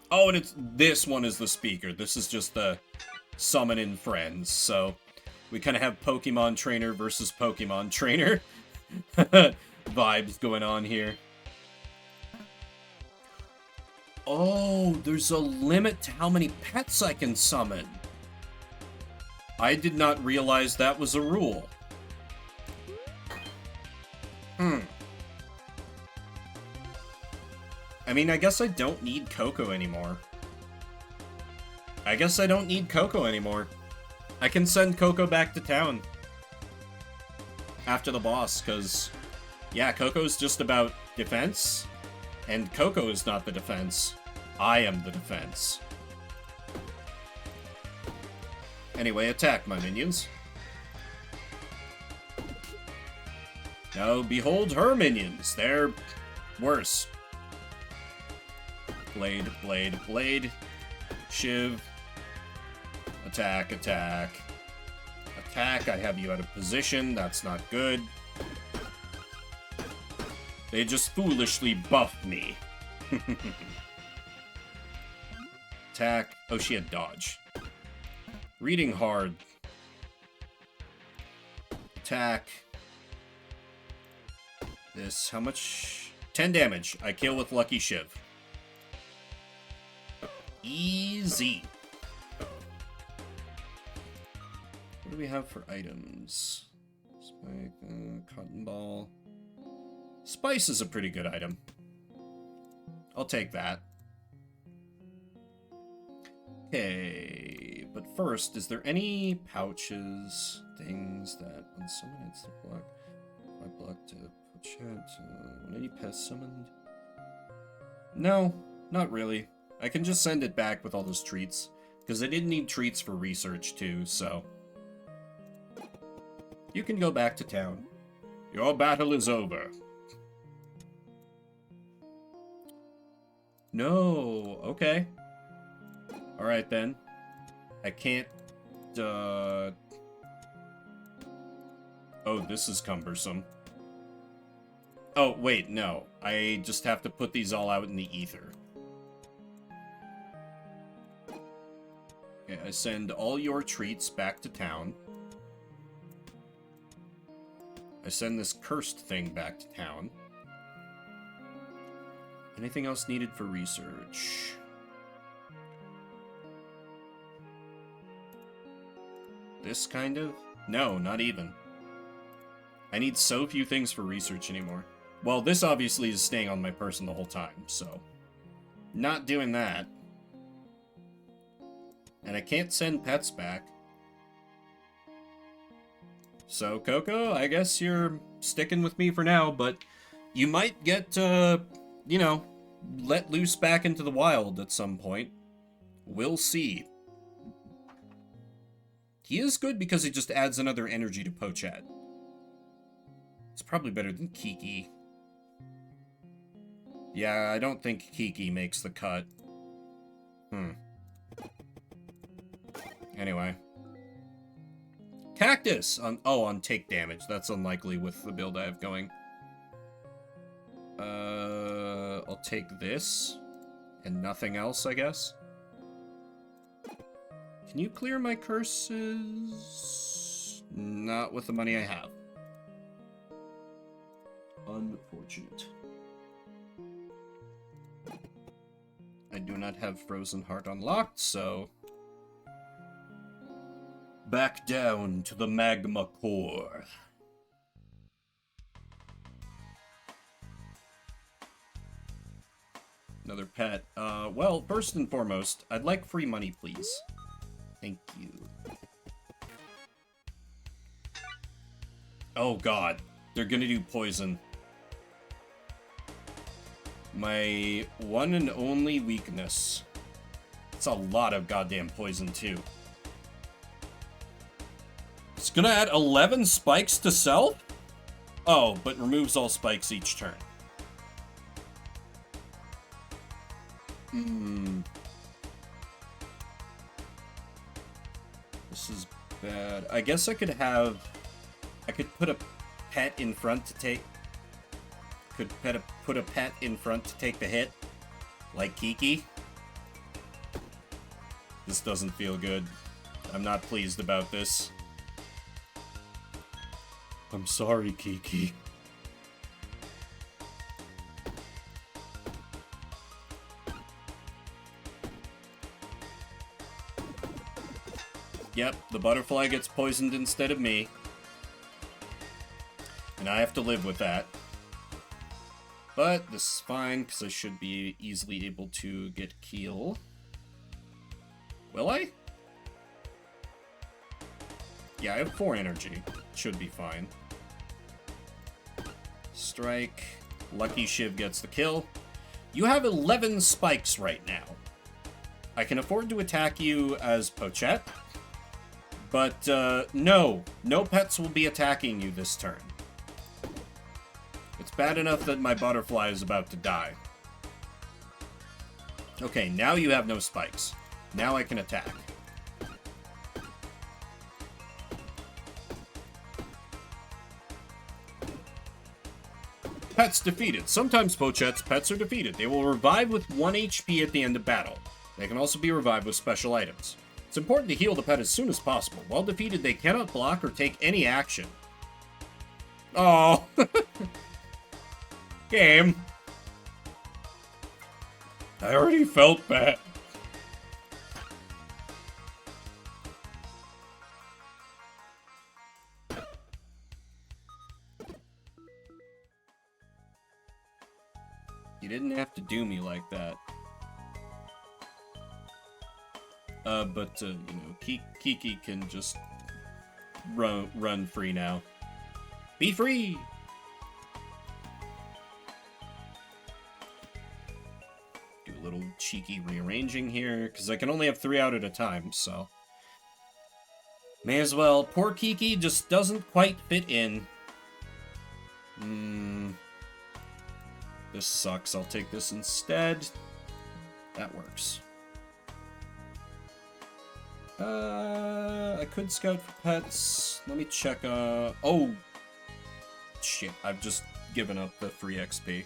Oh, and this one is the speaker. This is just the summon in friends, so we kind of have Pokemon Trainer versus Pokemon Trainer vibes going on here. Oh, there's a limit to how many pets I can summon. I did not realize that was a rule. I mean, I guess I don't need Coco anymore. I can send Coco back to town after the boss, because, yeah, Coco's just about defense, and Coco is not the defense. I am the defense. Anyway, attack, my minions. Now, behold her minions. They're worse. Blade, blade, blade. Shiv. Attack, attack. Attack, I have you out of position. That's not good. They just foolishly buffed me. Attack. Oh, she had dodge. Reading hard. Attack. This, how much? 10 damage. I kill with Lucky Shiv. Easy. What do we have for items? Spike, cotton ball. Spice is a pretty good item. I'll take that. Okay, but first, is there any pouches, things that when someone hits the block, I block to put chat, when any pest summoned? No, not really. I can just send it back with all those treats, because I did need treats for research too, so. You can go back to town. Your battle is over. No, okay. Alright then. I can't, Oh, this is cumbersome. Oh, wait, no. I just have to put these all out in the ether. Okay, I send all your treats back to town. I send this cursed thing back to town. Anything else needed for research? This kind of? No, not even. I need so few things for research anymore. Well, this obviously is staying on my person the whole time, so. Not doing that. And I can't send pets back. So, Coco, I guess you're sticking with me for now, but you might get, you know, let loose back into the wild at some point. We'll see. He is good because he just adds another energy to Pochat. It's probably better than Kiki. Yeah, I don't think Kiki makes the cut. Anyway. Cactus! On take damage. That's unlikely with the build I have going. I'll take this. And nothing else, I guess. Can you clear my curses? Not with the money I have. Unfortunate. I do not have Frozen Heart unlocked, so... Back down to the magma core. Another pet. Well, first and foremost, I'd like free money, please. Thank you. Oh god, they're gonna do poison. My one and only weakness. It's a lot of goddamn poison, too. It's gonna add 11 spikes to self? Oh, but removes all spikes each turn. This is bad. I guess I could put a pet in front to take... put a pet in front to take the hit. Like Kiki. This doesn't feel good. I'm not pleased about this. I'm sorry, Kiki. Yep, the butterfly gets poisoned instead of me. And I have to live with that. But this is fine, because I should be easily able to get Keel. Will I? Yeah, I have 4 energy. Should be fine. Strike. Lucky Shiv gets the kill. You have 11 spikes right now. I can afford to attack you as Pochette. But, no. No pets will be attacking you this turn. It's bad enough that my butterfly is about to die. Okay, now you have no spikes. Now I can attack. Pets defeated. Sometimes Pochet's pets are defeated. They will revive with 1 HP at the end of battle. They can also be revived with special items. It's important to heal the pet as soon as possible. While defeated, they cannot block or take any action. Oh. Game. I already felt bad. You didn't have to do me like that. But you know, Kiki can just run free now. Be free! Do a little cheeky rearranging here, because I can only have 3 out at a time, so... May as well. Poor Kiki just doesn't quite fit in. This sucks. I'll take this instead. That works. I could scout for pets. Let me check, oh! Shit, I've just given up the free XP.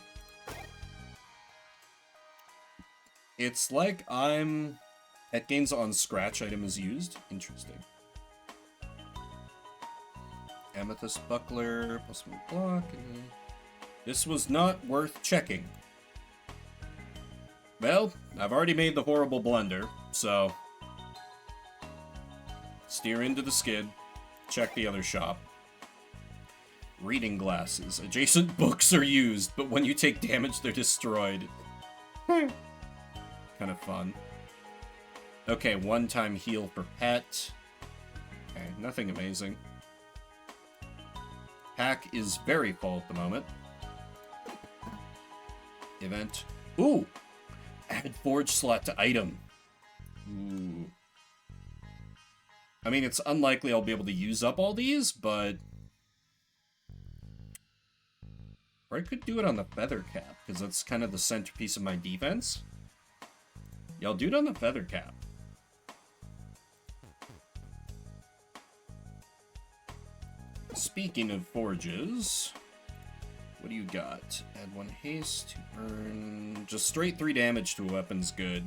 It's like I'm... At gains on scratch item is used. Interesting. Amethyst Buckler, plus 1 block. This was not worth checking. Well, I've already made the horrible blunder, so... Steer into the skid. Check the other shop. Reading glasses. Adjacent books are used, but when you take damage, they're destroyed. Kind of fun. Okay, 1-time heal for pet. Okay, nothing amazing. Pack is very full at the moment. Event. Ooh! Add forge slot to item. Ooh. I mean, it's unlikely I'll be able to use up all these, but... Or I could do it on the feather cap, because that's kind of the centerpiece of my defense. Yeah, I'll do it on the feather cap. Speaking of forges, what do you got? Add 1 haste to burn. Just straight 3 damage to a weapon's good.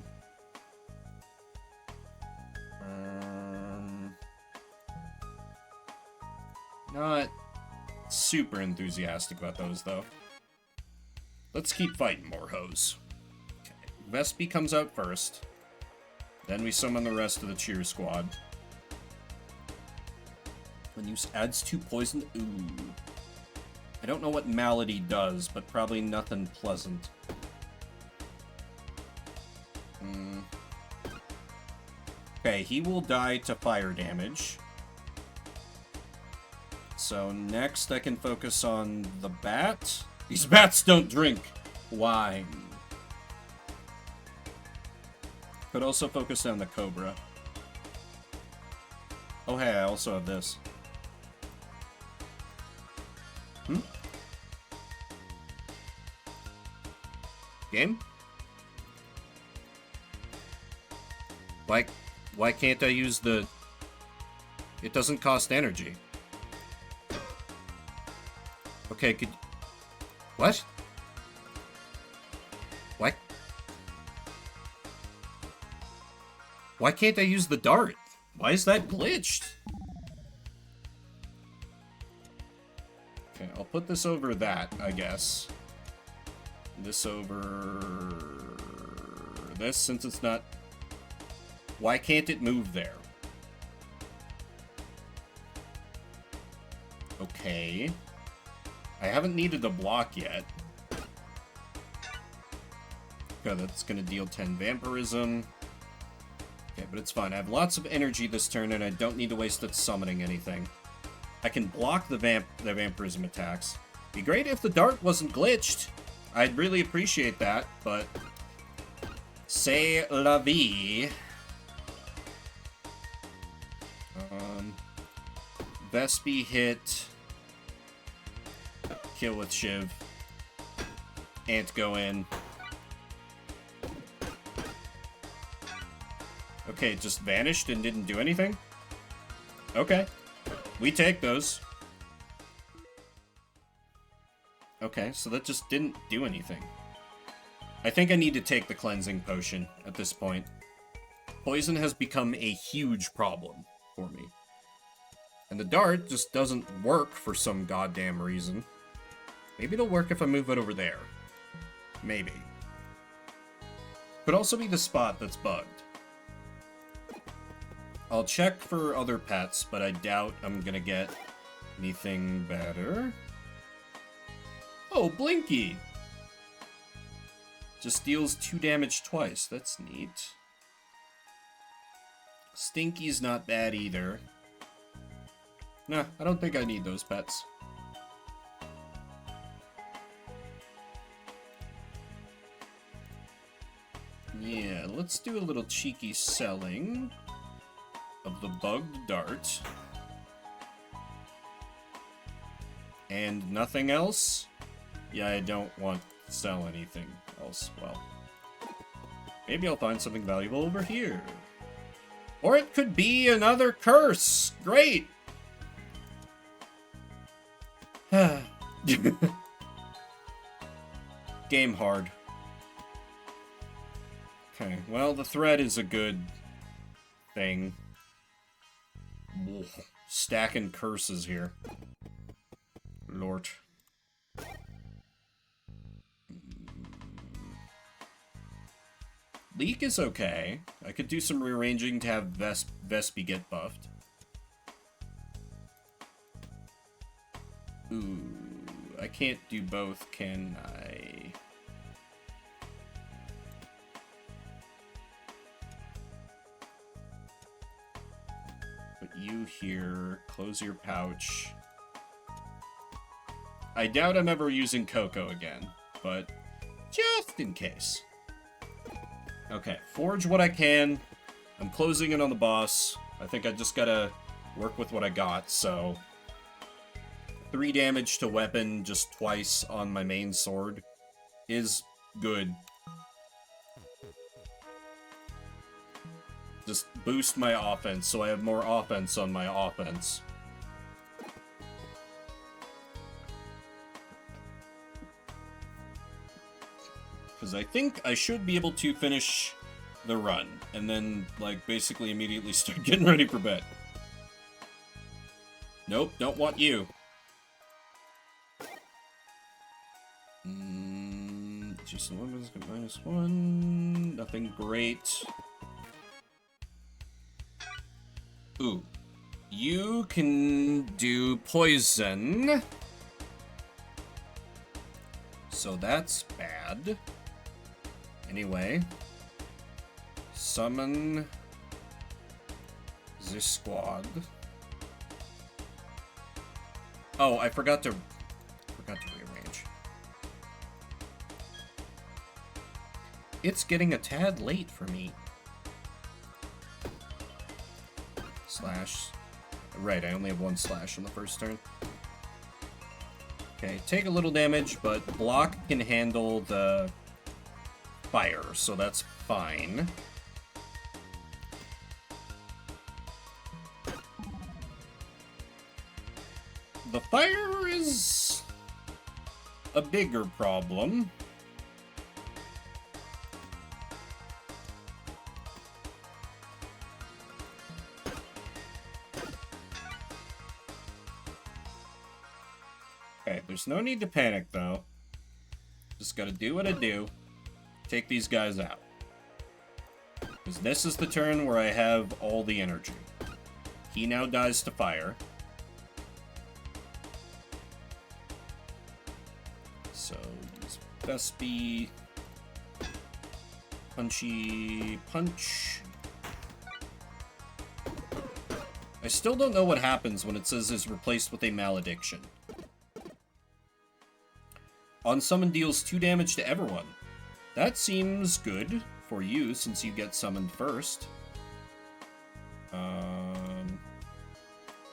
Not super enthusiastic about those, though. Let's keep fighting more hoes. Okay. Vespi comes out first. Then we summon the rest of the cheer squad. When use adds 2 poison. Ooh. I don't know what Malady does, but probably nothing pleasant. Okay, he will die to fire damage. So next I can focus on the bat. These bats don't drink wine. Could also focus on the cobra. Oh hey, I also have this. Game? Why can't I use the... It doesn't cost energy. Okay, could... What? What? Why can't I use the dart? Why is that glitched? Okay, I'll put this over that, I guess. This over... this, since it's not... Why can't it move there? Okay. I haven't needed a block yet. Okay, that's gonna deal 10 vampirism. Okay, but it's fine. I have lots of energy this turn, and I don't need to waste it summoning anything. I can block the vampirism attacks. Be great if the dart wasn't glitched. I'd really appreciate that, but... C'est la vie. Vespi hit. Kill with Shiv. Ant go in. Okay, it just vanished and didn't do anything? Okay. We take those. Okay, so that just didn't do anything. I think I need to take the cleansing potion at this point. Poison has become a huge problem for me. And the dart just doesn't work for some goddamn reason. Maybe it'll work if I move it over there. Maybe. Could also be the spot that's bugged. I'll check for other pets, but I doubt I'm gonna get anything better. Oh, Blinky! Just deals 2 damage twice. That's neat. Stinky's not bad either. Nah, I don't think I need those pets. Yeah, let's do a little cheeky selling of the bugged dart. And nothing else? Yeah, I don't want to sell anything else. Well, maybe I'll find something valuable over here. Or it could be another curse. Great! Game hard. Okay, well, the thread is a good thing. Ugh, stacking curses here. Lord. Leak is okay. I could do some rearranging to have Vespi get buffed. Ooh, I can't do both, can I? Put you here, close your pouch. I doubt I'm ever using Coco again, but just in case. Okay, forge what I can. I'm closing in on the boss. I think I just gotta work with what I got, so 3 damage to weapon just twice on my main sword is good. Just boost my offense so I have more offense on my offense. Because I think I should be able to finish the run, and then, like, basically immediately start getting ready for bed. Nope, don't want you. Jason Weapons got -1. Nothing great. Ooh. You can do poison. So that's bad. Anyway. Summon this squad. Oh, I forgot to rearrange. It's getting a tad late for me. Slash. Right, I only have 1 slash on the first turn. Okay, take a little damage, but block can handle the fire, so that's fine. The fire is a bigger problem. Okay, there's no need to panic, though. Just gotta do what I do. Take these guys out. Because this is the turn where I have all the energy. He now dies to fire. So, use Vespi. Punchy punch. I still don't know what happens when it says is replaced with a malediction. Unsummon deals 2 damage to everyone. That seems good for you, since you get summoned first.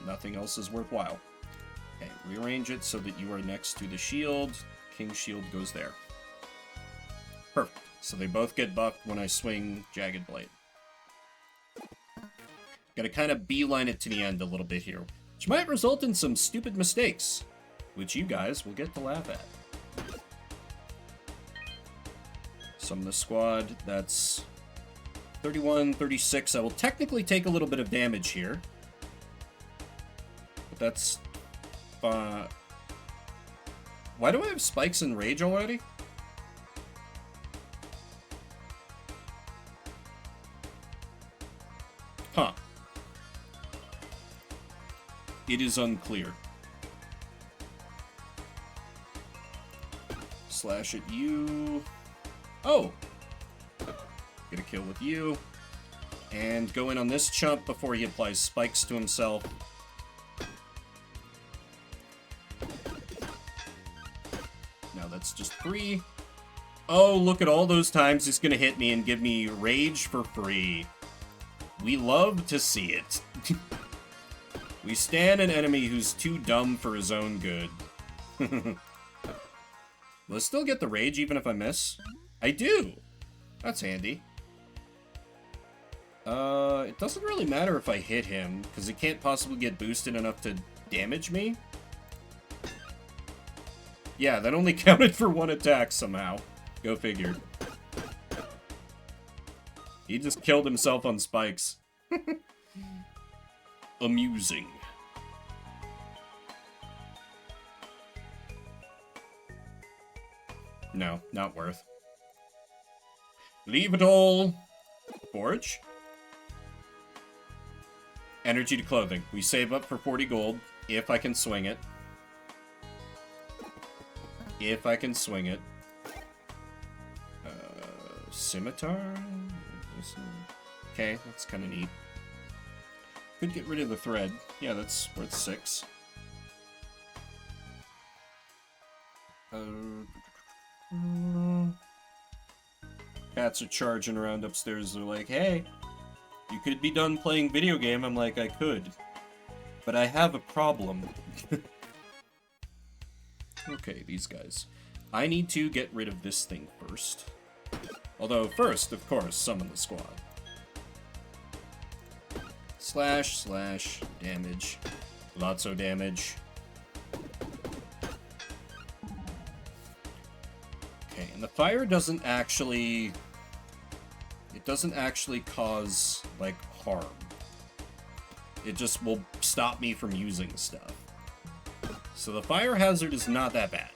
Nothing else is worthwhile. Okay, rearrange it so that you are next to the shield. King's shield goes there. Perfect. So they both get buffed when I swing Jagged Blade. Gotta kind of beeline it to the end a little bit here, which might result in some stupid mistakes, which you guys will get to laugh at. Summon the squad. That's 31, 36. I will technically take a little bit of damage here. But that's... why do I have spikes and rage already? Huh. It is unclear. Slash at you. Oh! Get a kill with you. And go in on this chump before he applies spikes to himself. Now that's just 3. Oh, look at all those times he's gonna hit me and give me rage for free. We love to see it. We stand an enemy who's too dumb for his own good. Will I still get the rage even if I miss? I do! That's handy. It doesn't really matter if I hit him, because he can't possibly get boosted enough to damage me. Yeah, that only counted for 1 attack somehow. Go figure. He just killed himself on spikes. Amusing. No, not worth. Leave it all. Forge. Energy to clothing. We save up for 40 gold if I can swing it. If I can swing it. Scimitar? Okay, that's kind of neat. Could get rid of the thread. Yeah, that's worth 6. Cats are charging around upstairs. They're like, hey, you could be done playing video game. I'm like, I could. But I have a problem. Okay, these guys. I need to get rid of this thing first. Although, first, of course, summon the squad. Slash, damage. Lots of damage. Okay, and the fire doesn't actually... It doesn't actually cause, like, harm. It just will stop me from using stuff. So the fire hazard is not that bad.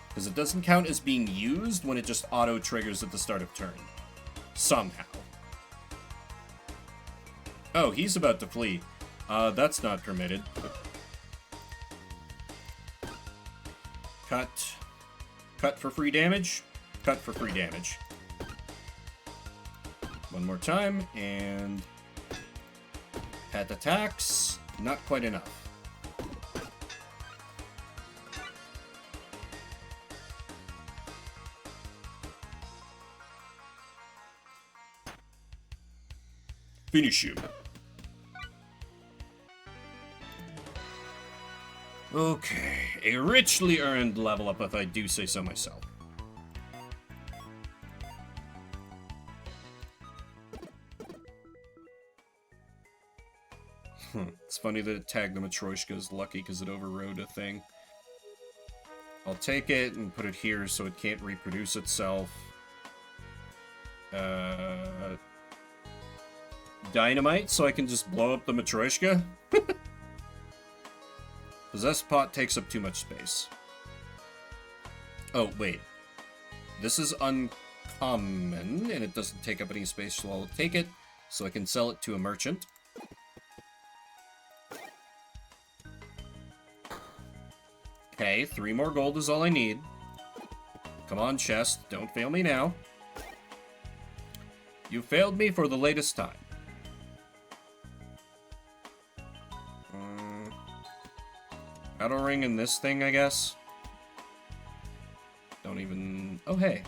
Because it doesn't count as being used when it just auto-triggers at the start of turn. Somehow. Oh, he's about to flee. That's not permitted. Cut. Cut for free damage. Cut for free damage. One more time, and... Pet attacks. Not quite enough. Finish him. Okay, a richly earned level up if I do say so myself. It's funny that it tagged the Matryoshka as lucky because it overrode a thing. I'll take it and put it here so it can't reproduce itself. Dynamite so I can just blow up the Matryoshka. Possessed pot takes up too much space. Oh, wait. This is uncommon, and it doesn't take up any space, so I'll take it so I can sell it to a merchant. Okay, 3 more gold is all I need. Come on, chest. Don't fail me now. You failed me for the latest time. Auto ring in this thing, I guess. Don't even... Oh, hey.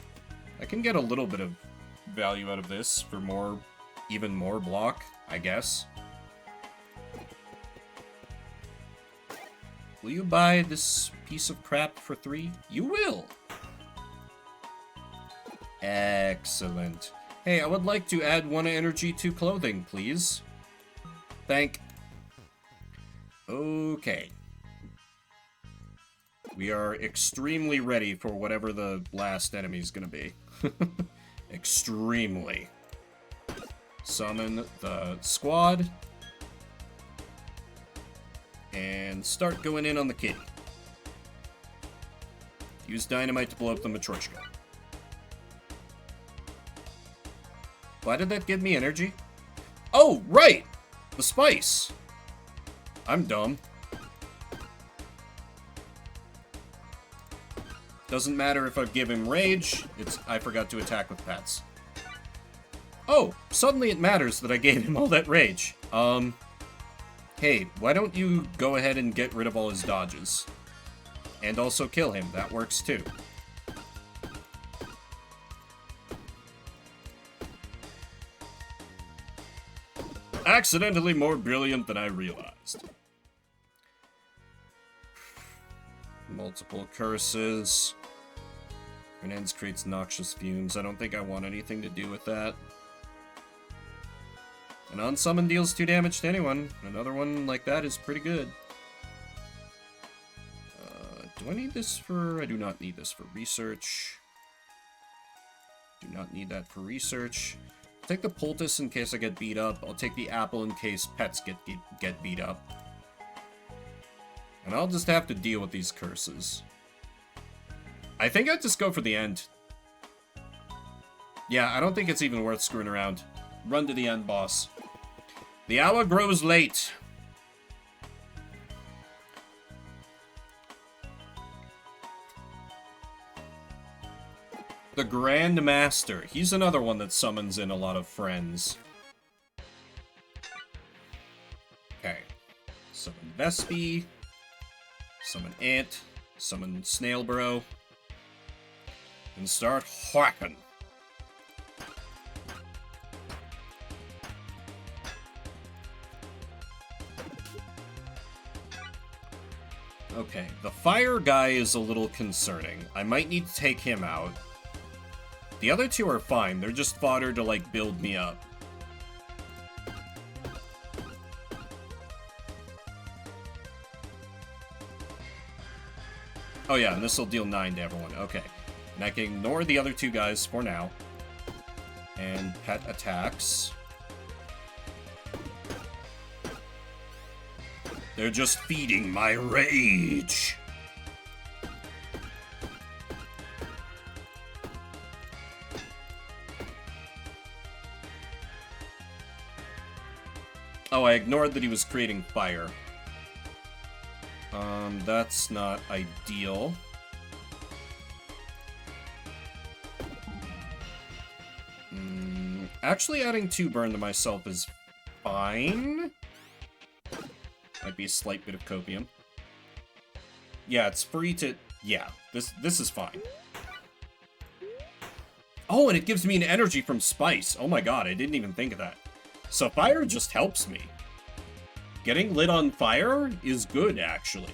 I can get a little bit of value out of this for more... Even more block, I guess. Will you buy this piece of crap for 3? You will. Excellent. Hey, I would like to add 1 energy to clothing, please. Thank. Okay. We are extremely ready for whatever the last enemy is gonna be. Extremely. Summon the squad. And start going in on the kitty. Use dynamite to blow up the Matryoshka. Why did that give me energy? Oh, right! The spice! I'm dumb. Doesn't matter if I give him rage, I forgot to attack with pets. Oh, suddenly it matters that I gave him all that rage. Hey, why don't you go ahead and get rid of all his dodges? And also kill him, that works too. Accidentally more brilliant than I realized. Multiple curses. Grenades creates noxious fumes. I don't think I want anything to do with that. An unsummon deals 2 damage to anyone. Another one like that is pretty good. Do I need this for... I do not need this for research. Do not need that for research. I'll take the poultice in case I get beat up. I'll take the apple in case pets get beat up. And I'll just have to deal with these curses. I think I'd just go for the end. Yeah, I don't think it's even worth screwing around. Run to the end, boss. The hour grows late. The Grand Master. He's another one that summons in a lot of friends. Okay. Summon Vespi. Summon Ant. Summon Snailbro. And start whacking. Okay, the fire guy is a little concerning. I might need to take him out. The other 2 are fine. They're just fodder to, like, build me up. Oh yeah, and this will deal 9 to everyone. Okay. And I can ignore the other 2 guys for now. And pet attacks. They're just feeding my rage. Oh, I ignored that he was creating fire. That's not ideal. Actually, adding 2 burn to myself is fine. Might be a slight bit of copium. Yeah, it's free to... Yeah, this is fine. Oh, and it gives me an energy from spice. Oh my god, I didn't even think of that. So fire just helps me. Getting lit on fire is good, actually.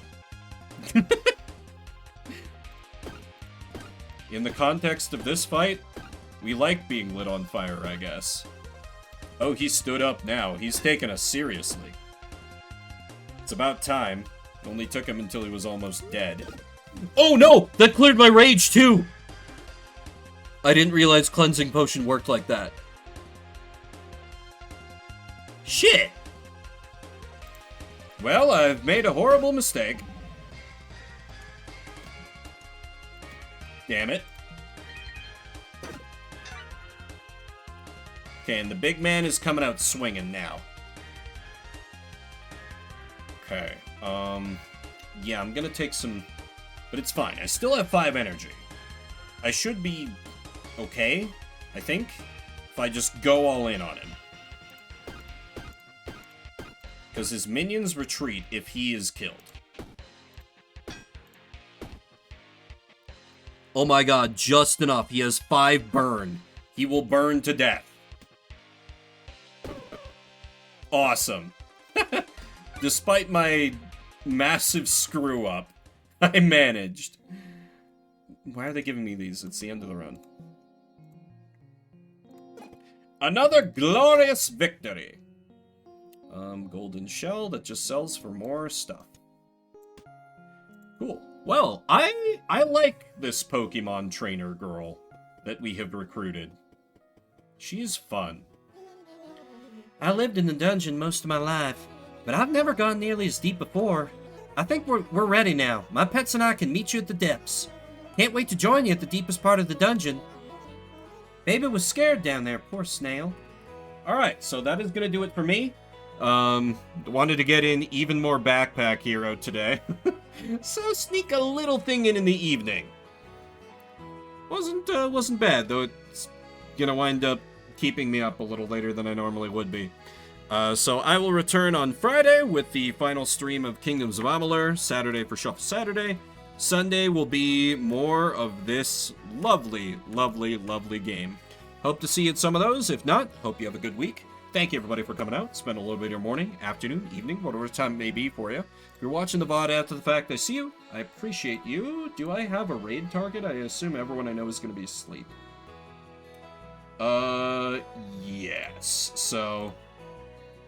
In the context of this fight, we like being lit on fire, I guess. Oh, he stood up now. He's taking us seriously. It's about time. Only took him until he was almost dead. Oh no! That cleared my rage too! I didn't realize cleansing potion worked like that. Shit! Well, I've made a horrible mistake. Damn it. Okay, and the big man is coming out swinging now. Okay, yeah, I'm gonna take some... But it's fine. I still have 5 energy. I should be okay, I think, if I just go all in on him. Because his minions retreat if he is killed. Oh my god, just enough. He has 5 burn. He will burn to death. Awesome. Despite my massive screw up. I managed. Why are they giving me these? It's the end of the run. Another glorious victory. Golden shell that just sells for more stuff. Cool. Well, I like this Pokemon trainer girl that we have recruited. She's fun. I lived in the dungeon most of my life, but I've never gone nearly as deep before. I think we're ready now. My pets and I can meet you at the depths. Can't wait to join you at the deepest part of the dungeon. Baby was scared down there, poor snail. Alright, so that is going to do it for me. Wanted to get in even more Backpack Hero today. So sneak a little thing in the evening. Wasn't bad, though it's gonna wind up keeping me up a little later than I normally would be. So I will return on Friday with the final stream of Kingdoms of Amalur, Saturday for Shuffle Saturday. Sunday will be more of this lovely, lovely, lovely game. Hope to see you at some of those. If not, hope you have a good week. Thank you, everybody, for coming out. Spend a little bit of your morning, afternoon, evening, whatever time it may be for you. If you're watching the VOD after the fact, I see you. I appreciate you. Do I have a raid target? I assume everyone I know is going to be asleep. Yes. So,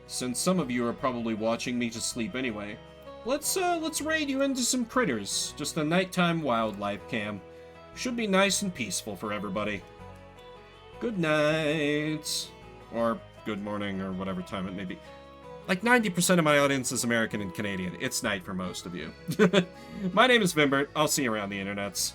since some of you are probably watching me to sleep anyway, let's raid you into some critters. Just a nighttime wildlife cam. Should be nice and peaceful for everybody. Good night. Or good morning, or whatever time it may be. Like 90% of my audience is American and Canadian. It's night for most of you. My name is Vimbert. I'll see you around the internets.